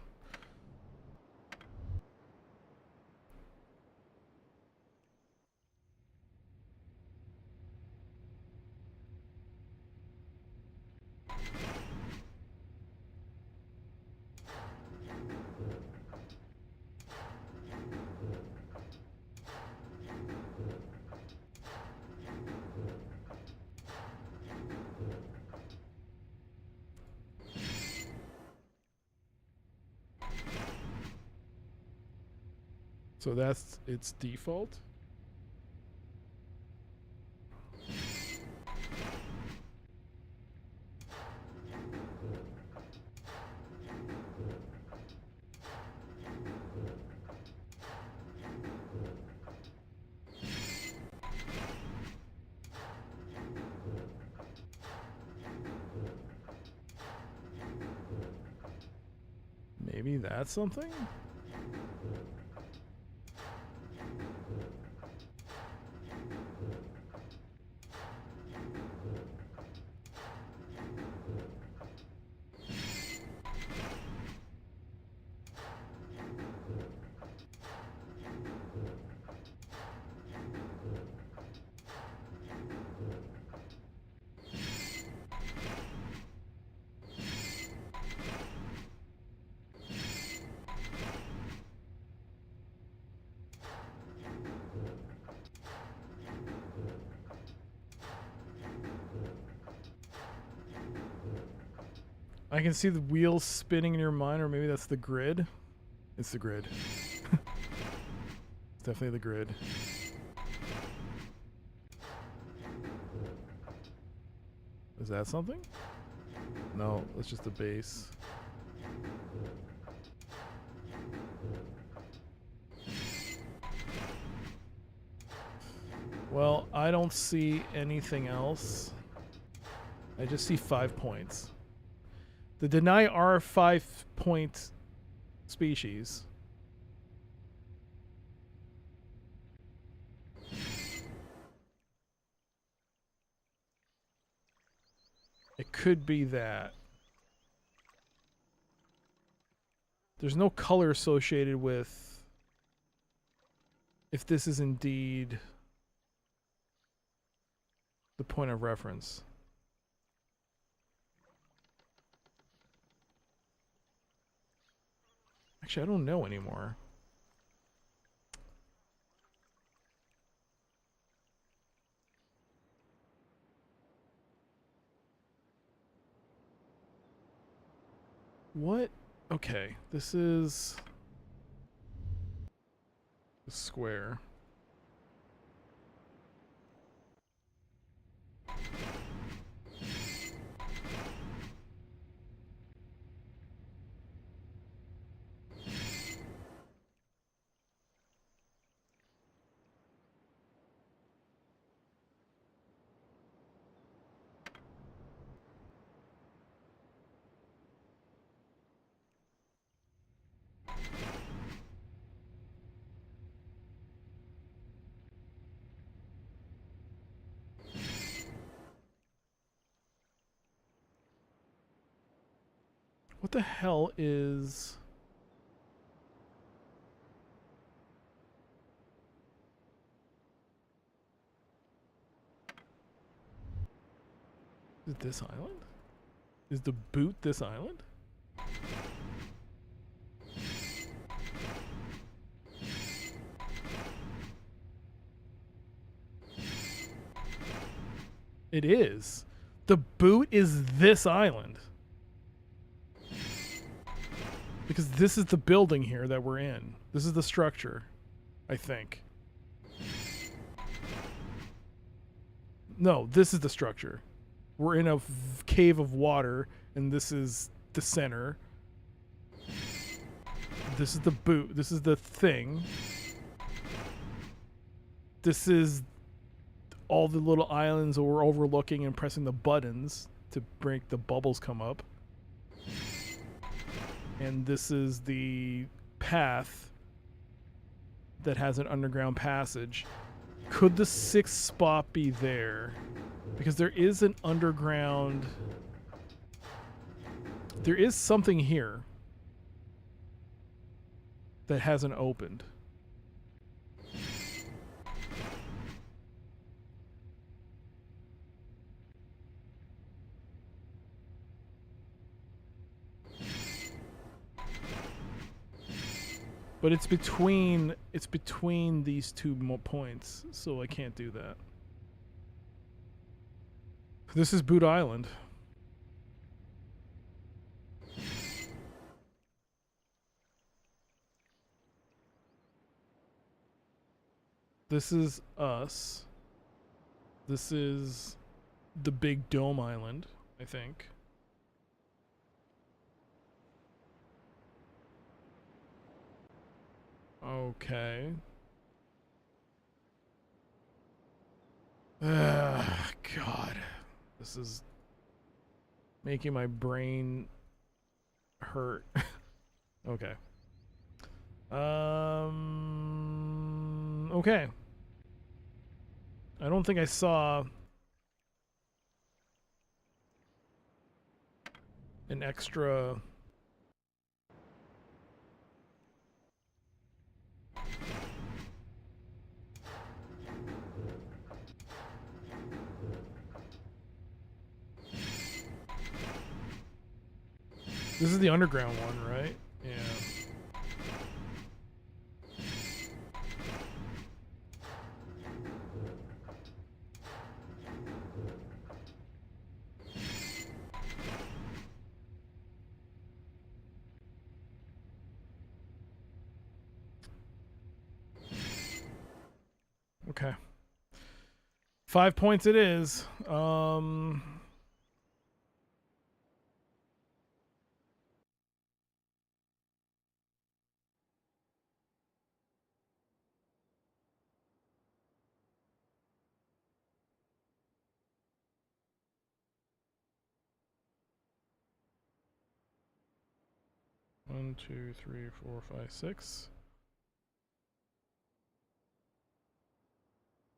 So that's its default. Maybe that's something? I can see the wheels spinning in your mind, or maybe that's the grid. It's the grid. It's definitely the grid. Is that something? No, that's just the base. Well, I don't see anything else. I just see 5 points. The deny are 5-point species. It could be that. There's no color associated with if this is indeed the point of reference. Actually, I don't know anymore. What? Okay, this is a square. What the hell is... Is it this island? Is the boot this island? It is. The boot is this island. Because this is the building here that we're in. This is the structure, I think. No, this is the structure. We're in a cave of water, and this is the center. This is the boot. This is the thing. This is all the little islands that we're overlooking and pressing the buttons to make the bubbles come up. And this is the path that has an underground passage. Could the 6th spot be there? Because there is an underground... There is something here that hasn't opened. But it's between these 2 points, so I can't do that. This is Boot Island. This is us. This is the big dome island, I think. Okay. God. This is making my brain hurt. Okay. Okay. I don't think I saw an extra... This is the underground one, right? Yeah. 5 points it is. 1, 2, 3, 4, 5, 6.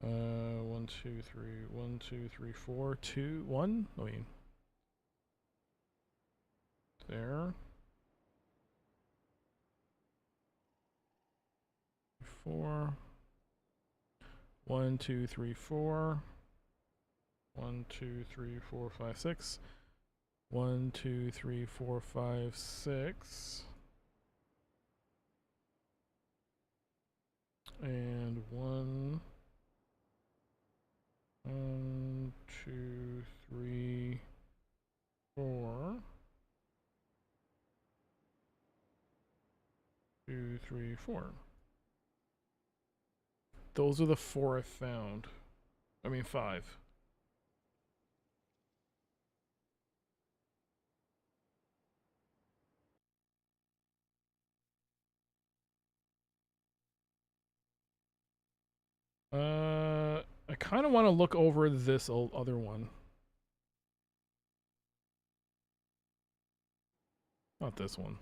1, 2, 3, 1, 2, 3, 4, 2, 1. I mean, there. 4. 1, 2, 3, 4. 1, 2, 3, 4, 5, 6. 1, 2, 3, 4, 5, 6. And 1, 2, 3, 4. 2, 3, 4. Those are the 4 I found. I mean 5. I kind of want to look over this other one. Not this one.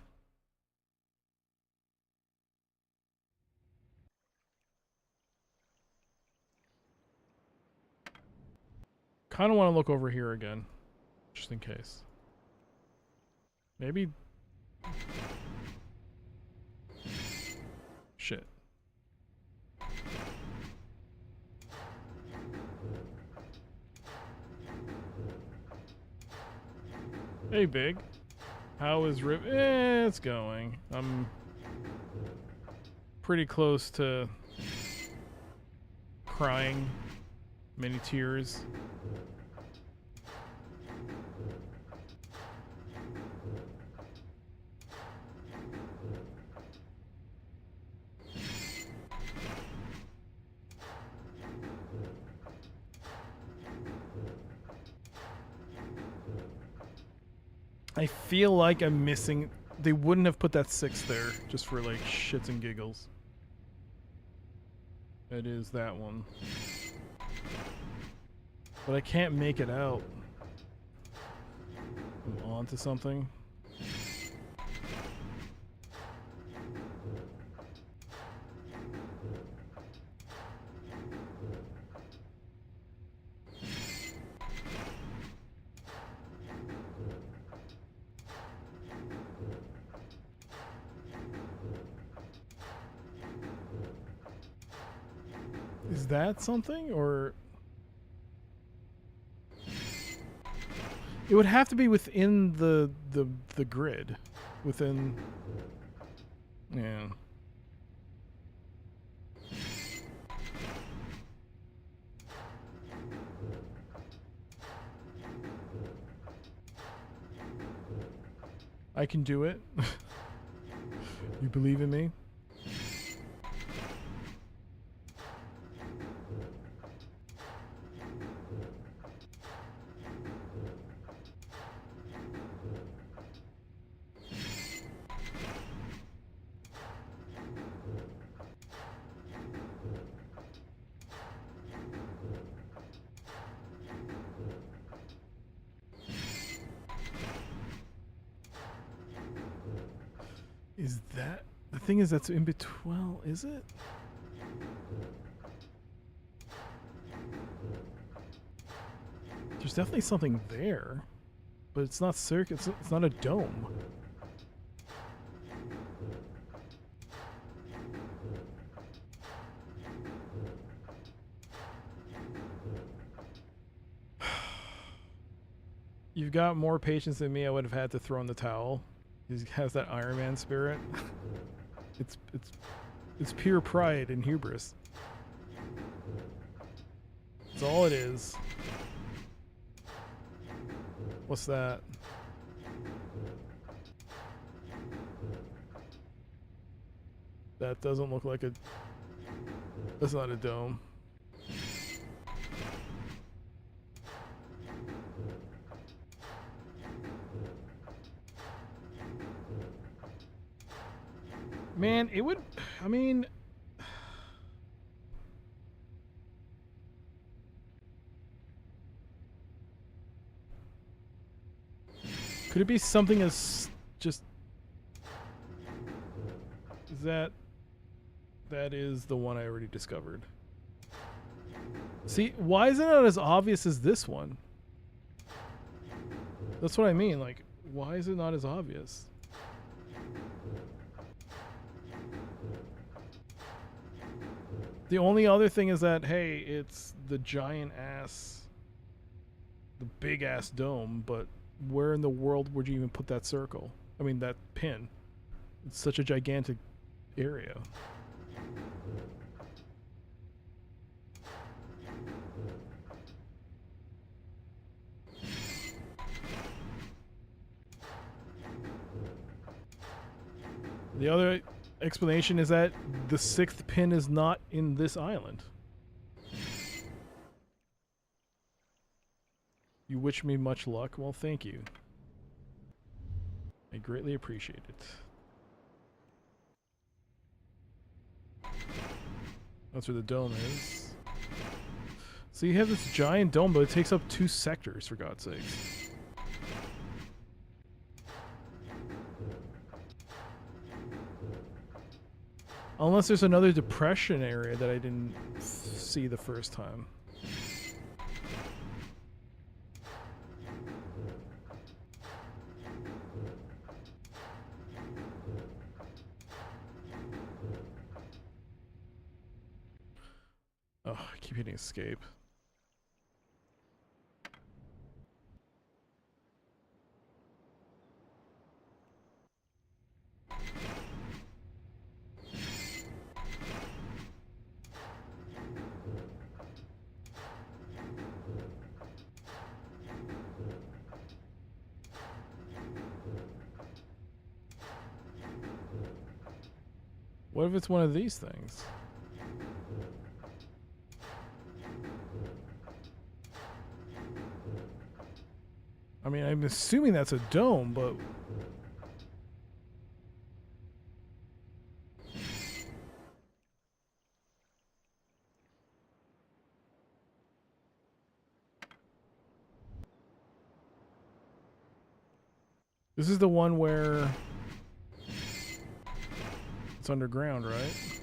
Kind of want to look over here again, just in case. Maybe. Shit. Hey, Big. How is Riven? It's going. I'm pretty close to crying. Many tears. I feel like I'm missing. They wouldn't have put that 6 there just for like shits and giggles. It is that one. But I can't make it out. I'm on to something. Is that something, or it would have to be within the grid, within, yeah. I can do it. You believe in me? Is that the thing? Is that's in between? Well, is it? There's definitely something there, but it's not circuit. It's not a dome. You've got more patience than me. I would have had to throw in the towel. He has that Iron Man spirit. It's pure pride and hubris. That's all it is. What's that? That doesn't look like a... That's not a dome. Man, it would... I mean... Could it be something as just... Is that... That is the one I already discovered. See, why is it not as obvious as this one? That's what I mean, like, why is it not as obvious? The only other thing is that, hey, it's the giant ass, the big ass dome, but where in the world would you even put that circle? I mean, that pin. It's such a gigantic area. The other explanation is that the 6th pin is not in this island. You wish me much luck? Well, thank you. I greatly appreciate it. That's where the dome is. So you have this giant dome, but it takes up 2 sectors, for God's sakes. Unless there's another depression area that I didn't see the first time. Oh, I keep hitting escape. What if it's one of these things? I mean, I'm assuming that's a dome, but... This is the one where... It's underground, right?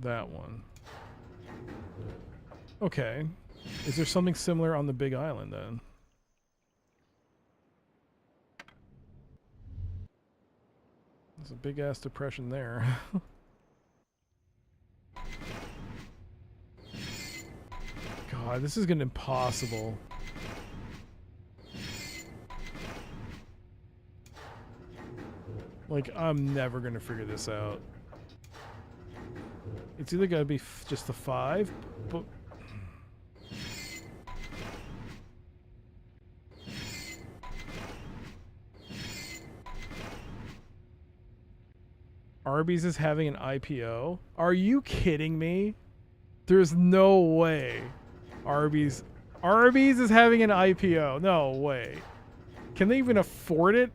That one. Okay. Is there something similar on the big island then? There's a big ass depression there. God, this is getting impossible. Like, I'm never gonna figure this out. It's either gotta be just the 5, but... Arby's is having an IPO? Are you kidding me? There's no way. Arby's is having an IPO. No way. Can they even afford it?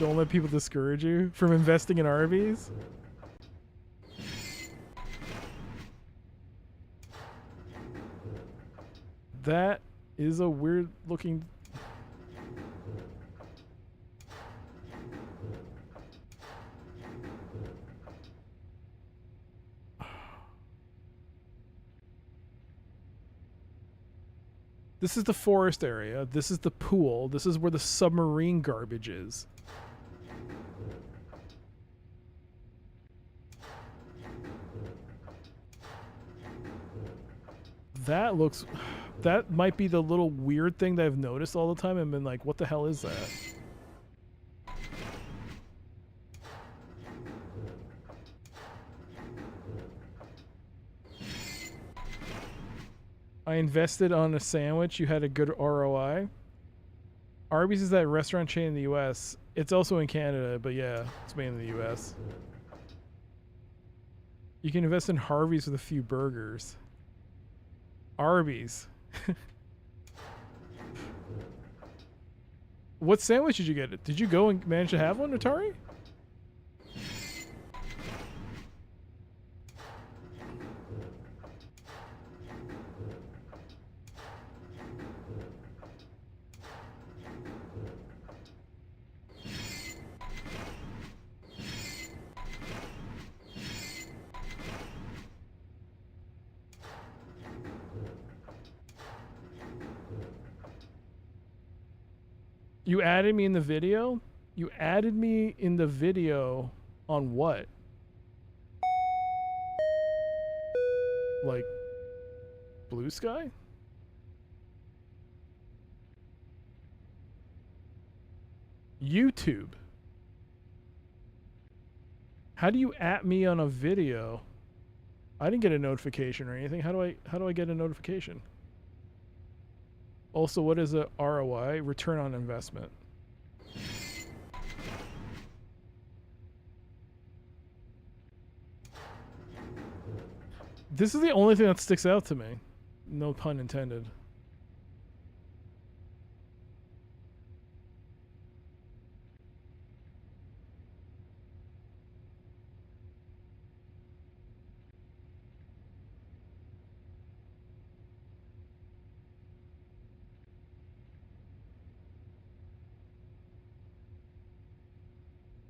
Don't let people discourage you from investing in Arby's. That is a weird looking... This is the forest area. This is the pool. This is where the submarine garbage is. That looks... That might be the little weird thing that I've noticed all the time and been like, what the hell is that? I invested on a sandwich. You had a good ROI. Arby's is that restaurant chain in the US. It's also in Canada, but yeah, it's mainly in the US. You can invest in Harvey's with a few burgers. Arby's. What sandwich did you get? Did you go and manage to have one, Atari? You added me in the video? You added me in the video on what? Like Blue Sky? YouTube. How do you at me on a video? I didn't get a notification or anything. How do I get a notification? Also, what is a ROI? Return on investment. This is the only thing that sticks out to me. No pun intended.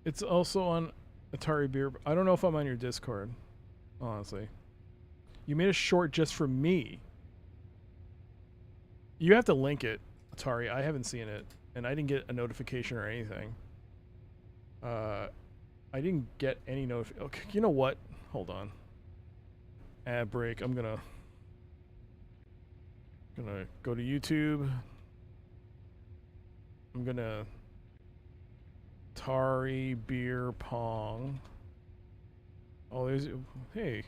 It's also on Atari Beer. I don't know if I'm on your Discord, honestly. You made a short just for me. You have to link it, Atari. I haven't seen it, and I didn't get a notification or anything. I didn't get any notification. Okay, you know what? Hold on. Ad break. I'm gonna go to YouTube. I'm gonna Atari Beer Pong. Oh, there's... Hey.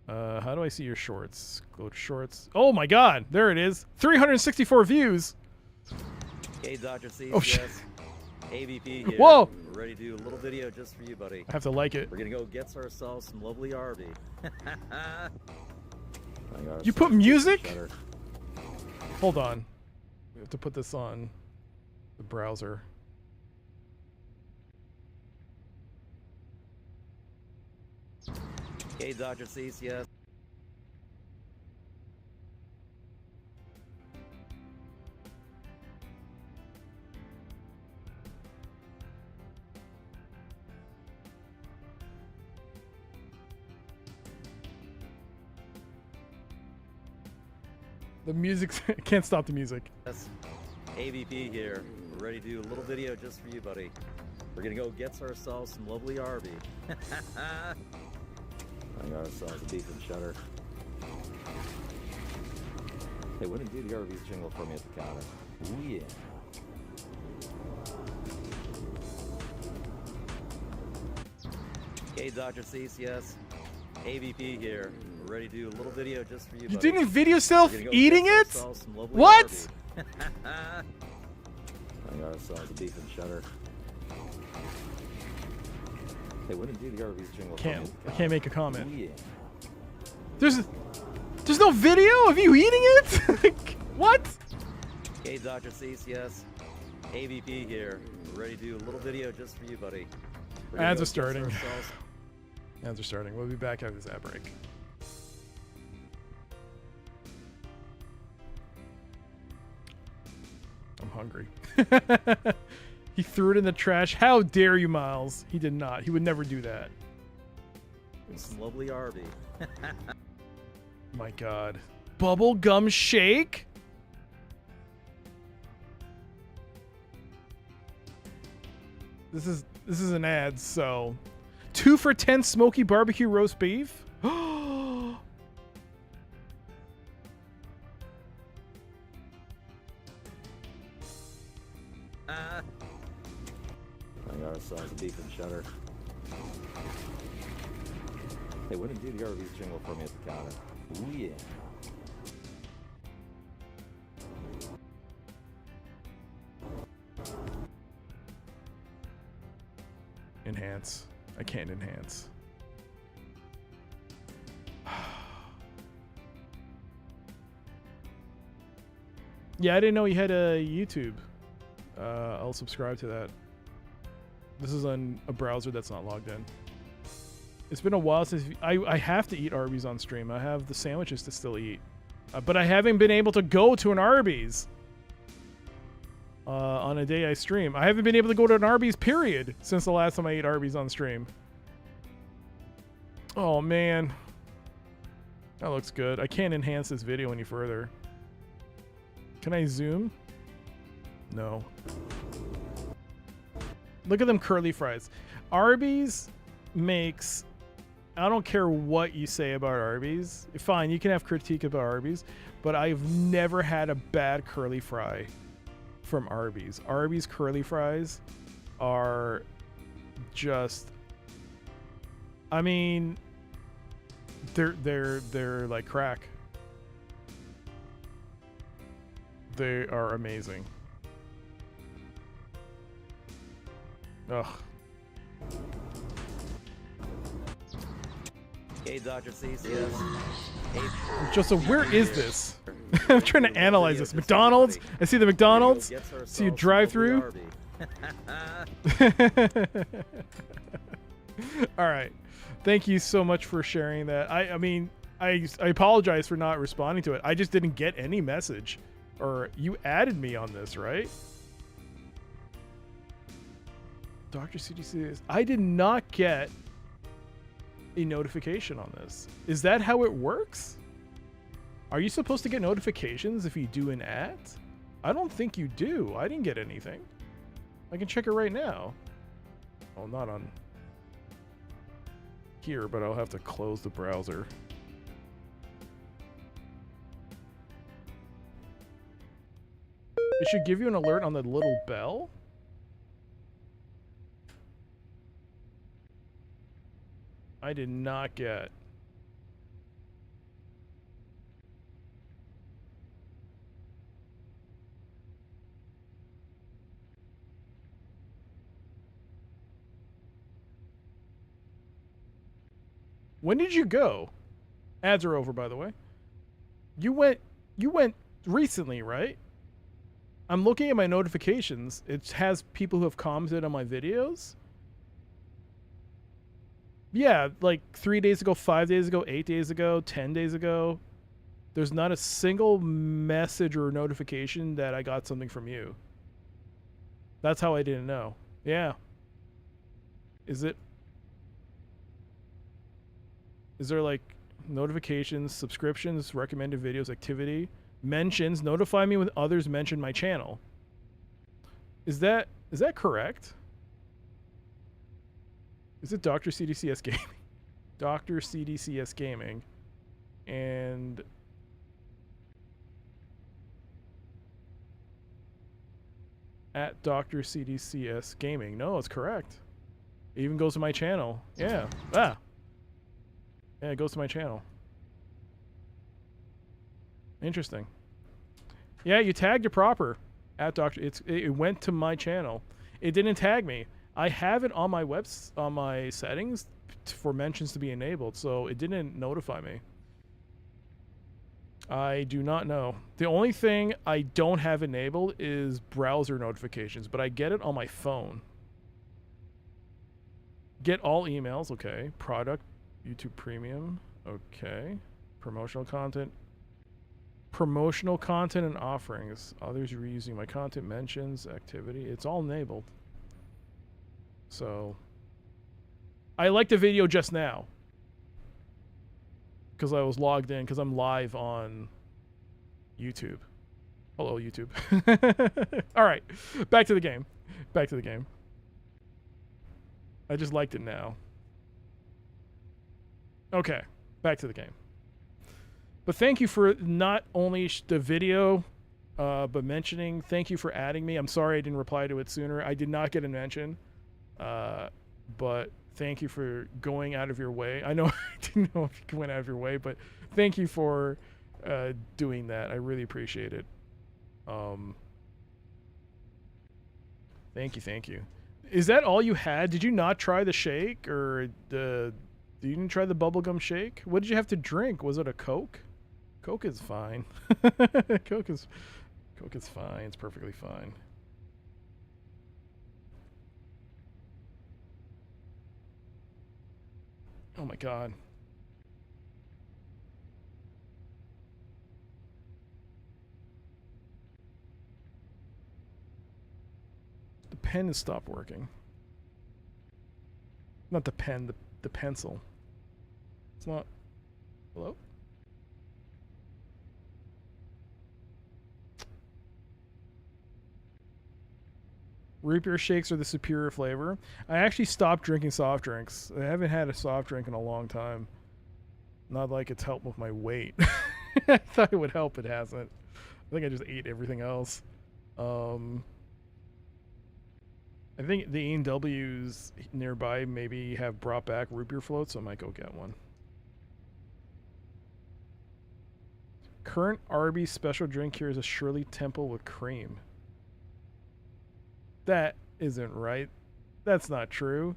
How do I see your shorts? Go to shorts. Oh my god! There it is! 364 views!
Hey, Dr. C.
Oh, shit.
Yes. AVP here.
Whoa!
We're ready to do a little video just for you, buddy.
I have to like it.
We're gonna go get ourselves some lovely RV.
You put music? Hold on. We have to put this on the browser.
Hey, Dr. CCS.
The music... Can't stop the music.
Yes. AVP here. We're ready to do a little video just for you, buddy. We're gonna go get ourselves some lovely RV. I got ourselves a beef and cheddar. Hey, wouldn't do the RV's jingle for me at the counter. Ooh, yeah. Hey, Dr. CCS. AVP here. We're ready to do a little video just for you, buddy.
You didn't video yourself eating it? What?
RV. I got ourselves a beef and cheddar. Hey, wouldn't do the RV's jingle for me at the
I
counter.
can't make a comment.
Ooh, yeah.
There's no video of you eating it? What?
Hey, Dr. CCS. AVP here. We're ready to do a little video just for you, buddy. We're gonna
Ads
go
are starting.
get ourselves-
Ads are starting. We'll be back after this ad break. I'm hungry. He threw it in the trash. How dare you, Miles? He did not. He would never do that.
Some lovely RV.
My god. Bubblegum shake? This is an ad, so 2 for $10 smoky barbecue roast beef.
I got ourselves a beef and cheddar. Hey, wouldn't do the RV's jingle for me at the counter. Ooh, yeah.
Enhance. I can't enhance. Yeah, I didn't know you had a YouTube. I'll subscribe to that. This is on a browser that's not logged in. It's been a while since I have to eat Arby's on stream. I have the sandwiches to still eat, but I haven't been able to go to an Arby's on a day I stream. I haven't been able to go to an Arby's period since the last time I ate Arby's on stream. Oh man, that looks good. I can't enhance this video any further. Can I zoom? No. Look at them curly fries. Arby's makes... I don't care what you say about Arby's. Fine, you can have critique about Arby's, but I've never had a bad curly fry from Arby's. Arby's curly fries are just... I mean, they're like crack. They are amazing. Ugh.
Hey, doctorcdcs. Hey,
Joseph, where is this? I'm trying to analyze this. McDonald's? I see the McDonald's. See a drive-through. All right. Thank you so much for sharing that. I mean, I apologize for not responding to it. I just didn't get any message. Or you added me on this, right? Dr. CDC, I did not get a notification on this. Is that how it works? Are you supposed to get notifications if you do an ad? I don't think you do. I didn't get anything. I can check it right now. Oh, not on here, but I'll have to close the browser. It should give you an alert on the little bell. I did not get. When did you go? Ads are over, by the way. You went recently, right? I'm looking at my notifications. It has people who have commented on my videos. Yeah, like 3 days ago, 5 days ago, 8 days ago, 10 days ago. There's not a single message or notification that I got something from you. That's how I didn't know. Yeah. Is there like notifications, subscriptions, recommended videos, activity, mentions, notify me when others mention my channel? Is that correct? Is it Dr. CDCS Gaming? Dr. CDCS Gaming. And at Dr. CDCS Gaming. No, it's correct. It even goes to my channel. Yeah. Ah. Yeah, it goes to my channel. Interesting. Yeah, you tagged it proper. At Dr. It went to my channel. It didn't tag me. I have it on my on my settings for mentions to be enabled, so it didn't notify me. I do not know. The only thing I don't have enabled is browser notifications, but I get it on my phone. Get all emails, okay. Product, YouTube Premium, okay. Promotional content. Promotional content and offerings. Others reusing my content, mentions, activity. It's all enabled. So, I liked the video just now because I was logged in because I'm live on YouTube. Hello, YouTube. All right, back to the game. Back to the game. I just liked it now. Okay, back to the game. But thank you for not only the video, but mentioning. Thank you for adding me. I'm sorry I didn't reply to it sooner. I did not get a mention. But thank you for going out of your way. I know I didn't know if you went out of your way, but thank you for doing that. I really appreciate it. Thank you. Is that all you had? Did you not try the shake or you didn't try the bubblegum shake? What did you have to drink? Was it a Coke? Coke is fine. Coke is Coke is fine. It's perfectly fine. Oh my god. The pen has stopped working. Not the pen, the pencil. It's not... Hello? Root beer shakes are the superior flavor. I actually stopped drinking soft drinks. I haven't had a soft drink in a long time. Not like it's helped with my weight. I thought it would help. It hasn't. I think I just ate everything else. I think the A&Ws nearby maybe have brought back root beer floats, so I might go get one. Current Arby's special drink here is a Shirley Temple with cream. That isn't right. That's not true.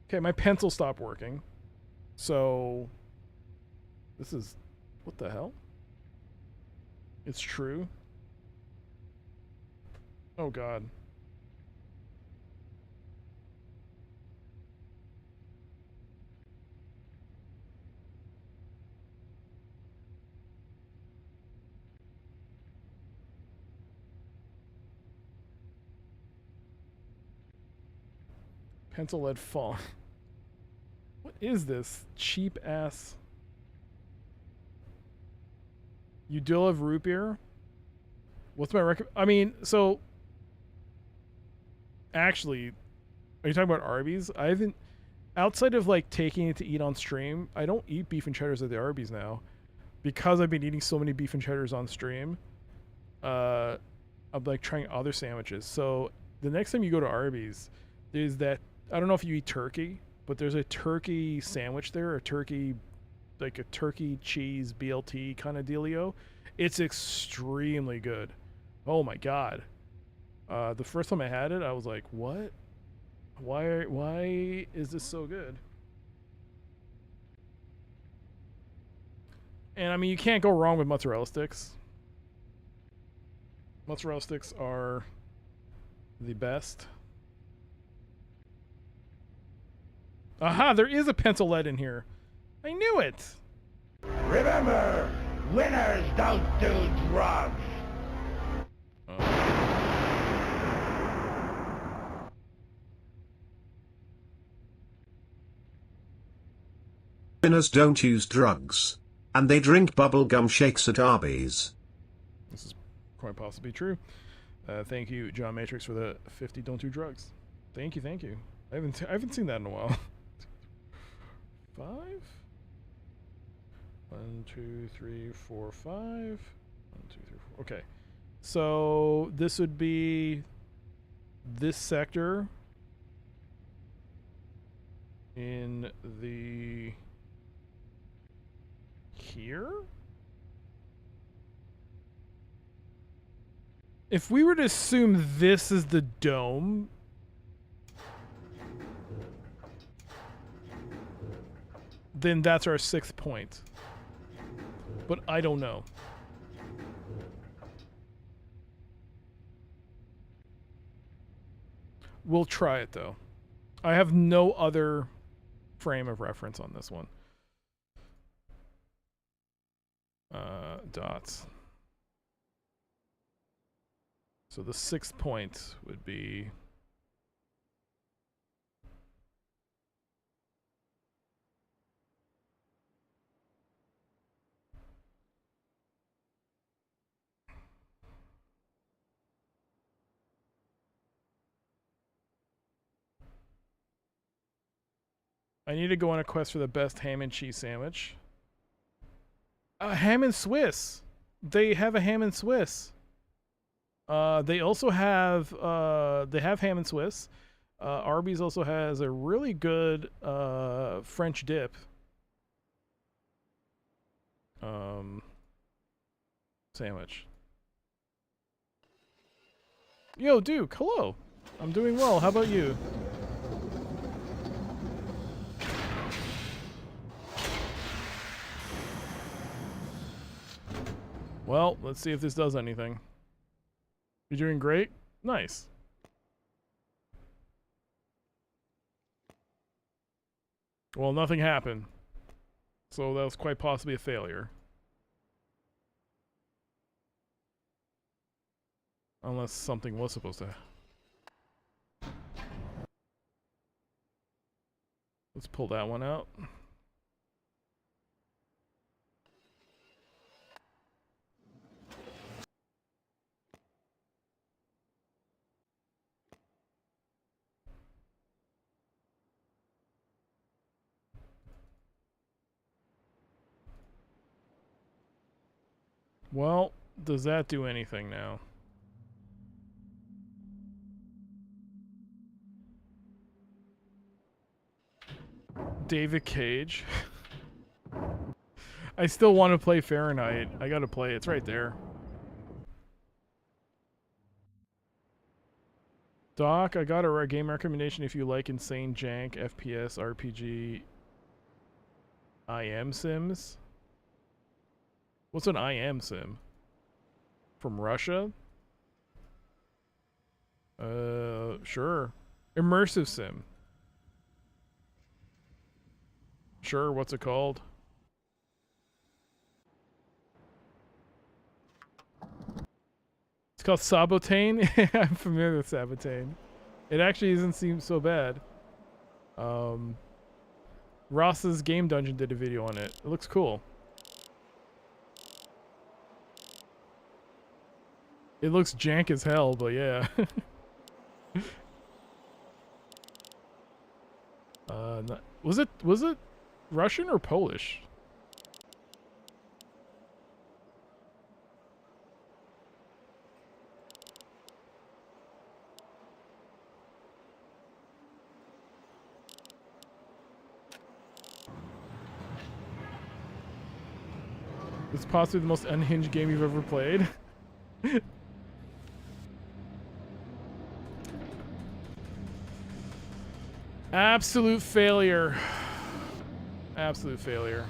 Okay, my pencil stopped working. So, this is... What the hell? It's true. Oh, God. Pencil lead fall. What is this cheap ass? You do love root beer? What's my I mean, so actually, are you talking about Arby's? I haven't, outside of like taking it to eat on stream, I don't eat beef and cheddars at the Arby's now because I've been eating so many beef and cheddars on stream. I'm like trying other sandwiches. So the next time you go to Arby's, there's that, I don't know if you eat turkey, but there's a turkey sandwich there, a turkey, like a turkey cheese BLT kind of dealio. It's extremely good. Oh my God. The first time I had it, I was like, what? Why is this so good? And I mean, you can't go wrong with mozzarella sticks. Mozzarella sticks are the best. Aha, there is a pencil lead in here. I knew it.
Remember, winners don't do drugs.
Winners don't use drugs. And they drink bubblegum shakes at Arby's.
This is quite possibly true. Thank you, John Matrix, for the 50 don't do drugs. Thank you, thank you. I haven't seen that in a while. 5? 1, 2, 3, 4, 5. 1, 2, 3, 4. Okay. So this would be this sector in the here. If we were to assume this is the dome, then that's our 6th point. But I don't know. We'll try it though. I have no other frame of reference on this one. Dots. So the 6th point would be I need to go on a quest for the best ham and cheese sandwich. Ham and Swiss. They have a ham and Swiss. They also have ham and Swiss. Arby's also has a really good French dip. Sandwich. Yo, Duke, hello. I'm doing well. How about you? Well, let's see if this does anything. You're doing great? Nice. Well, nothing happened. So that was quite possibly a failure. Unless something was supposed to. Let's pull that one out. Well, does that do anything now? David Cage. I still want to play Fahrenheit. I gotta play it. It's right there. Doc, I got a game recommendation if you like insane jank, FPS, RPG, IM sims. What's an IM sim? From Russia? Sure. Immersive sim. Sure, what's it called? It's called Sabotane. I'm familiar with Sabotane. It actually doesn't seem so bad. Ross's Game Dungeon did a video on it. It looks cool. It looks jank as hell, but yeah. Was it Russian or Polish? It's possibly the most unhinged game you've ever played. Absolute failure. Absolute failure.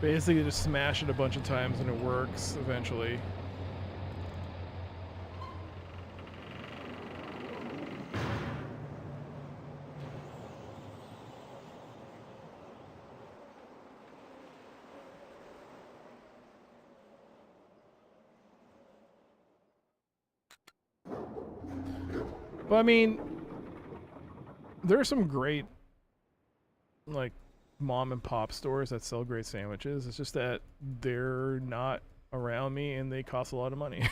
Basically just smash it a bunch of times and it works eventually. But I mean, there are some great, like, mom and pop stores that sell great sandwiches. It's just that they're not around me and they cost a lot of money.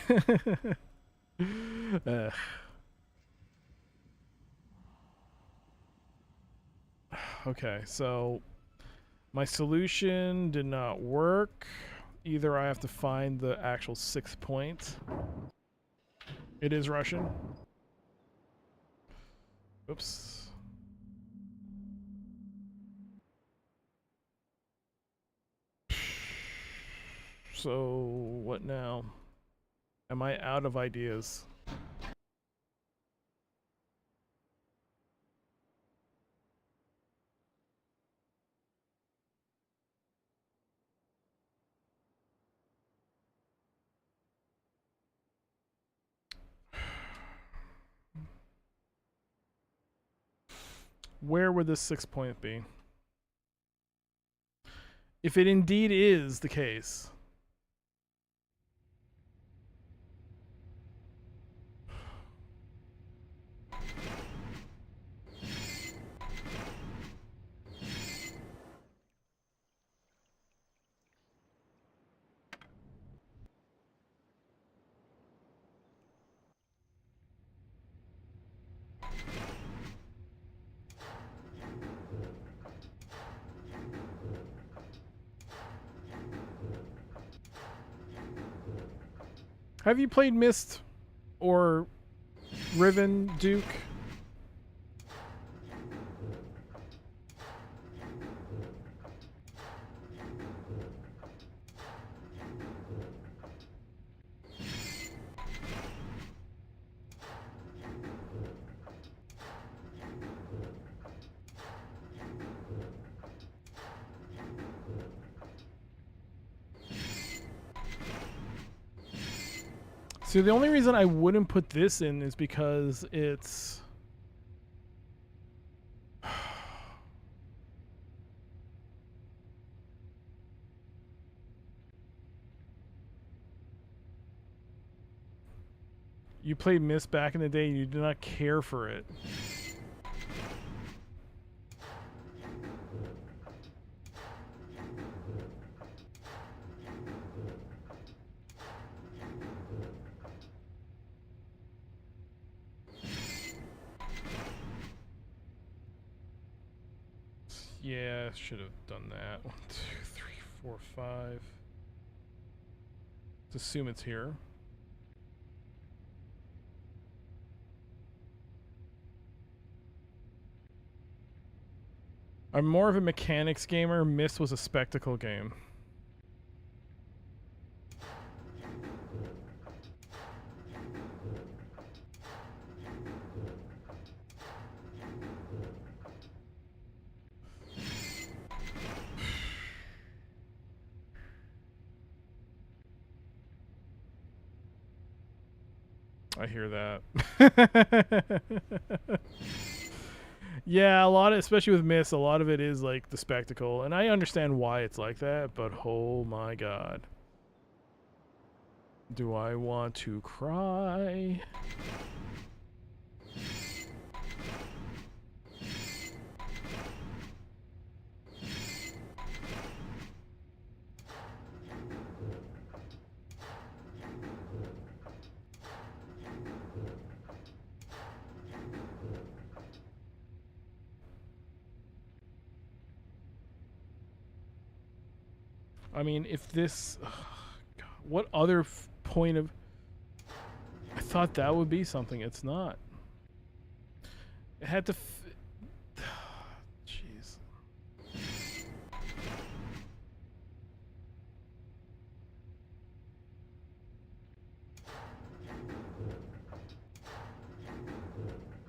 Okay, so my solution did not work. Either I have to find the actual 6 point. It is Russian. Oops. So, what now? Am I out of ideas? Where would this 6 point be? If it indeed is the case. Have you played Myst or Riven, Duke? See, the only reason I wouldn't put this in is because it's... You played Myst back in the day and you did not care for it. Yeah, should have done that. 1, 2, 3, 4, 5. Let's assume it's here. I'm more of a mechanics gamer. Myst was a spectacle game. I hear that. Yeah, a lot of, especially with Myst, a lot of it is like the spectacle, and I understand why it's like that, but oh my god. Do I want to cry? I mean, if this... God, what other point of... I thought that would be something. It's not. It had to... Jeez.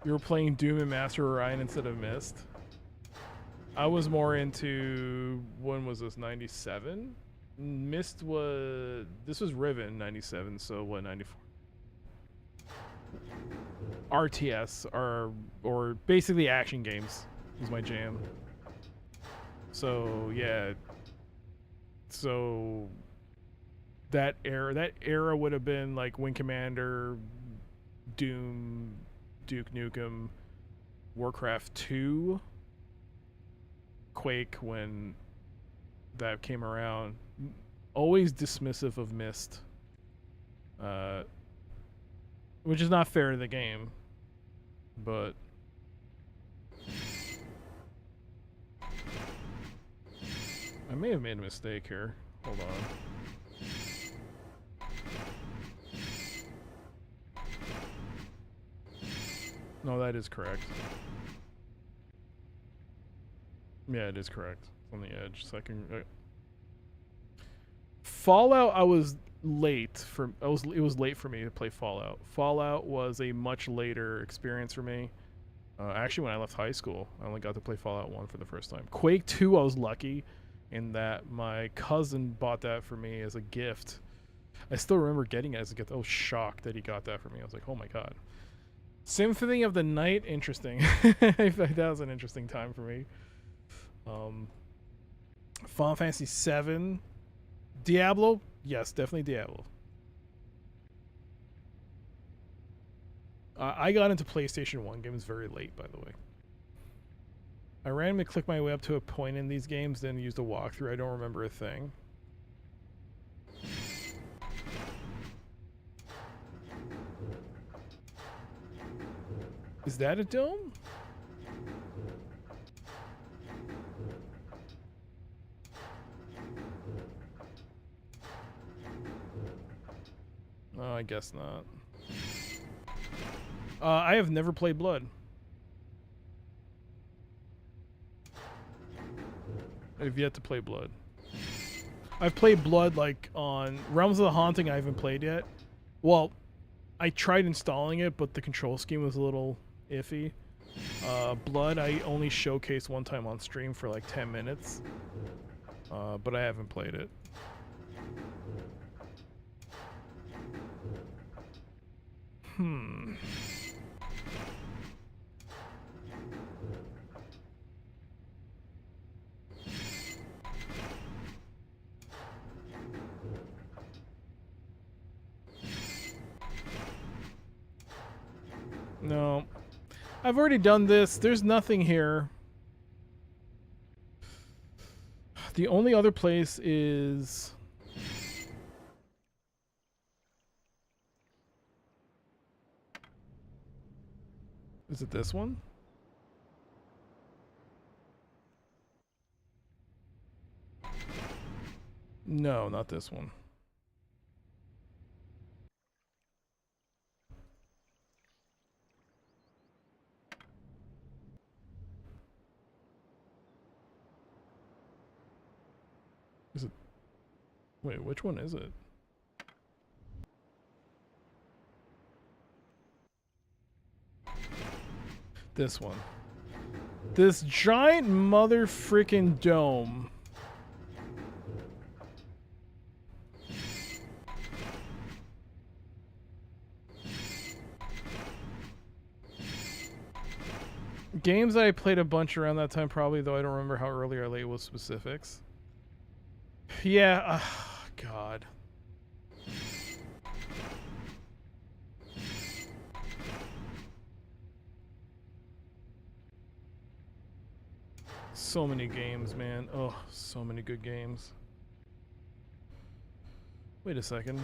You were playing Doom and Master Orion instead of Myst? I was more into, when was this, 97? Myst was, this was Riven, 97, so what, 94? RTS, or basically action games, was my jam. So, yeah. So, that era would have been like Wing Commander, Doom, Duke Nukem, Warcraft 2, Quake when that came around. Always dismissive of Myst, which is not fair to the game, but I may have made a mistake here. Hold on. No, that is correct. Yeah, it is correct. It's on the edge. Second. Fallout, I was late for. It was late for me to play Fallout. Fallout was a much later experience for me. Actually, when I left high school, I only got to play Fallout 1 for the first time. Quake 2, I was lucky in that my cousin bought that for me as a gift. I still remember getting it as a gift. I was shocked that he got that for me. I was like, oh my god. Symphony of the Night, interesting. That was an interesting time for me. Final Fantasy 7, Diablo, yes, definitely Diablo. I got into PlayStation 1 games very late, by the way. I randomly clicked my way up to a point in these games, then used a walkthrough. I don't remember a thing. Is that a dome? Oh, I guess not. I have never played Blood. I've yet to play Blood. I've played Blood like on Realms of the Haunting. I haven't played yet. Well, I tried installing it, but the control scheme was a little iffy. Blood I only showcased one time on stream for like 10 minutes. But I haven't played it. No. I've already done this. There's nothing here. The only other place is... Is it this one? No, not this one. Is it... Wait, which one is it? This one. This giant mother freaking dome. Games I played a bunch around that time probably, though I don't remember how early or late was specifics. Yeah, God. So many games, man. Oh, so many good games. Wait a second.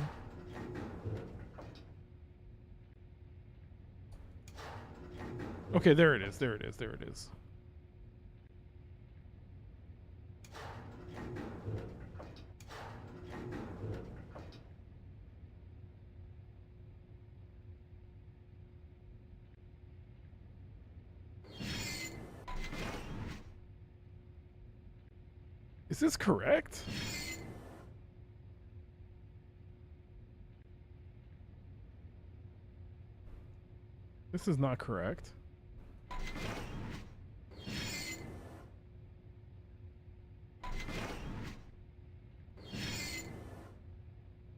Okay, there it is. There it is. There it is. Is this correct? This is not correct.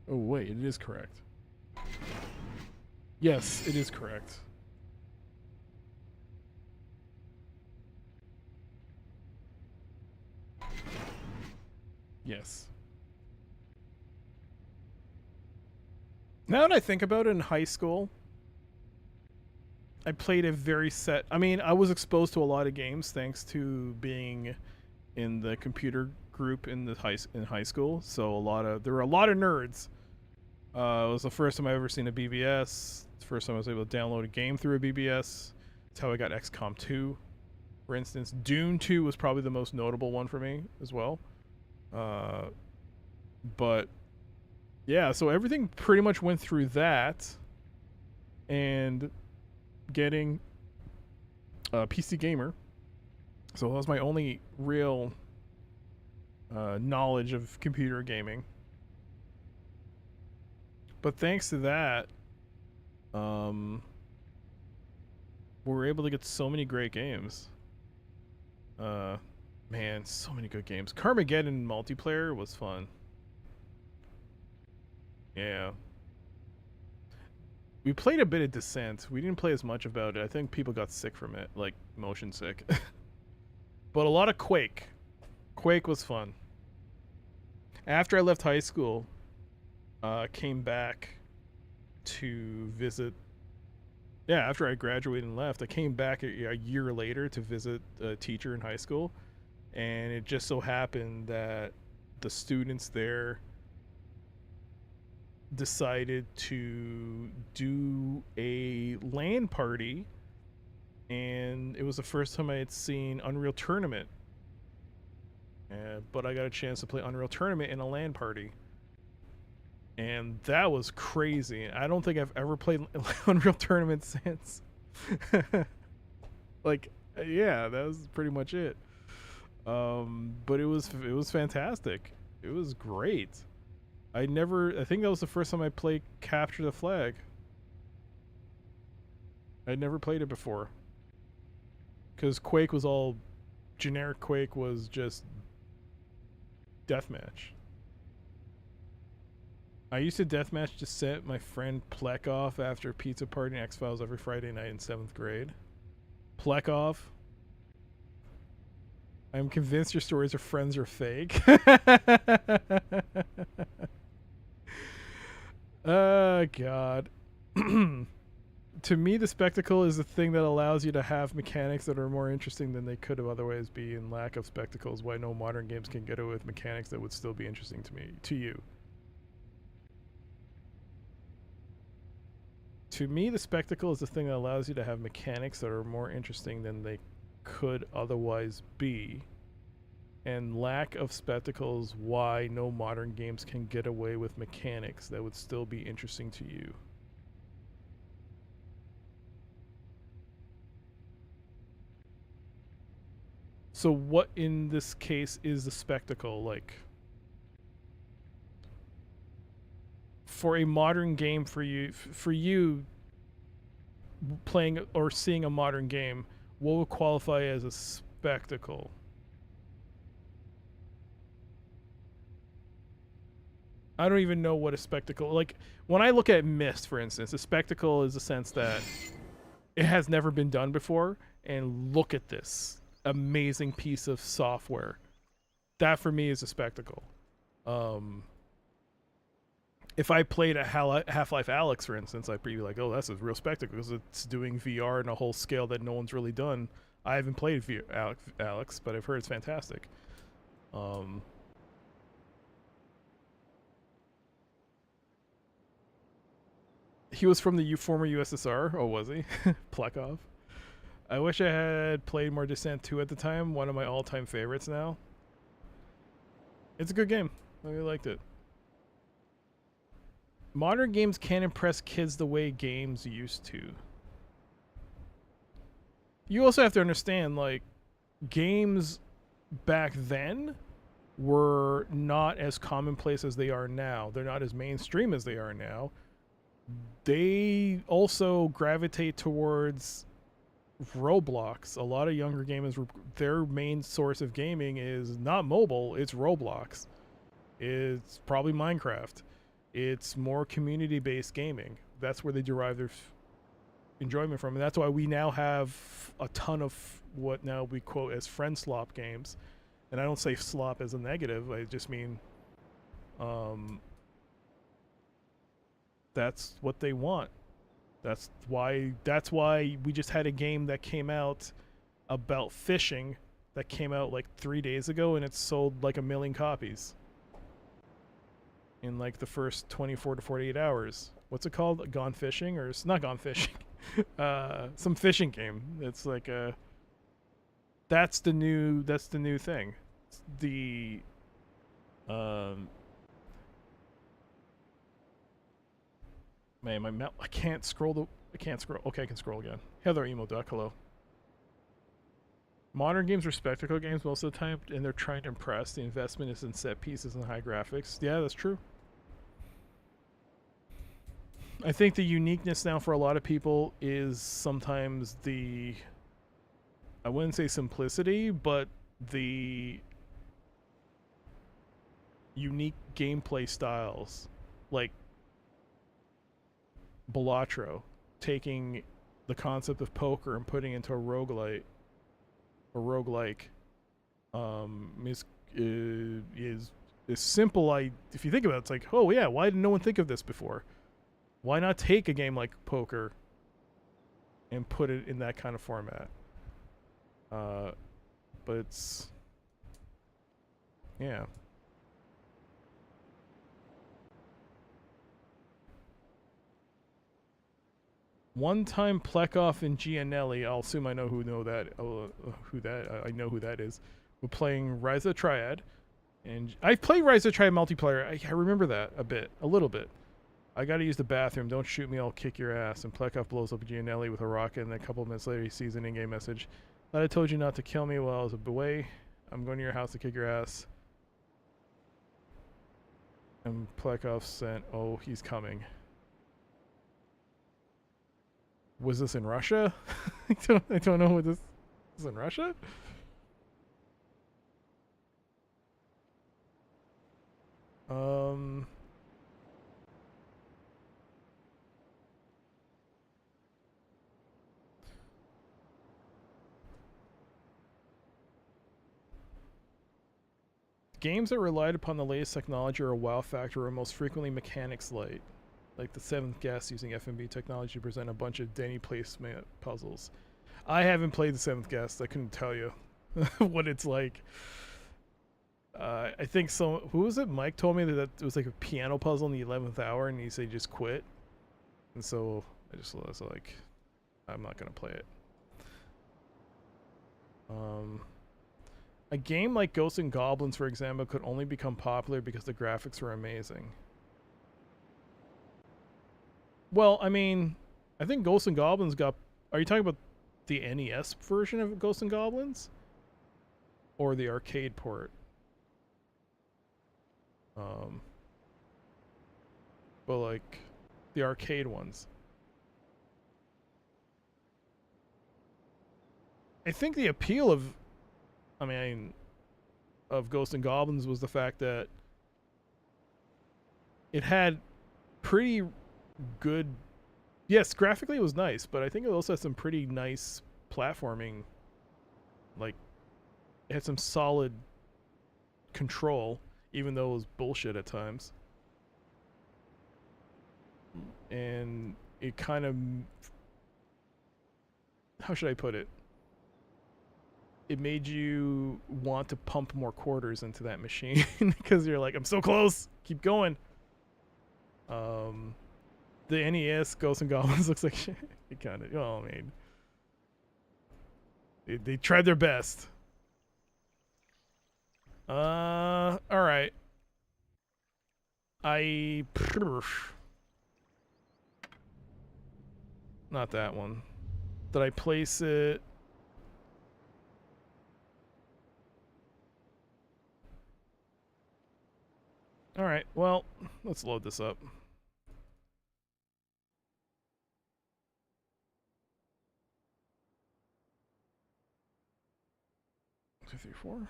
Oh wait, it is correct. Yes, it is correct. Yes. Now that I think about it, in high school, I played a very set... I mean, I was exposed to a lot of games thanks to being in the computer group in high school. So there were a lot of nerds. It was the first time I ever seen a BBS. It's the first time I was able to download a game through a BBS. It's how I got XCOM 2, for instance. Dune 2 was probably the most notable one for me as well. But yeah, so everything pretty much went through that, and getting a PC Gamer. So that was my only real knowledge of computer gaming. But thanks to that, we were able to get so many great games. Man, so many good games. Carmageddon multiplayer was fun. Yeah. We played a bit of Descent. We didn't play as much about it. I think people got sick from it, like motion sick. But a lot of Quake. Quake was fun. After I left high school, came back to visit. Yeah, after I graduated and left, I came back a year later to visit a teacher in high school. And it just so happened that the students there decided to do a LAN party, and it was the first time I had seen Unreal Tournament. But I got a chance to play Unreal Tournament in a LAN party. And that was crazy. I don't think I've ever played Unreal Tournament since. Like, yeah, that was pretty much it. But it was fantastic. It was great. I think that was the first time I played Capture the Flag. I'd never played it before. Because Quake was all... Generic Quake was just... deathmatch. I used to deathmatch to set my friend Plek off after Pizza Party and X-Files every Friday night in 7th grade. Plek off. I'm convinced your stories of friends are fake. Oh, God. To me, the spectacle is the thing that allows you to have mechanics that are more interesting than they could have otherwise be. In lack of spectacles, why no modern games can get away with mechanics that would still be interesting to you. To me, the spectacle is the thing that allows you to have mechanics that are more interesting than they could otherwise be. And lack of spectacles, why no modern games can get away with mechanics that would still be interesting to you. So what in this case is the spectacle? Like, for a modern game, for you playing or seeing a modern game, what would qualify as a spectacle? I don't even know what a spectacle... Like, when I look at Myst, for instance, a spectacle is the sense that it has never been done before, and look at this amazing piece of software. That, for me, is a spectacle. If I played a Half-Life Alyx, for instance, I'd be like, oh, that's a real spectacle, because it's doing VR in a whole scale that no one's really done. I haven't played Alyx, but I've heard it's fantastic. He was from the former USSR. Oh, was he? Plekov. I wish I had played more Descent 2 at the time. One of my all-time favorites now. It's a good game. I really liked it. Modern games can't impress kids the way games used to. You also have to understand, like, games back then were not as commonplace as they are now. They're not as mainstream as they are now. They also gravitate towards Roblox. A lot of younger gamers, their main source of gaming is not mobile, it's Roblox. It's probably Minecraft. It's more community-based gaming. That's where they derive their enjoyment from. And that's why we now have a ton of what now we quote as friend slop games. And I don't say slop as a negative, I just mean that's what they want. That's why we just had a game that came out about fishing that came out like 3 days ago, and it sold like 1 million copies in like the first 24 to 48 hours. What's it called? Gone Fishing? Or it's not Gone Fishing. Some fishing game. It's like a... That's the new thing. The... Man, my mouth... I can't scroll. Okay, I can scroll again. Heather Emo Duck, hello. Modern games are spectacle games most of the time, and they're trying to impress. The investment is in set pieces and high graphics. Yeah, that's true. I think the uniqueness now for a lot of people is sometimes the... I wouldn't say simplicity, but the unique gameplay styles. Like Balatro, taking the concept of poker and putting it into a roguelite or roguelike is simple. If you think about it, it's like, oh yeah, why did no one think of this before? Why not take a game like poker and put it in that kind of format? But it's... Yeah. One time Plekov and Gianelli, I'll assume I know that is. We're playing Rise of the Triad. And I've played Rise of Triad multiplayer. I remember that a little bit. I gotta use the bathroom. Don't shoot me, I'll kick your ass. And Plekov blows up Gianelli with a rocket, and then a couple of minutes later he sees an in-game message. Thought I told you not to kill me while I was away. I'm going to your house to kick your ass. And Plekov sent, oh, he's coming. Was this in Russia? I don't know what this is in Russia? Games that relied upon the latest technology or a wow factor are most frequently mechanics light, like the Seventh Guest using FMV technology to present a bunch of Denny placement puzzles. I haven't played the Seventh Guest. I couldn't tell you what it's like. I think so. Who was it? Mike told me that it was like a piano puzzle in the 11th hour, and he said just quit. And so I just was like, I'm not gonna play it. A game like Ghosts and Goblins, for example, could only become popular because the graphics were amazing. Well, I mean, I think Ghosts and Goblins got... Are you talking about the NES version of Ghosts and Goblins? Or the arcade port? But like, the arcade ones. I think the appeal of... of Ghosts and Goblins was the fact that it had pretty good... Yes, graphically it was nice, but I think it also had some pretty nice platforming. Like, it had some solid control, even though it was bullshit at times. And it kind of... How should I put it? It made you want to pump more quarters into that machine because you're like, I'm so close, keep going. The NES Ghosts and Goblins looks like shit. It kind of, well, I mean, they tried their best. All right. Not that one. Did I place it? All right, well, let's load this up. Two, three, four.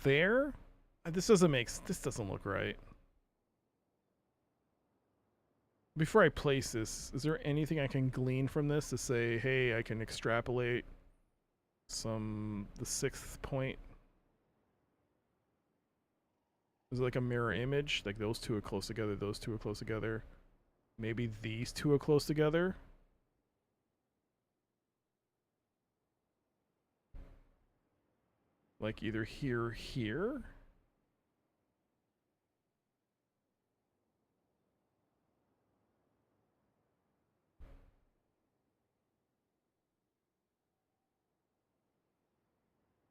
There? This doesn't look right. Before I place this, is there anything I can glean from this to say, hey, I can extrapolate the sixth point? Is it like a mirror image? Like those two are close together, those two are close together. Maybe these two are close together? Like either here or here?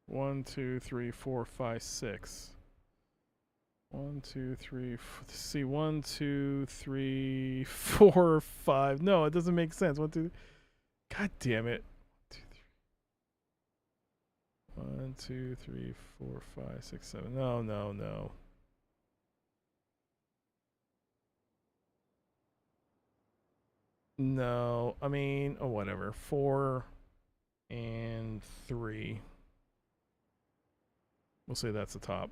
One, two, three, four, five, six. 1, 2, 3, see, 1, 2, 3, 4, 5. No, it doesn't make sense. 1, 2. God damn it. 1, 2, 3, 4, 5, 6, 7. No, no, no. No, I mean, oh, whatever. 4 and 3. We'll say that's the top.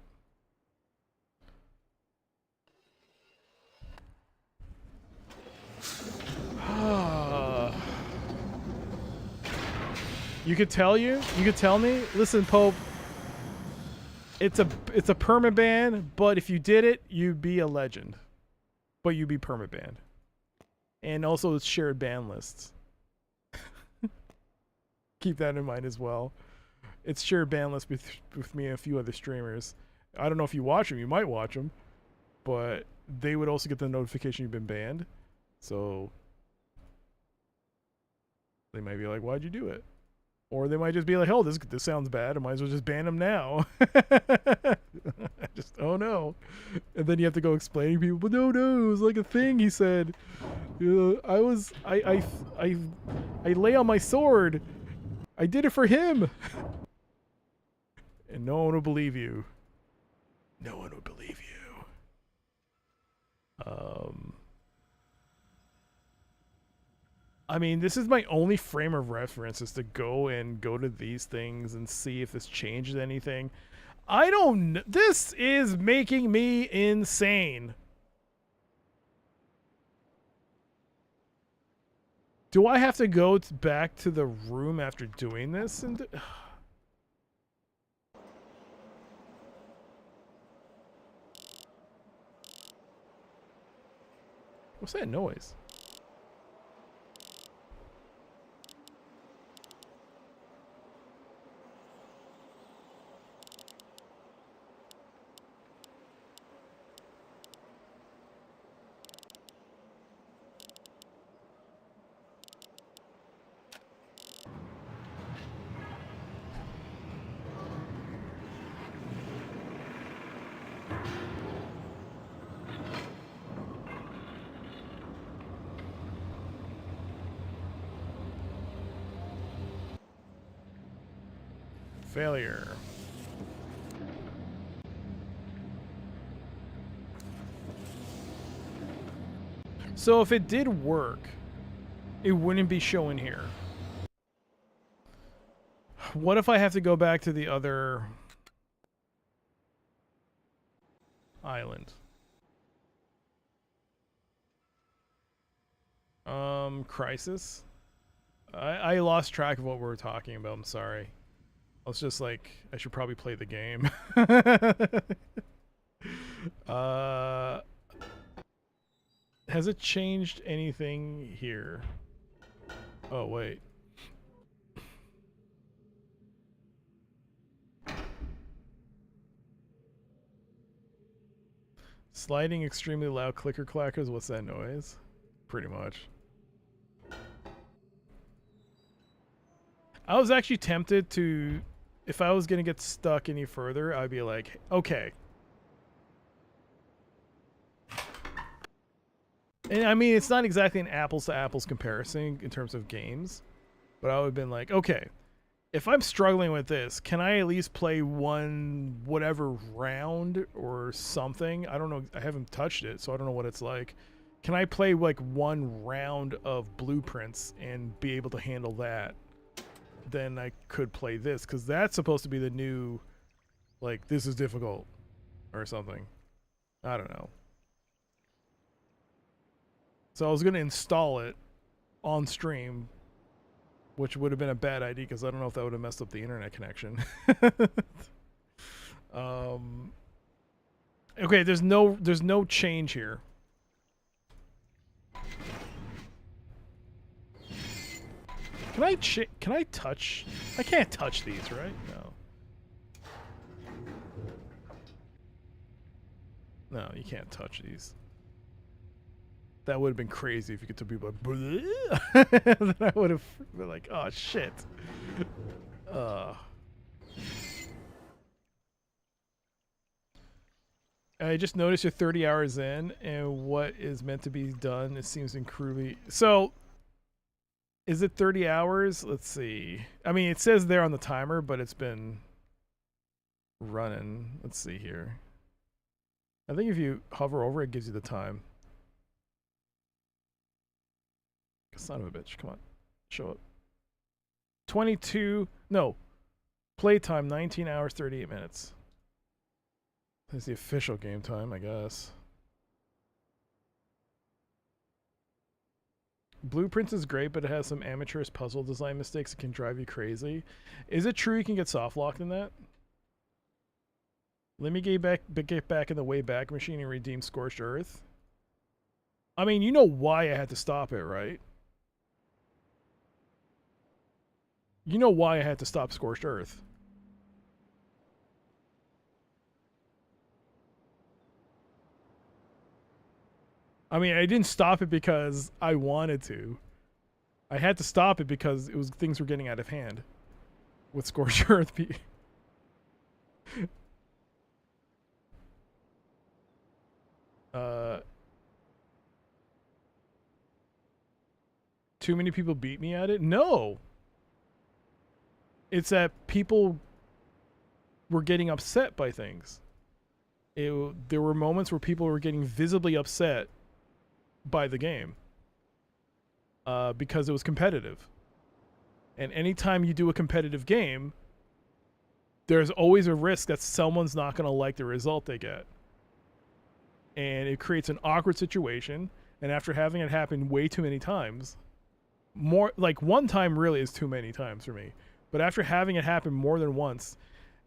You could tell me? Listen, Pope. It's a permaban, but if you did it, you'd be a legend. But you'd be permabanned. And also it's shared ban lists. Keep that in mind as well. It's shared ban lists with me and a few other streamers. I don't know if you watch them, you might watch them, but they would also get the notification you've been banned. So they might be like, why'd you do it? Or they might just be like, oh, this sounds bad. I might as well just ban them now. Just, oh no. And then you have to go explaining to people, but no, it was like a thing, he said. I lay on my sword. I did it for him. And no one will believe you. No one will believe you. I mean, this is my only frame of reference, is to go to these things and see if this changes anything. I don't know. This is making me insane. Do I have to go back to the room after doing this? And what's that noise? Failure. So if it did work, it wouldn't be showing here. What if I have to go back to the other island? Crisis? I lost track of what we were talking about. I'm sorry. I was just like, I should probably play the game. Has it changed anything here? Oh, wait. Sliding extremely loud clicker clackers. What's that noise? Pretty much. I was actually tempted to, if I was going to get stuck any further, I'd be like, okay. And I mean, it's not exactly an apples to apples comparison in terms of games, but I would have been like, okay, if I'm struggling with this, can I at least play one whatever round or something? I don't know. I haven't touched it, so I don't know what it's like. Can I play like one round of blueprints and be able to handle that? Then I could play this, because that's supposed to be the new, like, this is difficult or something. I don't know. So I was going to install it on stream, which would have been a bad idea because I don't know if that would have messed up the internet connection. Okay, there's no change here. Can I touch? I can't touch these, right? No. No, you can't touch these. That would have been crazy if you could tell people like, then I would have been like, oh shit. I just noticed you're 30 hours in, and what is meant to be done, it seems incredibly. So, is it 30 hours? Let's see. I mean, it says there on the timer, but it's been running. Let's see here. I think if you hover over it, it gives you the time. Son of a bitch. Come on. Show up. 22. No. Playtime, 19 hours, 38 minutes. That's the official game time, I guess. Blueprints is great, but it has some amateurish puzzle design mistakes that can drive you crazy. Is it true you can get soft locked in that? Let me get back in the Wayback Machine and redeem Scorched Earth. I mean, you know why I had to stop it, right? You know why I had to stop Scorched Earth. I mean, I didn't stop it because I wanted to. I had to stop it because things were getting out of hand. with Scorched Earth. Too many people beat me at it? No. It's that people were getting upset by things. There were moments where people were getting visibly upset by the game because it was competitive. And anytime you do a competitive game, there's always a risk that someone's not going to like the result they get. And it creates an awkward situation. And after having it happen way too many times, more like one time really is too many times for me. But after having it happen more than once,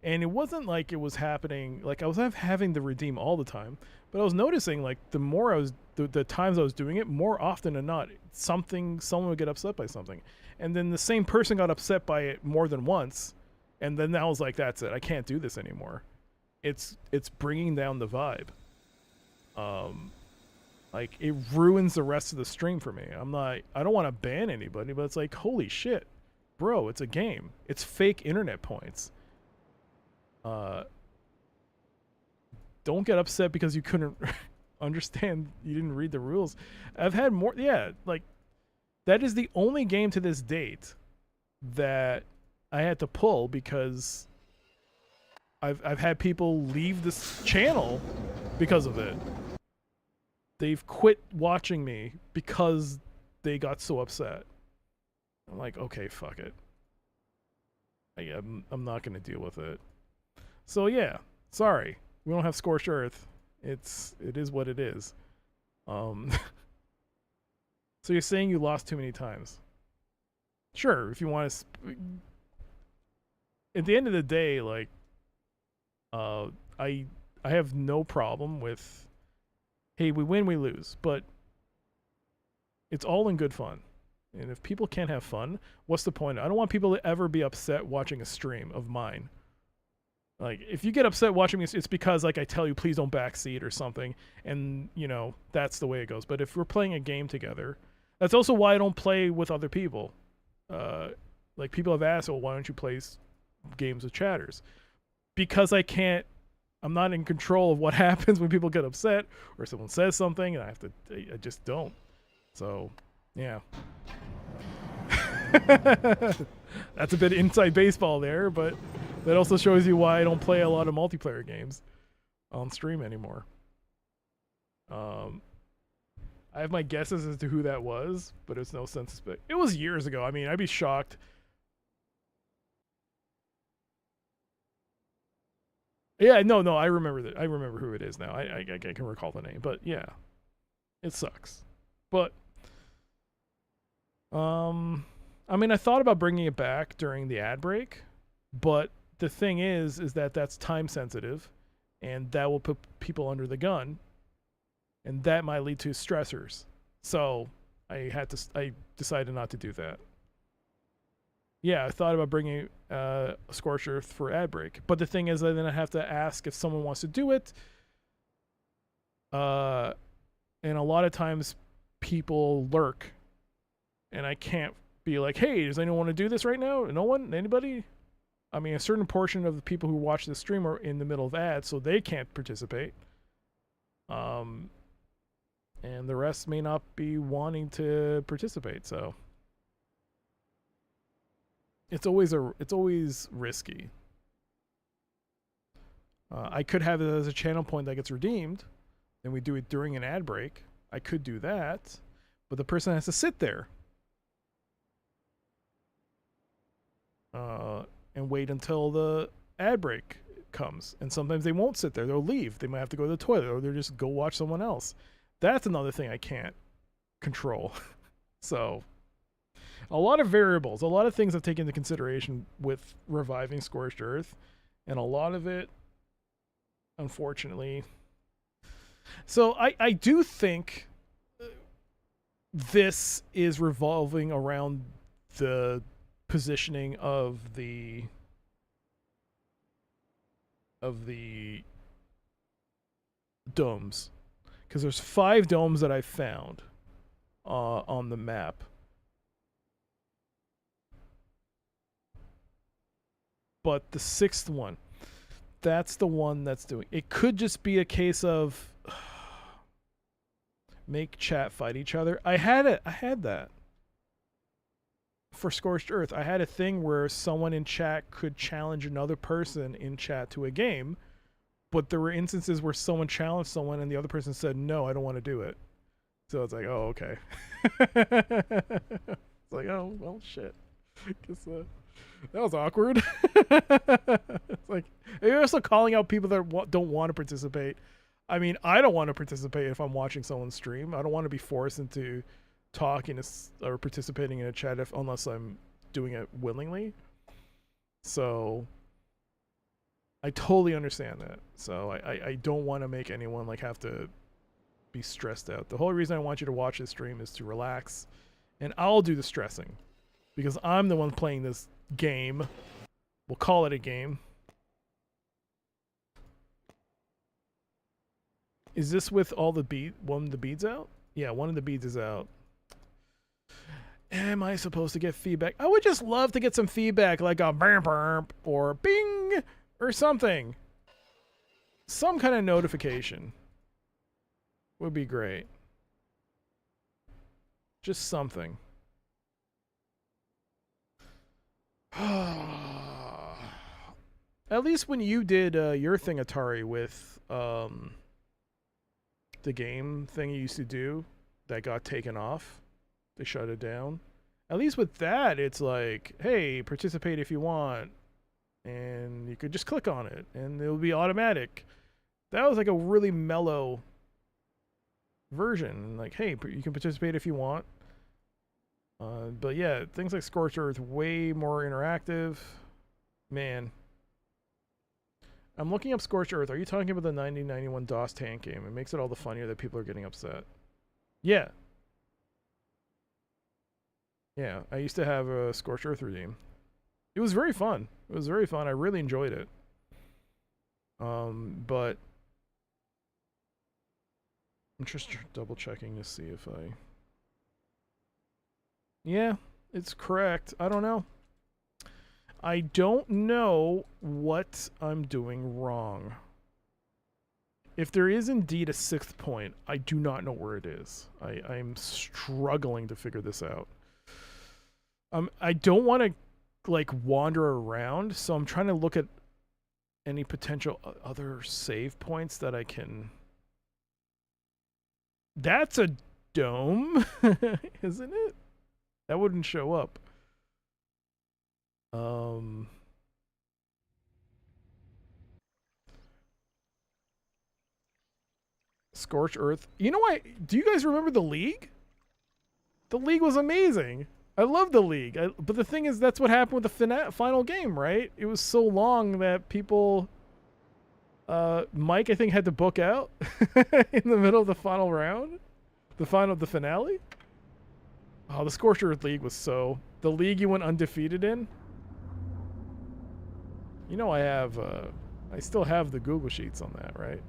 and it wasn't like it was happening, like I was having to redeem all the time, but I was noticing like the more I was, the times I was doing it, more often than not, someone would get upset by something. And then the same person got upset by it more than once. And then I was like, that's it. I can't do this anymore. It's bringing down the vibe. Like it ruins the rest of the stream for me. I don't want to ban anybody, but it's like, holy shit, bro, it's a game. It's fake internet points. Don't get upset because you couldn't understand, you didn't read the rules. I've had more, yeah, like that is the only game to this date that I had to pull because I've had people leave this channel because of it. They've quit watching me because they got so upset. I'm like, okay, fuck it. I'm not going to deal with it. So yeah, sorry. We don't have Scorched Earth. It is what it is. So you're saying you lost too many times. Sure, if you want to... At the end of the day, like, I have no problem with, hey, we win, we lose, but it's all in good fun. And if people can't have fun, what's the point? I don't want people to ever be upset watching a stream of mine. Like, if you get upset watching me, it's because, like, I tell you, please don't backseat or something, and, you know, that's the way it goes. But if we're playing a game together, that's also why I don't play with other people. Like, people have asked, well, why don't you play games with chatters? Because I'm not in control of what happens when people get upset or someone says something, and I just don't. So, yeah. That's a bit inside baseball there, but that also shows you why I don't play a lot of multiplayer games on stream anymore. I have my guesses as to who that was, but it's no sense. It was years ago. I mean, I'd be shocked. Yeah, no, I remember that. I remember who it is now. I can recall the name, but yeah, it sucks. But I mean, I thought about bringing it back during the ad break, but the thing is that that's time sensitive, and that will put people under the gun, and that might lead to stressors. So I decided not to do that. Yeah, I thought about bringing Scorched Earth for ad break, but the thing is that then I have to ask if someone wants to do it. And a lot of times people lurk, and I can't be like, hey, does anyone want to do this right now? No one? Anybody? I mean, a certain portion of the people who watch the stream are in the middle of ads, so they can't participate. And the rest may not be wanting to participate, so it's always risky. I could have it as a channel point that gets redeemed, and we do it during an ad break. I could do that, but the person has to sit there and wait until the ad break comes. And sometimes they won't sit there. They'll leave. They might have to go to the toilet, or they'll just go watch someone else. That's another thing I can't control. So a lot of variables, a lot of things I've taken into consideration with reviving Scorched Earth, and a lot of it, unfortunately. So I do think this is revolving around the positioning of the domes, because there's 5 domes that I found on the map. But the sixth one, that's the one that's doing. It could just be a case of make chat fight each other. I had that for Scorched Earth. I had a thing where someone in chat could challenge another person in chat to a game, but there were instances where someone challenged someone and the other person said, no, I don't want to do it. So it's like, oh, okay. It's like, oh, well, shit. Guess, that was awkward. It's like, you're also calling out people that don't want to participate. I mean, I don't want to participate if I'm watching someone stream. I don't want to be forced into talking or participating in a chat unless I'm doing it willingly. So I totally understand that. So I don't want to make anyone like have to be stressed out. The whole reason I want you to watch this stream is to relax, and I'll do the stressing because I'm the one playing this game. We'll call it a game. Is this with all the one of the beads out? Yeah, one of the beads is out. Am I supposed to get feedback? I would just love to get some feedback, like a burp burp or bing or something. Some kind of notification would be great. Just something. At least when you did your thing, Atari, with the game thing you used to do that got taken off, they shut it down. At least with that, it's like, hey, participate if you want, and you could just click on it and it'll be automatic. That was like a really mellow version, like, hey, you can participate if you want. But yeah, things like Scorched Earth, way more interactive. Man, I'm looking up Scorched Earth. Are you talking about the 1991 DOS tank game? It makes it all the funnier that people are getting upset. Yeah. Yeah, I used to have a Scorched Earth redeem. It was very fun. It was very fun. I really enjoyed it. But I'm just double checking to see if I... Yeah, it's correct. I don't know. I don't know what I'm doing wrong. If there is indeed a sixth point, I do not know where it is. I'm struggling to figure this out. I don't want to like wander around, so I'm trying to look at any potential other save points that I can... That's a dome, isn't it? That wouldn't show up. Scorched Earth. You know what? Do you guys remember the League? The League was amazing. I love the League. But the thing is, that's what happened with the final game, right? It was so long that people... Mike, I think, had to book out in the middle of the final round. The finale. Oh, the Scorched Earth League was so... The League you went undefeated in? You know I have... I still have the Google Sheets on that, right?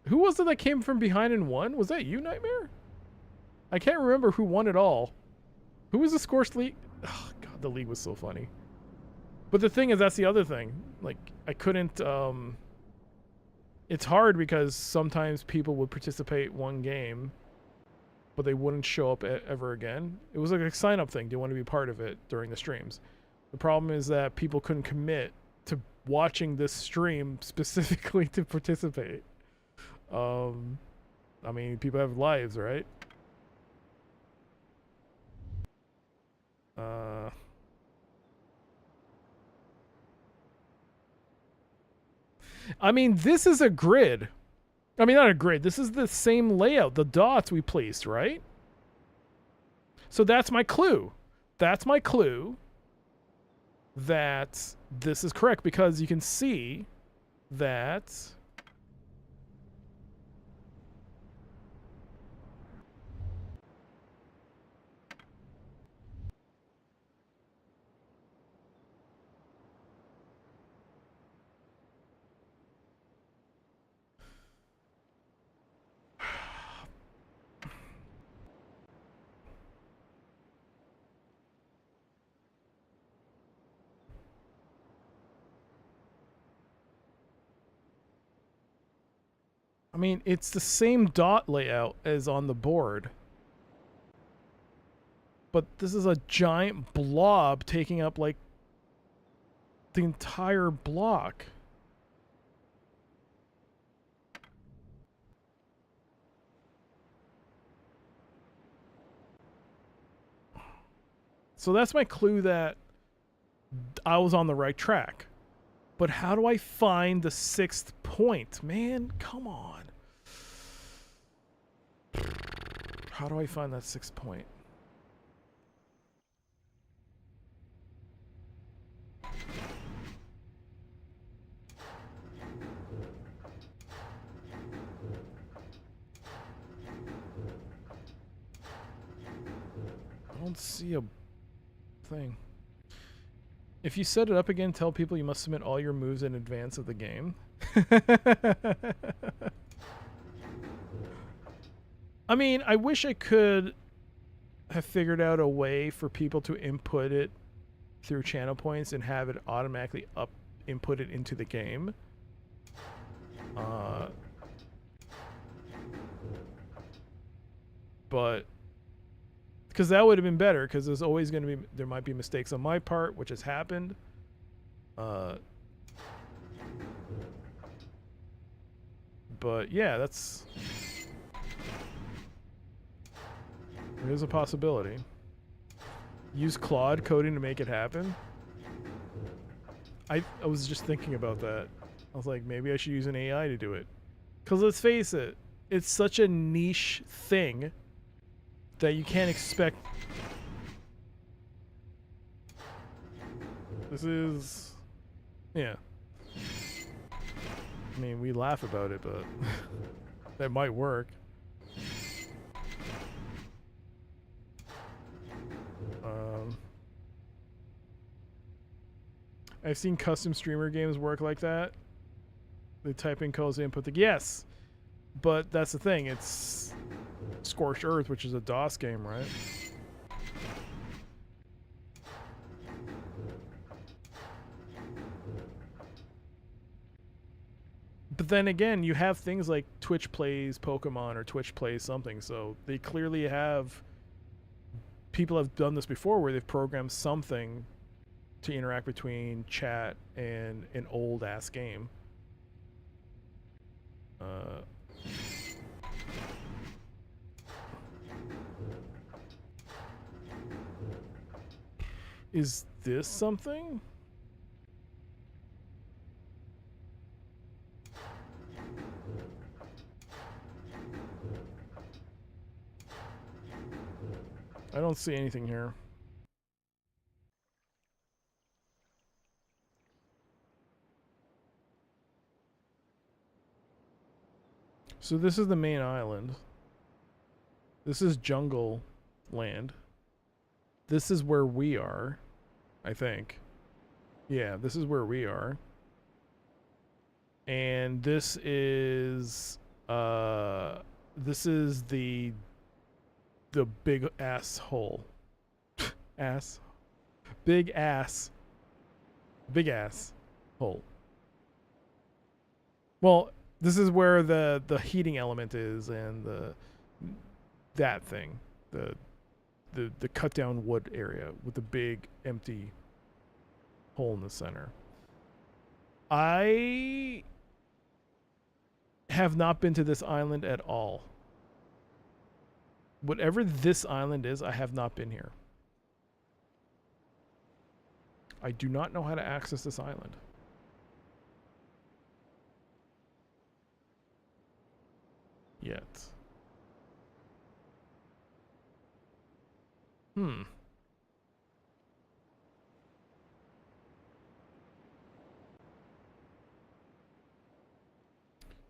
Who was it that came from behind and won? Was that you, Nightmare? I can't remember who won it all. Who was the Scorched League? Oh, God, the League was so funny. But the thing is, that's the other thing. Like, I couldn't... It's hard because sometimes people would participate one game, but they wouldn't show up ever again. It was like a sign-up thing. Do you want to be part of it during the streams? The problem is that people couldn't commit to watching this stream specifically to participate. I mean, people have lives, right? I mean, this is a grid. I mean, not a grid. This is the same layout. The dots we placed, right? So that's my clue. That's my clue that this is correct, because you can see that... mean, it's the same dot layout as on the board. But this is a giant blob taking up, like, the entire block. So that's my clue that I was on the right track. But how do I find the 6th point? Man, come on. How do I find that 6th point? I don't see a thing. If you set it up again, tell people you must submit all your moves in advance of the game. I mean, I wish I could have figured out a way for people to input it through channel points and have it automatically input it into the game. But because that would have been better, because there's always going to be, there might be mistakes on my part, which has happened. But yeah, that's, there's a possibility. Use Claude coding to make it happen. I was just thinking about that. I was like, maybe I should use an AI to do it. Because let's face it, it's such a niche thing that you can't expect. This is, yeah. I mean, we laugh about it, but that might work. I've seen custom streamer games work like that. They type in codes, they input the, yes, but that's the thing. It's Scorched Earth, which is a DOS game, right? But then again, you have things like Twitch plays Pokemon or Twitch plays something, so they clearly have, people have done this before where they've programmed something to interact between chat and an old ass game. Is this something? I don't see anything here. So this is the main island. This is Jungle Land. This is where we are, I think. Yeah, this is where we are. And this is the big asshole. Big ass hole. Well, this is where the heating element is, and that thing, the cut down wood area with the big empty hole in the center. I have not been to this island at all. Whatever this island is, I have not been here. I do not know how to access this island. Yet.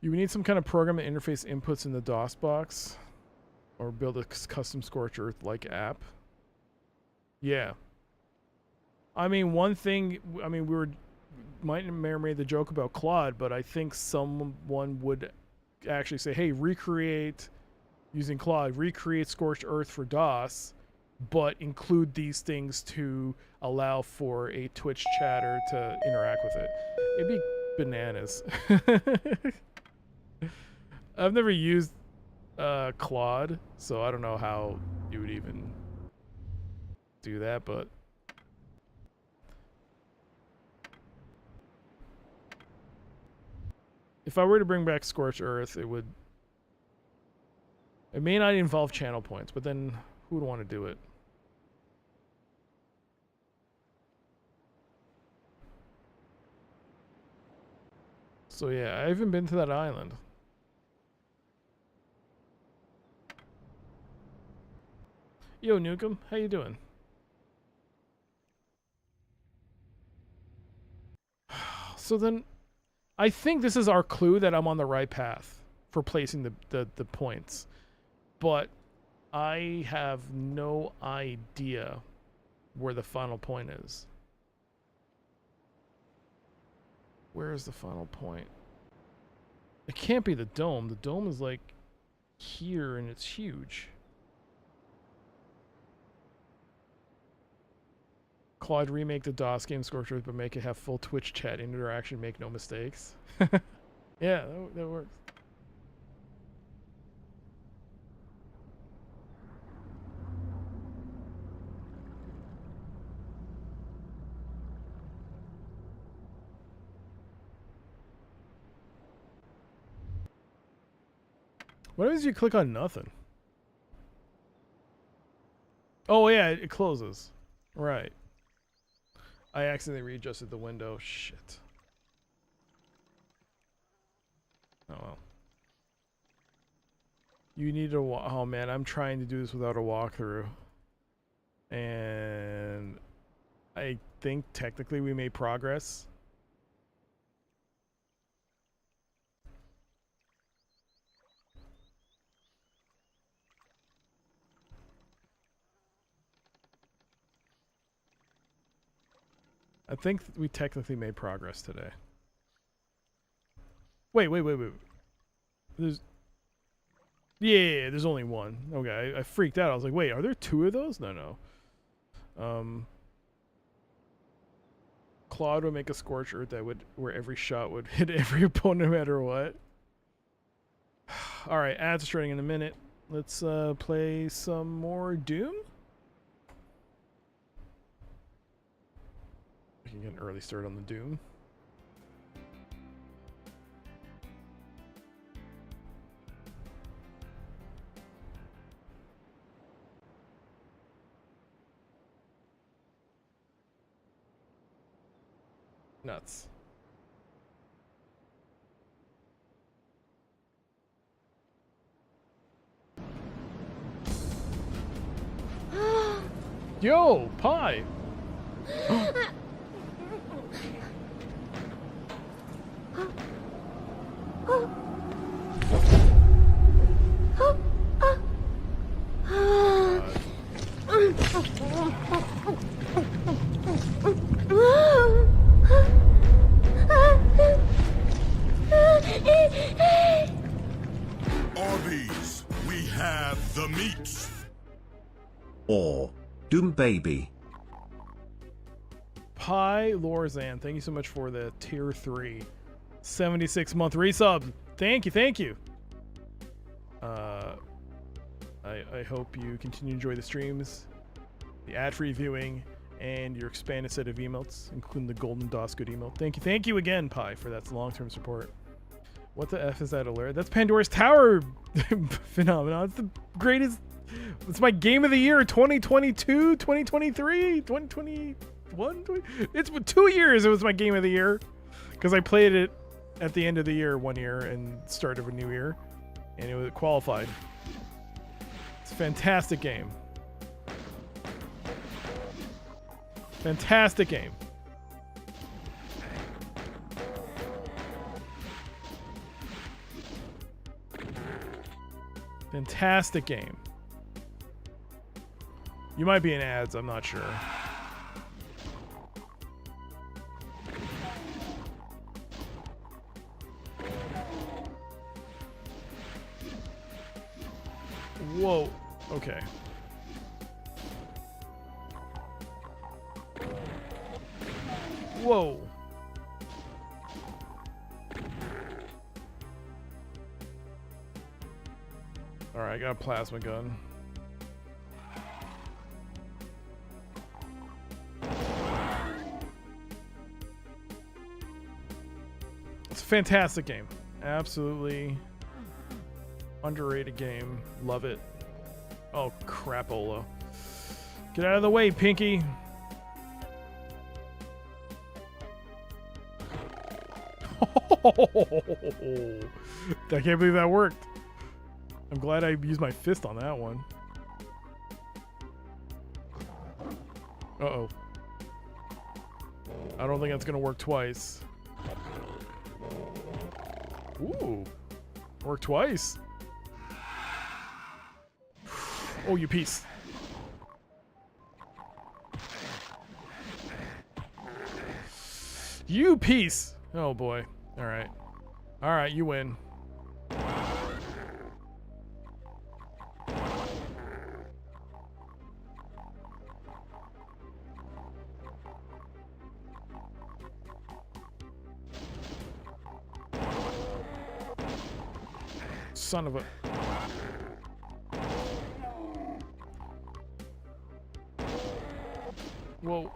You would need some kind of program to interface inputs in the DOS box, or build a custom Scorched Earth-like app. Yeah. I mean, one thing, I mean, may have made the joke about Claude, but I think someone would actually say, hey, using Claude, recreate Scorched Earth for DOS, but include these things to allow for a Twitch chatter to interact with it. It'd be bananas. I've never used Claude, so I don't know how you would even do that, but if I were to bring back Scorched Earth, it may not involve channel points, but then who would want to do it? So yeah, I haven't been to that island. Yo, Nukem, how you doing? So then, I think this is our clue that I'm on the right path for placing the points. But I have no idea where the final point is. Where is the final point? It can't be the dome. The dome is like here and it's huge. Claude, remake the DOS game Scorched Earth, but make it have full Twitch chat interaction, make no mistakes. Yeah, that works. What happens if you click on nothing? Oh yeah, it closes. Right. I accidentally readjusted the window. Shit. Oh well. You need to oh man, I'm trying to do this without a walkthrough. And I think technically we made progress. I think we technically made progress today. Wait. There's... Yeah, there's only one. Okay, I freaked out. I was like, wait, are there two of those? No. Claude would make a Scorched Earth that would... where every shot would hit every opponent no matter what. Alright, ads starting in a minute. Let's play some more Doom. We can get an early start on the Doom. Nuts. Yo, Pie!
Arby's, we have the meats.
Or Doom Baby.
Pi Lorzan, thank you so much for the tier 3 76-month resub. Thank you. I hope you continue to enjoy the streams, the ad-free viewing, and your expanded set of emotes, including the golden DOS good emote. Thank you again, Pi, for that long-term support. What the F is that alert? That's Pandora's Tower phenomenon. It's the greatest. It's my game of the year 2022, 2023, 2021. It's 2 years it was my game of the year because I played it at the end of the year 1 year and start of a new year, and it was qualified. It's a fantastic game. Fantastic game. Fantastic game. You might be in ads, I'm not sure. Whoa. Okay. Whoa. Alright, I got a plasma gun. It's a fantastic game. Absolutely underrated game. Love it. Oh, crapola. Get out of the way, Pinky. I can't believe that worked. I'm glad I used my fist on that one. Uh-oh. I don't think that's gonna work twice. Ooh. Worked twice. Oh, you piece. You piece. Oh boy. Alright. Alright, you win. Son of a... Whoa.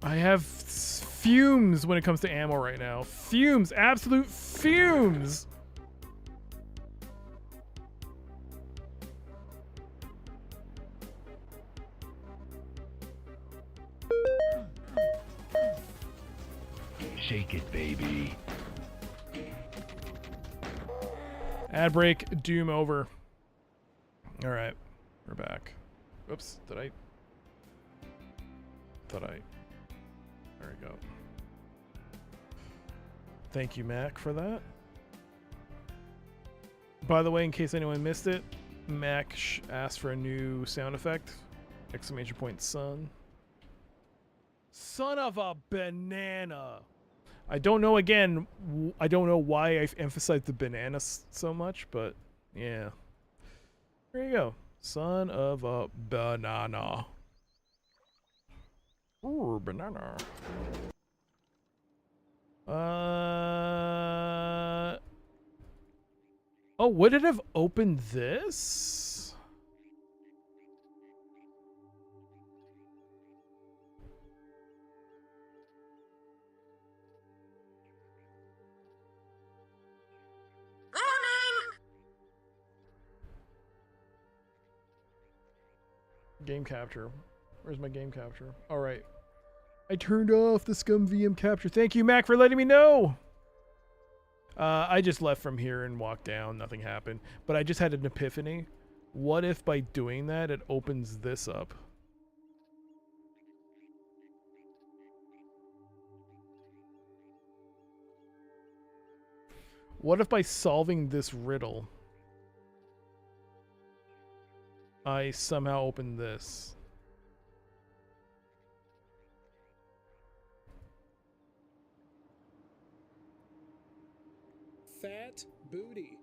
I have fumes when it comes to ammo right now. Fumes. Absolute fumes.
Shake it, baby.
Ad break. Doom over. All right. We're back. Oops. Did I... Thought I... There we go. Thank you, Mac, for that. By the way, in case anyone missed it, Mac asked for a new sound effect. Exclamation point, son. Son of a banana. I don't know, again, I don't know why I emphasized the banana so much, but yeah. There you go. Son of a banana. Ooh, banana. Oh, would it have opened this? Game capture. Where's my game capture? All right. I turned off the scum VM capture. Thank you, Mac, for letting me know. I just left from here and walked down. Nothing happened. But I just had an epiphany. What if by doing that, it opens this up? What if by solving this riddle, I somehow open this?
Fat booty.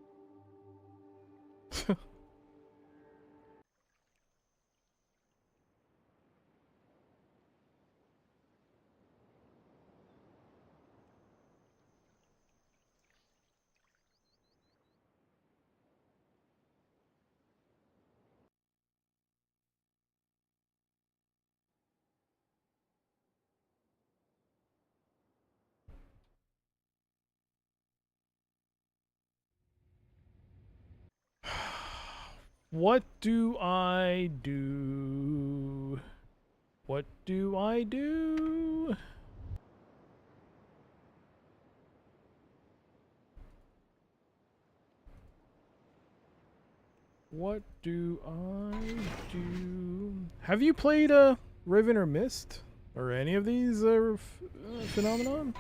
What do I do? What do I do? What do I do? Have you played Riven or Myst? Or any of these phenomenon?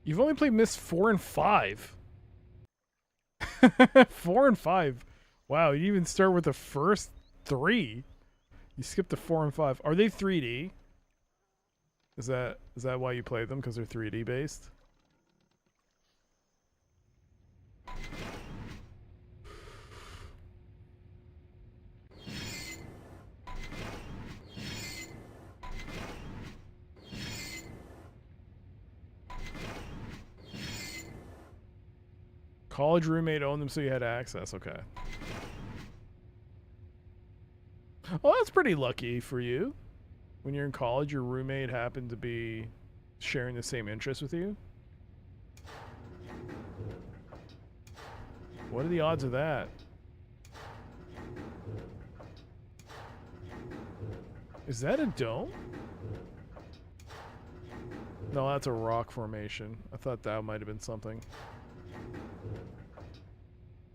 You've only played Myst 4 and 5. 4 and 5. Wow, you even start with the first 3. You skipped the 4 and 5. Are they 3D? Is that why you play them? Because they're 3D based? College roommate owned them, so you had access. Okay. Well, that's pretty lucky for you. When you're in college, your roommate happened to be sharing the same interests with you. What are the odds of that? Is that a dome? No, that's a rock formation. I thought that might have been something.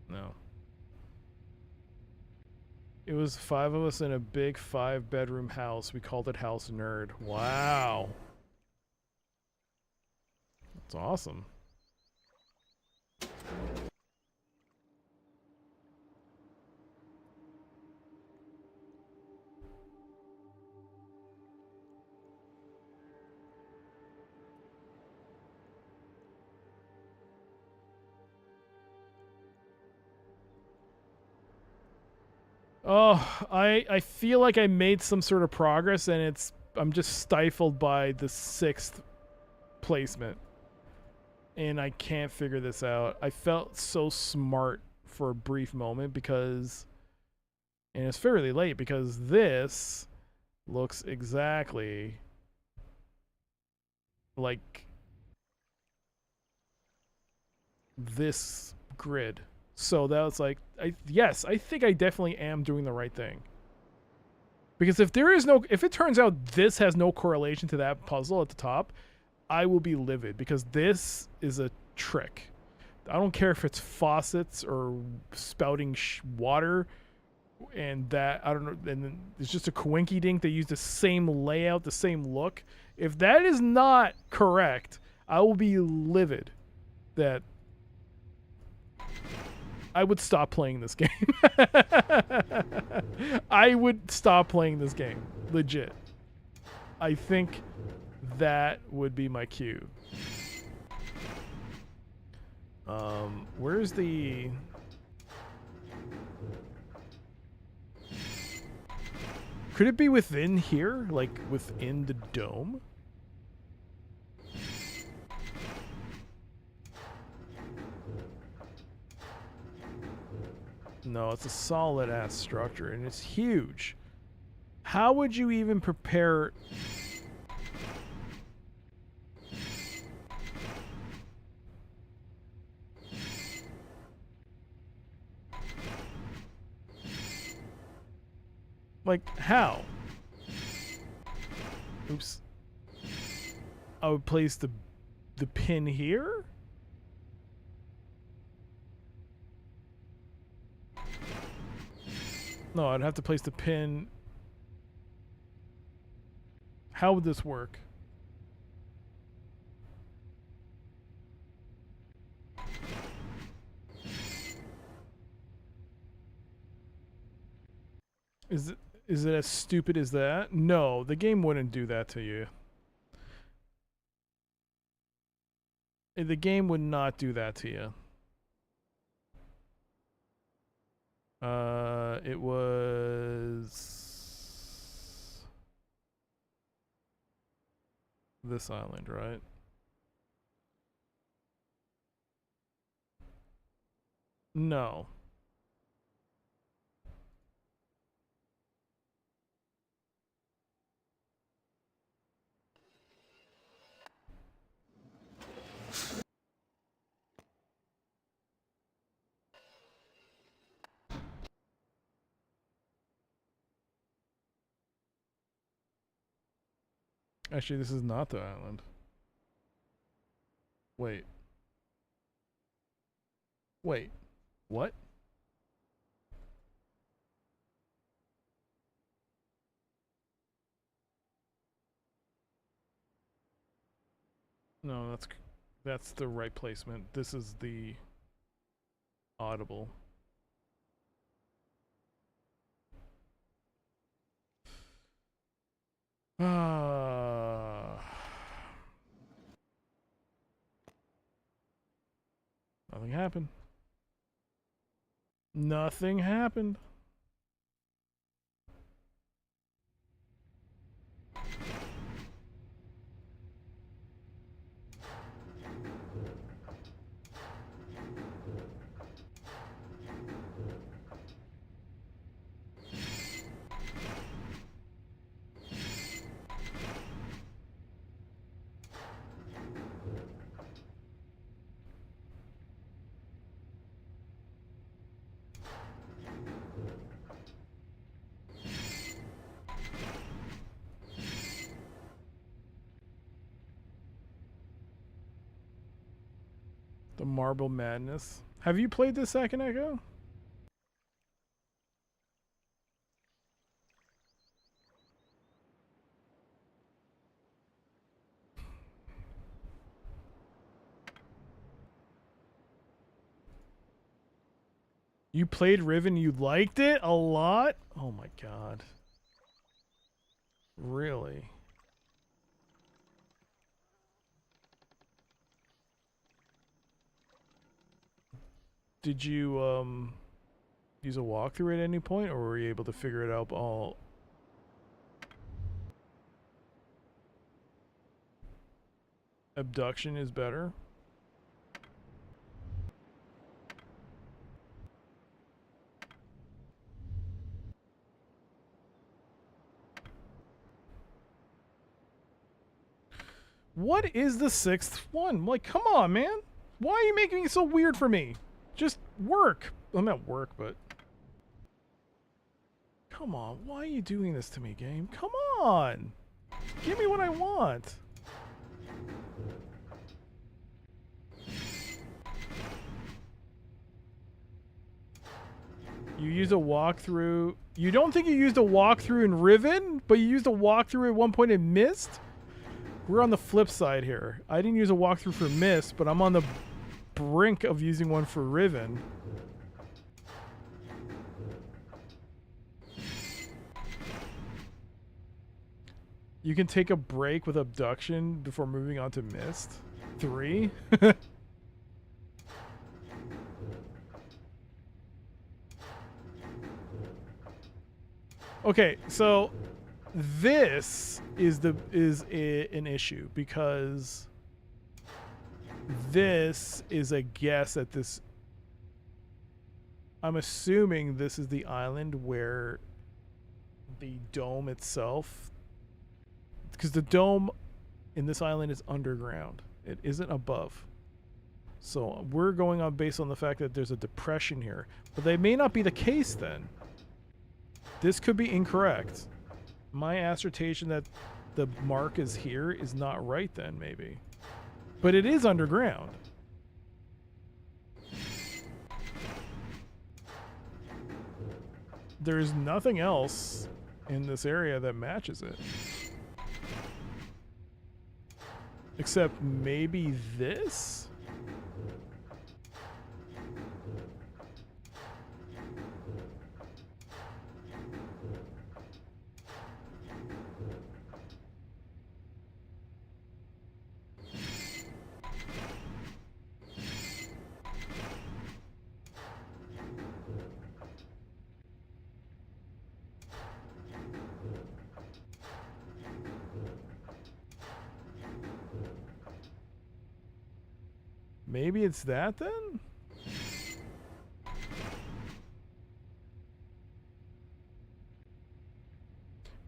No. It was 5 of us in a big 5-bedroom house. We called it House Nerd. Wow. That's awesome. Oh, I feel like I made some sort of progress, and I'm just stifled by the 6th placement. And I can't figure this out. I felt so smart for a brief moment because, and it's fairly late, because this looks exactly like this grid. So that was like, yes, I think I definitely am doing the right thing. Because if it turns out this has no correlation to that puzzle at the top, I will be livid, because this is a trick. I don't care if it's faucets or spouting water, and that, I don't know, and then it's just a coinky dink. They use the same layout, the same look. If that is not correct, I will be livid. That I would stop playing this game. I would stop playing this game. Legit. I think that would be my cue. Where's the... Could it be within here? Like, within the dome? No, it's a solid-ass structure, and it's huge. How would you even prepare... Like, how? Oops. I would place the pin here? No, I'd have to place the pin. How would this work? Is it as stupid as that? No, the game wouldn't do that to you. The game would not do that to you. It was this island, right? No. Actually, this is not the island. Wait. Wait. What? No, that's the right placement. This is the audible. happened. Nothing happened. The Marble Madness. Have you played this, Second Echo? You played Riven, you liked it a lot? Oh my god. Really? Did you use a walkthrough at any point, or were you able to figure it out all? Abduction is better. What is the sixth one? Like, come on, man. Why are you making it so weird for me? Just work. I'm at work, but... Come on. Why are you doing this to me, game? Come on. Give me what I want. You used a walkthrough. You don't think you used a walkthrough in Riven, but you used a walkthrough at one point in Myst? We're on the flip side here. I didn't use a walkthrough for Myst, but I'm on the brink of using one for Riven. You can take a break with Abduction before moving on to Myst. 3? Okay, so this is an issue because this is a guess at this. I'm assuming this is the island where the dome itself, because the dome in this island is underground. It isn't above. So we're going on based on the fact that there's a depression here, but they may not be the case then. This could be incorrect. My assertion that the mark is here is not right then, maybe. But it is underground. There's nothing else in this area that matches it. Except maybe this? Maybe it's that then?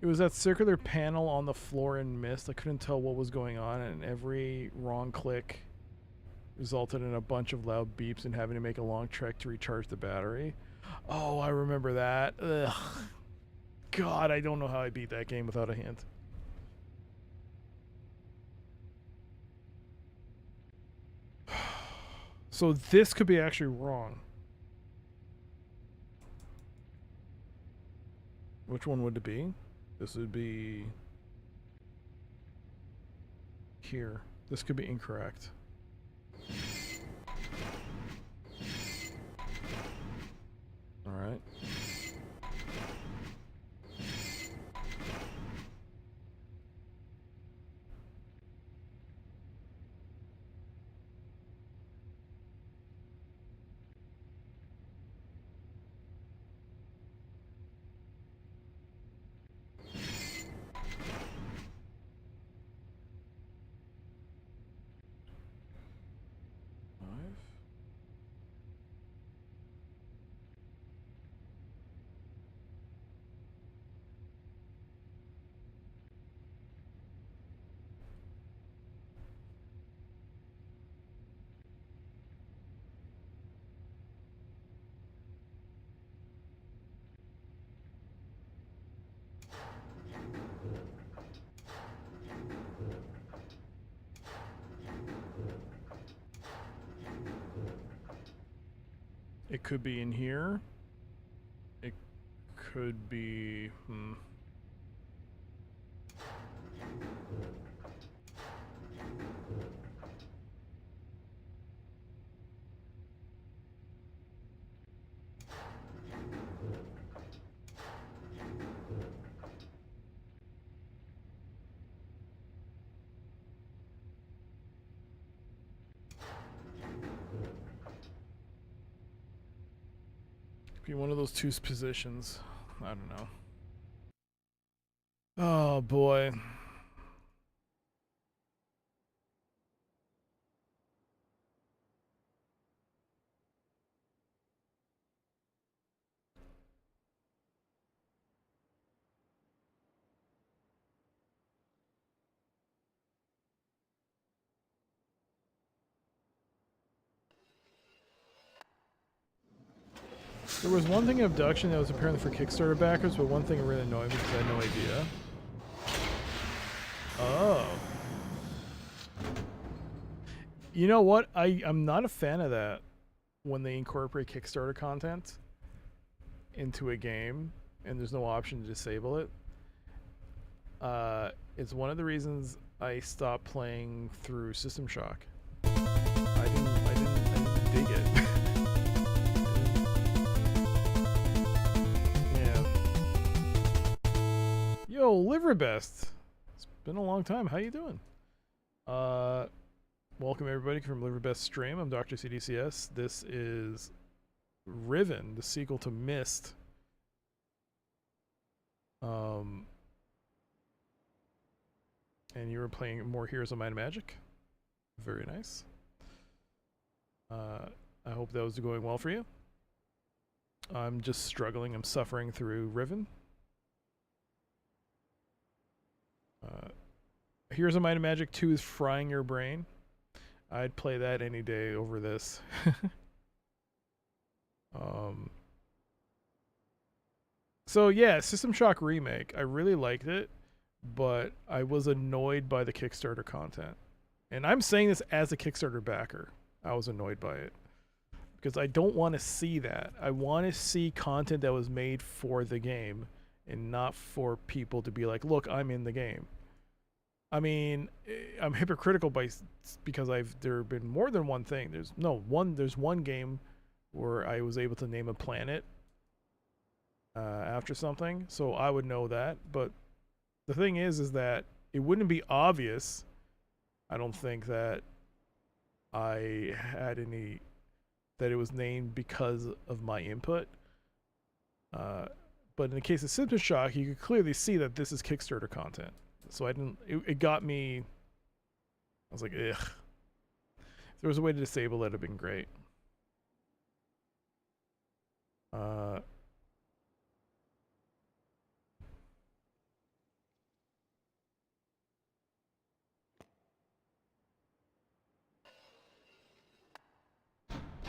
It was that circular panel on the floor in Myst. I couldn't tell what was going on, and every wrong click resulted in a bunch of loud beeps and having to make a long trek to recharge the battery. Oh, I remember that. Ugh. God, I don't know how I beat that game without a hint. So this could be actually wrong. Which one would it be? This would be here. This could be incorrect. All right. It could be in here. It could be... Be one of those two positions. I don't know. Oh boy. There was one thing in Abduction that was apparently for Kickstarter backers, but one thing that really annoyed me because I had no idea. Oh. You know what? I'm not a fan of that when they incorporate Kickstarter content into a game and there's no option to disable it. It's one of the reasons I stopped playing through System Shock. I didn't dig it. Yo, Liverbest. It's been a long time. How you doing? Welcome everybody from Liverbest Stream. I'm doctorcdcs. This is Riven, the sequel to Myst. And you were playing more Heroes of Might and Magic. Very nice. I hope that was going well for you. I'm just struggling. I'm suffering through Riven. Heroes of Might and Magic 2 is frying your brain. I'd play that any day over this. So yeah, System Shock Remake. I really liked it, but I was annoyed by the Kickstarter content. And I'm saying this as a Kickstarter backer. I was annoyed by it. Because I don't want to see that. I want to see content that was made for the game and not for people to be like, look, I'm in the game. I mean, I'm hypocritical because there have been more than one thing. There's one game where I was able to name a planet after something, so I would know that. But the thing is that it wouldn't be obvious, I don't think, that I had any, that it was named because of my input. But in the case of System Shock, you could clearly see that this is Kickstarter content. So I didn't, it got me, I was like, ugh. If there was a way to disable it, it'd have been great.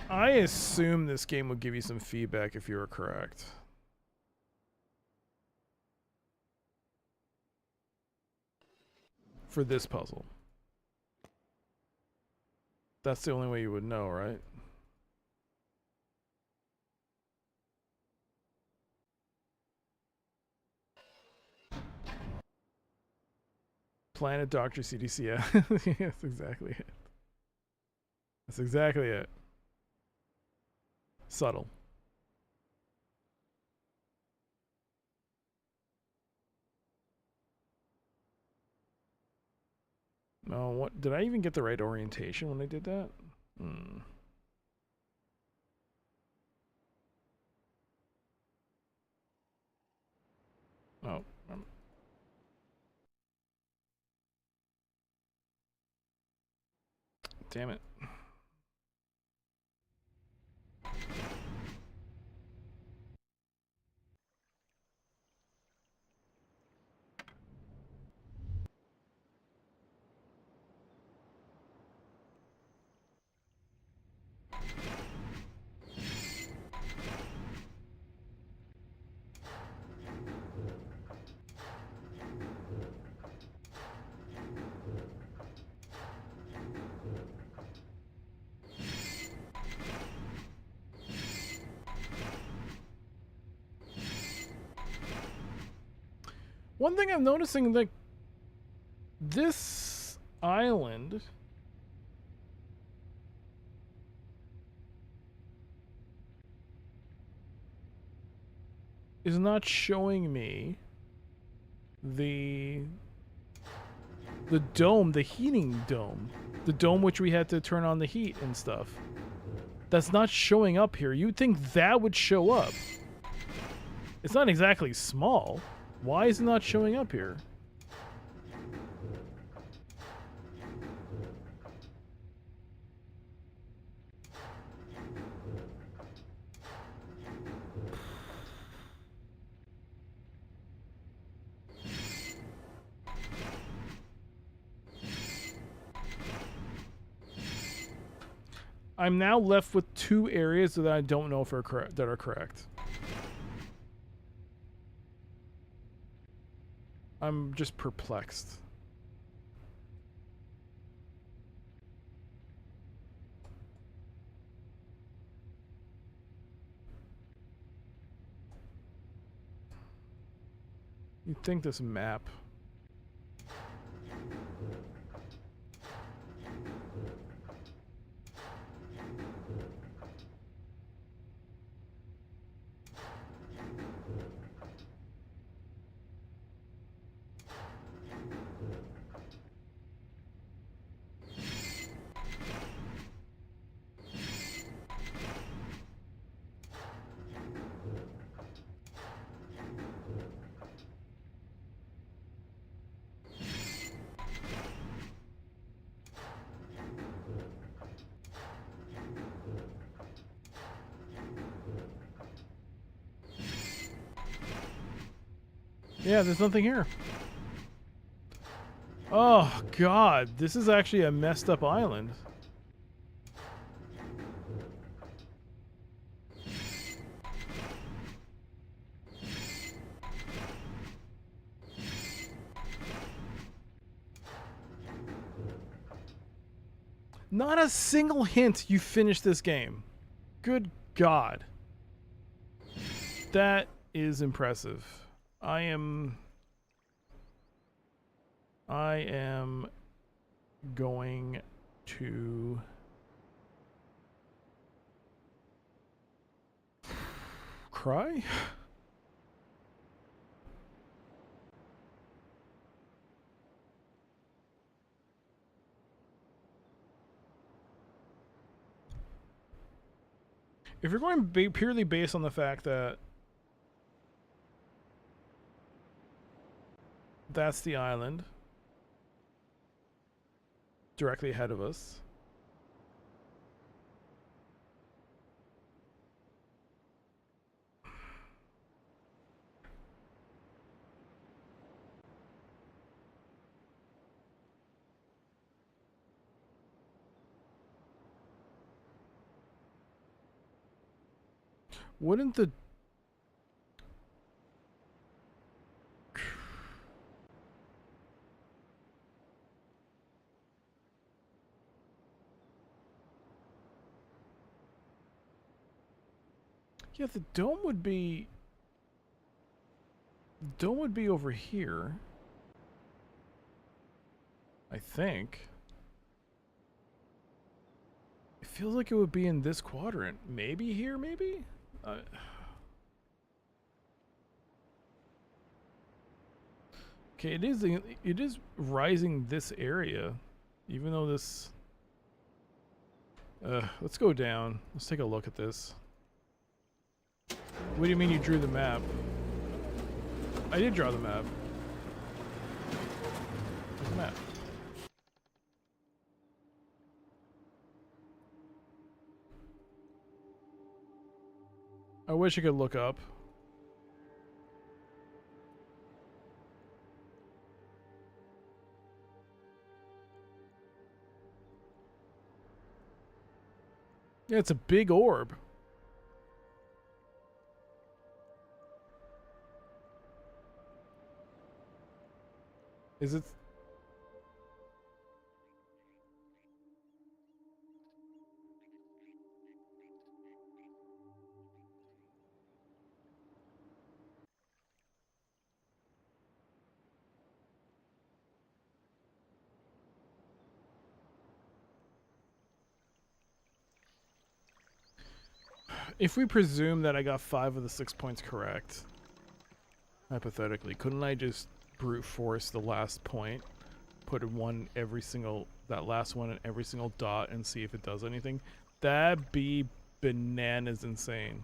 I assume this game would give you some feedback if you were correct. For this puzzle. That's the only way you would know, right? Planet Doctor CDC, yeah. That's exactly it. That's exactly it. Subtle. Oh, what? Did I even get the right orientation when I did that? Oh. Damn it. One thing I'm noticing, like, this island is not showing me the dome, the heating dome. The dome which we had to turn on the heat and stuff. That's not showing up here. You'd think that would show up. It's not exactly small. Why is it not showing up here? I'm now left with 2 areas that I don't know if are that are correct. I'm just perplexed. You'd think this map. Yeah, there's nothing here. Oh, God. This is actually a messed up island. Not a single hint you finished this game. Good God. That is impressive. I am going to cry. If you're going purely based on the fact that that's the island directly ahead of us. Wouldn't the yeah, the dome would be over here, I think. It feels like it would be in this quadrant. Maybe here, maybe? Okay, it is rising this area, even though this. Let's go down. Let's take a look at this. What do you mean you drew the map? I did draw the map. Where's the map? I wish I could look up. Yeah, it's a big orb. Is it? If we presume that I got 5 of the 6 points correct, hypothetically, couldn't I just brute force the last point, put that last one in every single dot and see if it does anything? That'd be bananas insane.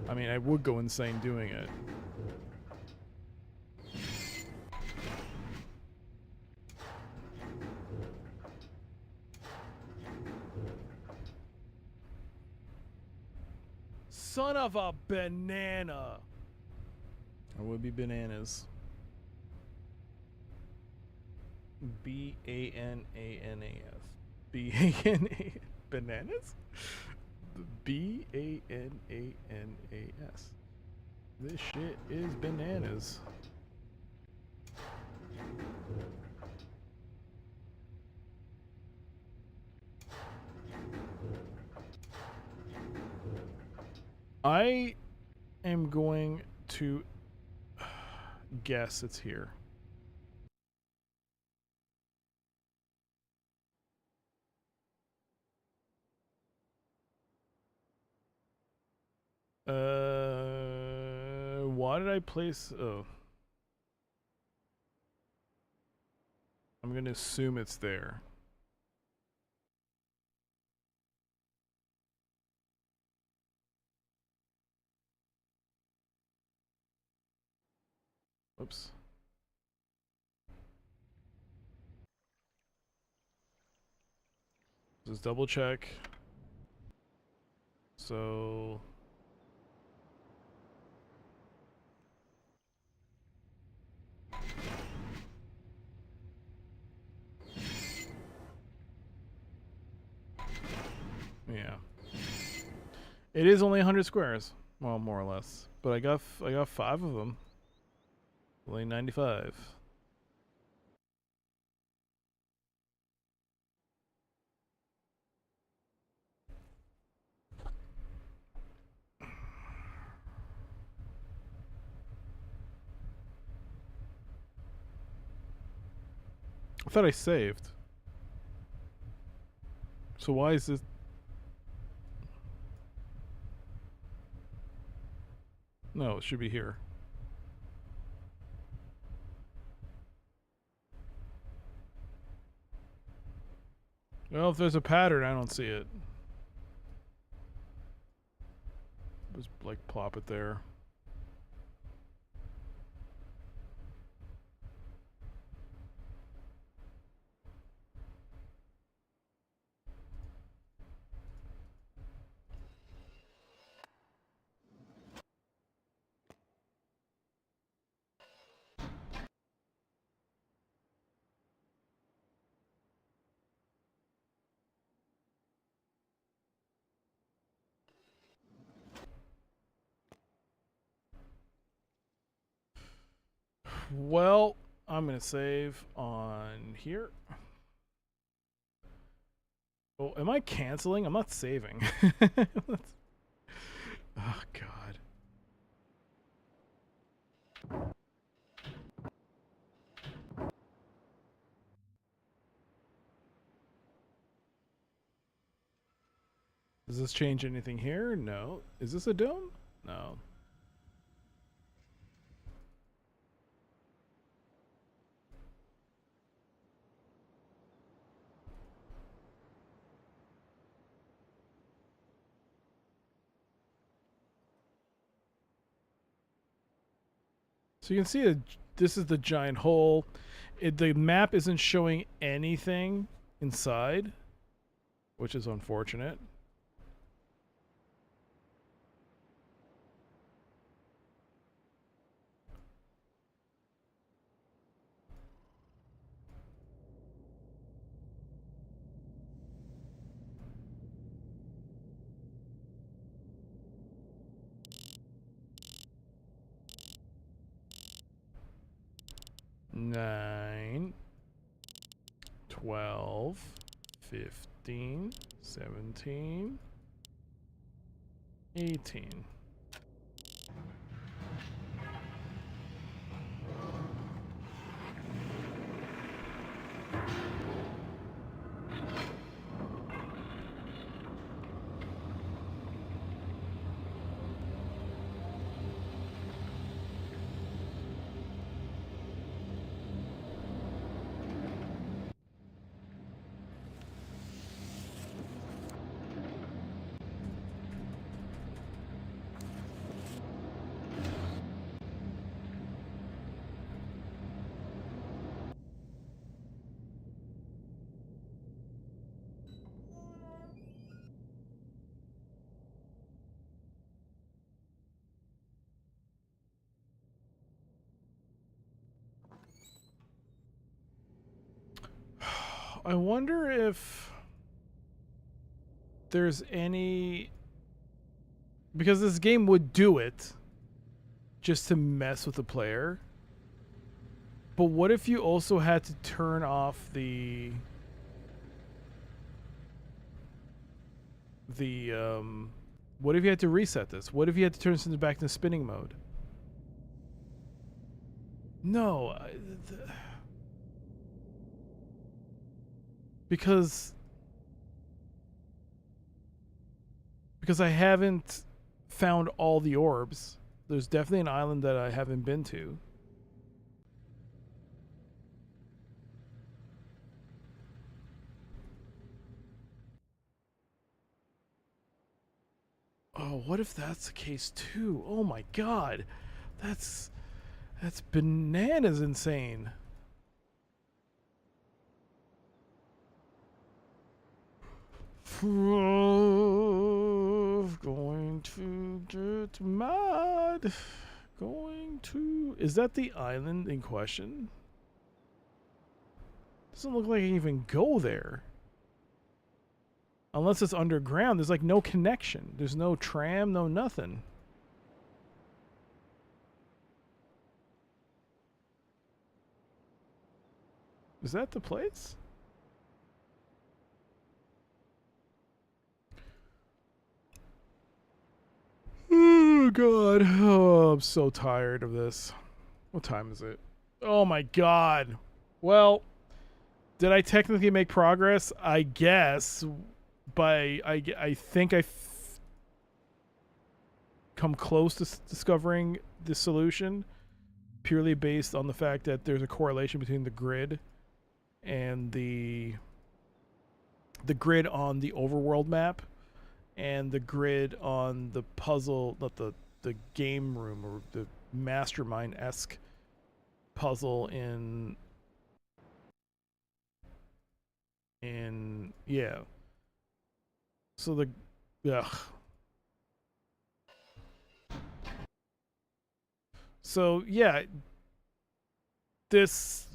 I mean, I would go insane doing it. Son of a banana! Or would be bananas. B-A-N-A-N-A-S. B-A-N-A... Bananas? B-A-N-A-N-A-S. This shit is bananas. I am going to guess it's here. Why did I place... Oh. I'm gonna assume it's there. Oops. Just double check. So... Yeah. It is only 100 squares. Well, more or less. But I got 5 of them. Only 95. I thought I saved. So why is this? No, it should be here. Well, if there's a pattern, I don't see it. Just like plop it there. Well, I'm gonna save on here. Oh, am I canceling? I'm not saving. Oh God. Does this change anything here? No. Is this a dome? No. So you can see this is the giant hole. The map isn't showing anything inside, which is unfortunate. Nine, 12, 15, 17, 18. I wonder if there's any... Because this game would do it just to mess with the player. But what if you also had to turn off the what if you had to reset this? What if you had to turn this back into spinning mode? No, because I haven't found all the orbs. There's definitely an island that I haven't been to. Oh, what if that's the case too? Oh my god. That's bananas insane. Going to get mad. Is that the island in question? Doesn't look like I can even go there. Unless it's underground, there's like no connection. There's no tram, no nothing. Is that the place? Oh god. Oh, I'm so tired of this. What time is it? Oh my god. Well, did I technically make progress? I guess. But I think I've come close to discovering the solution, purely based on the fact that there's a correlation between the grid and the grid on the overworld map and the grid on the puzzle, not the game room or the mastermind-esque puzzle in yeah. So So yeah, this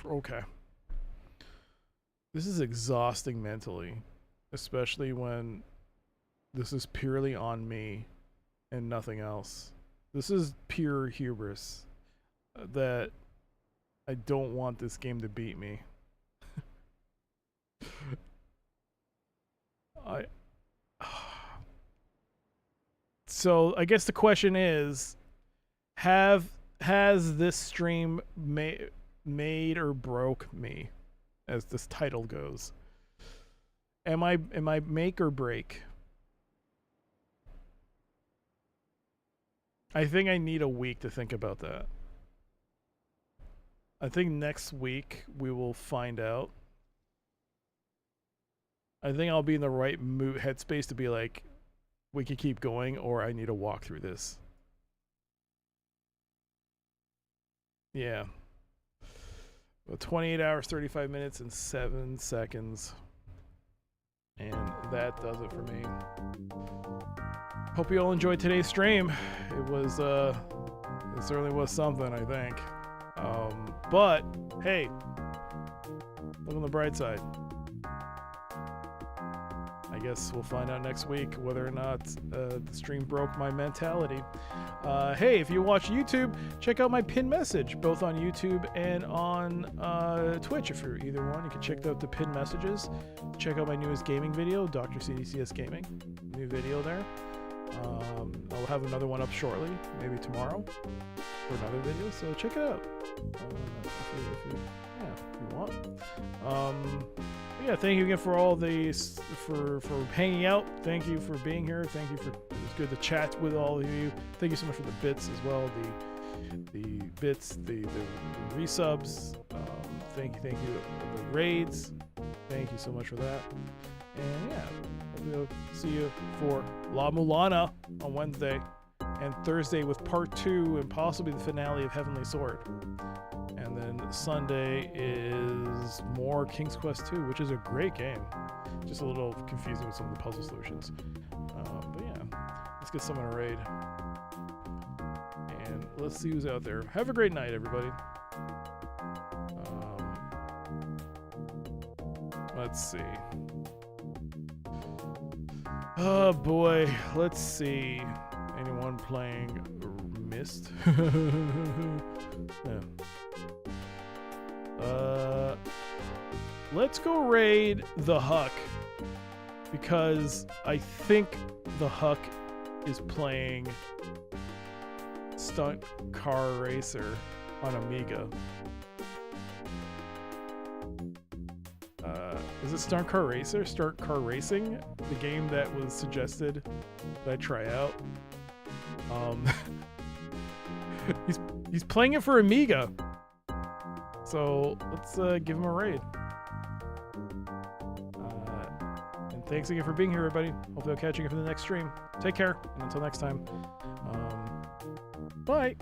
okay. This is exhausting mentally, especially when this is purely on me and nothing else. This is pure hubris that I don't want this game to beat me. So I guess the question is, has this stream made or broke me, as this title goes? Am I make or break? I think I need a week to think about that. I think next week we will find out. I think I'll be in the right headspace to be like, we can keep going, or I need to walk through this. Yeah. Well, 28 hours, 35 minutes, and 7 seconds. And that does it for me. Hope you all enjoyed today's stream. It was, it certainly was something, I think. But, hey, look on the bright side. I guess we'll find out next week whether or not the stream broke my mentality. Hey, if you watch YouTube, check out my pinned message, both on YouTube and on Twitch. If you're either one, you can check out the pinned messages. Check out my newest gaming video, DoctorCdcs Gaming. New video there. I'll have another one up shortly, maybe tomorrow, for another video. So check it out if you want. Yeah, thank you again for all these for hanging out. Thank you for being here. Thank you for, it was good to chat with all of you. Thank you so much for the bits as well. The bits, the resubs. Thank you the raids. Thank you so much for that. And yeah, we'll see you for La Mulana on Wednesday and Thursday with part 2 and possibly the finale of Heavenly Sword. And then Sunday is more King's Quest 2, which is a great game. Just a little confusing with some of the puzzle solutions. But yeah. Let's get someone to raid. And let's see who's out there. Have a great night, everybody. Let's see. Oh boy, let's see. Anyone playing Myst? Yeah. Let's go raid the Huck, because I think the Huck is playing Stunt Car Racer on Amiga. Is it Stunt Car Racer? Stunt Car Racing? The game that was suggested that I try out. He's playing it for Amiga. So let's give him a raid. And thanks again for being here, everybody. Hopefully I'll catch you for the next stream. Take care, and until next time. Bye.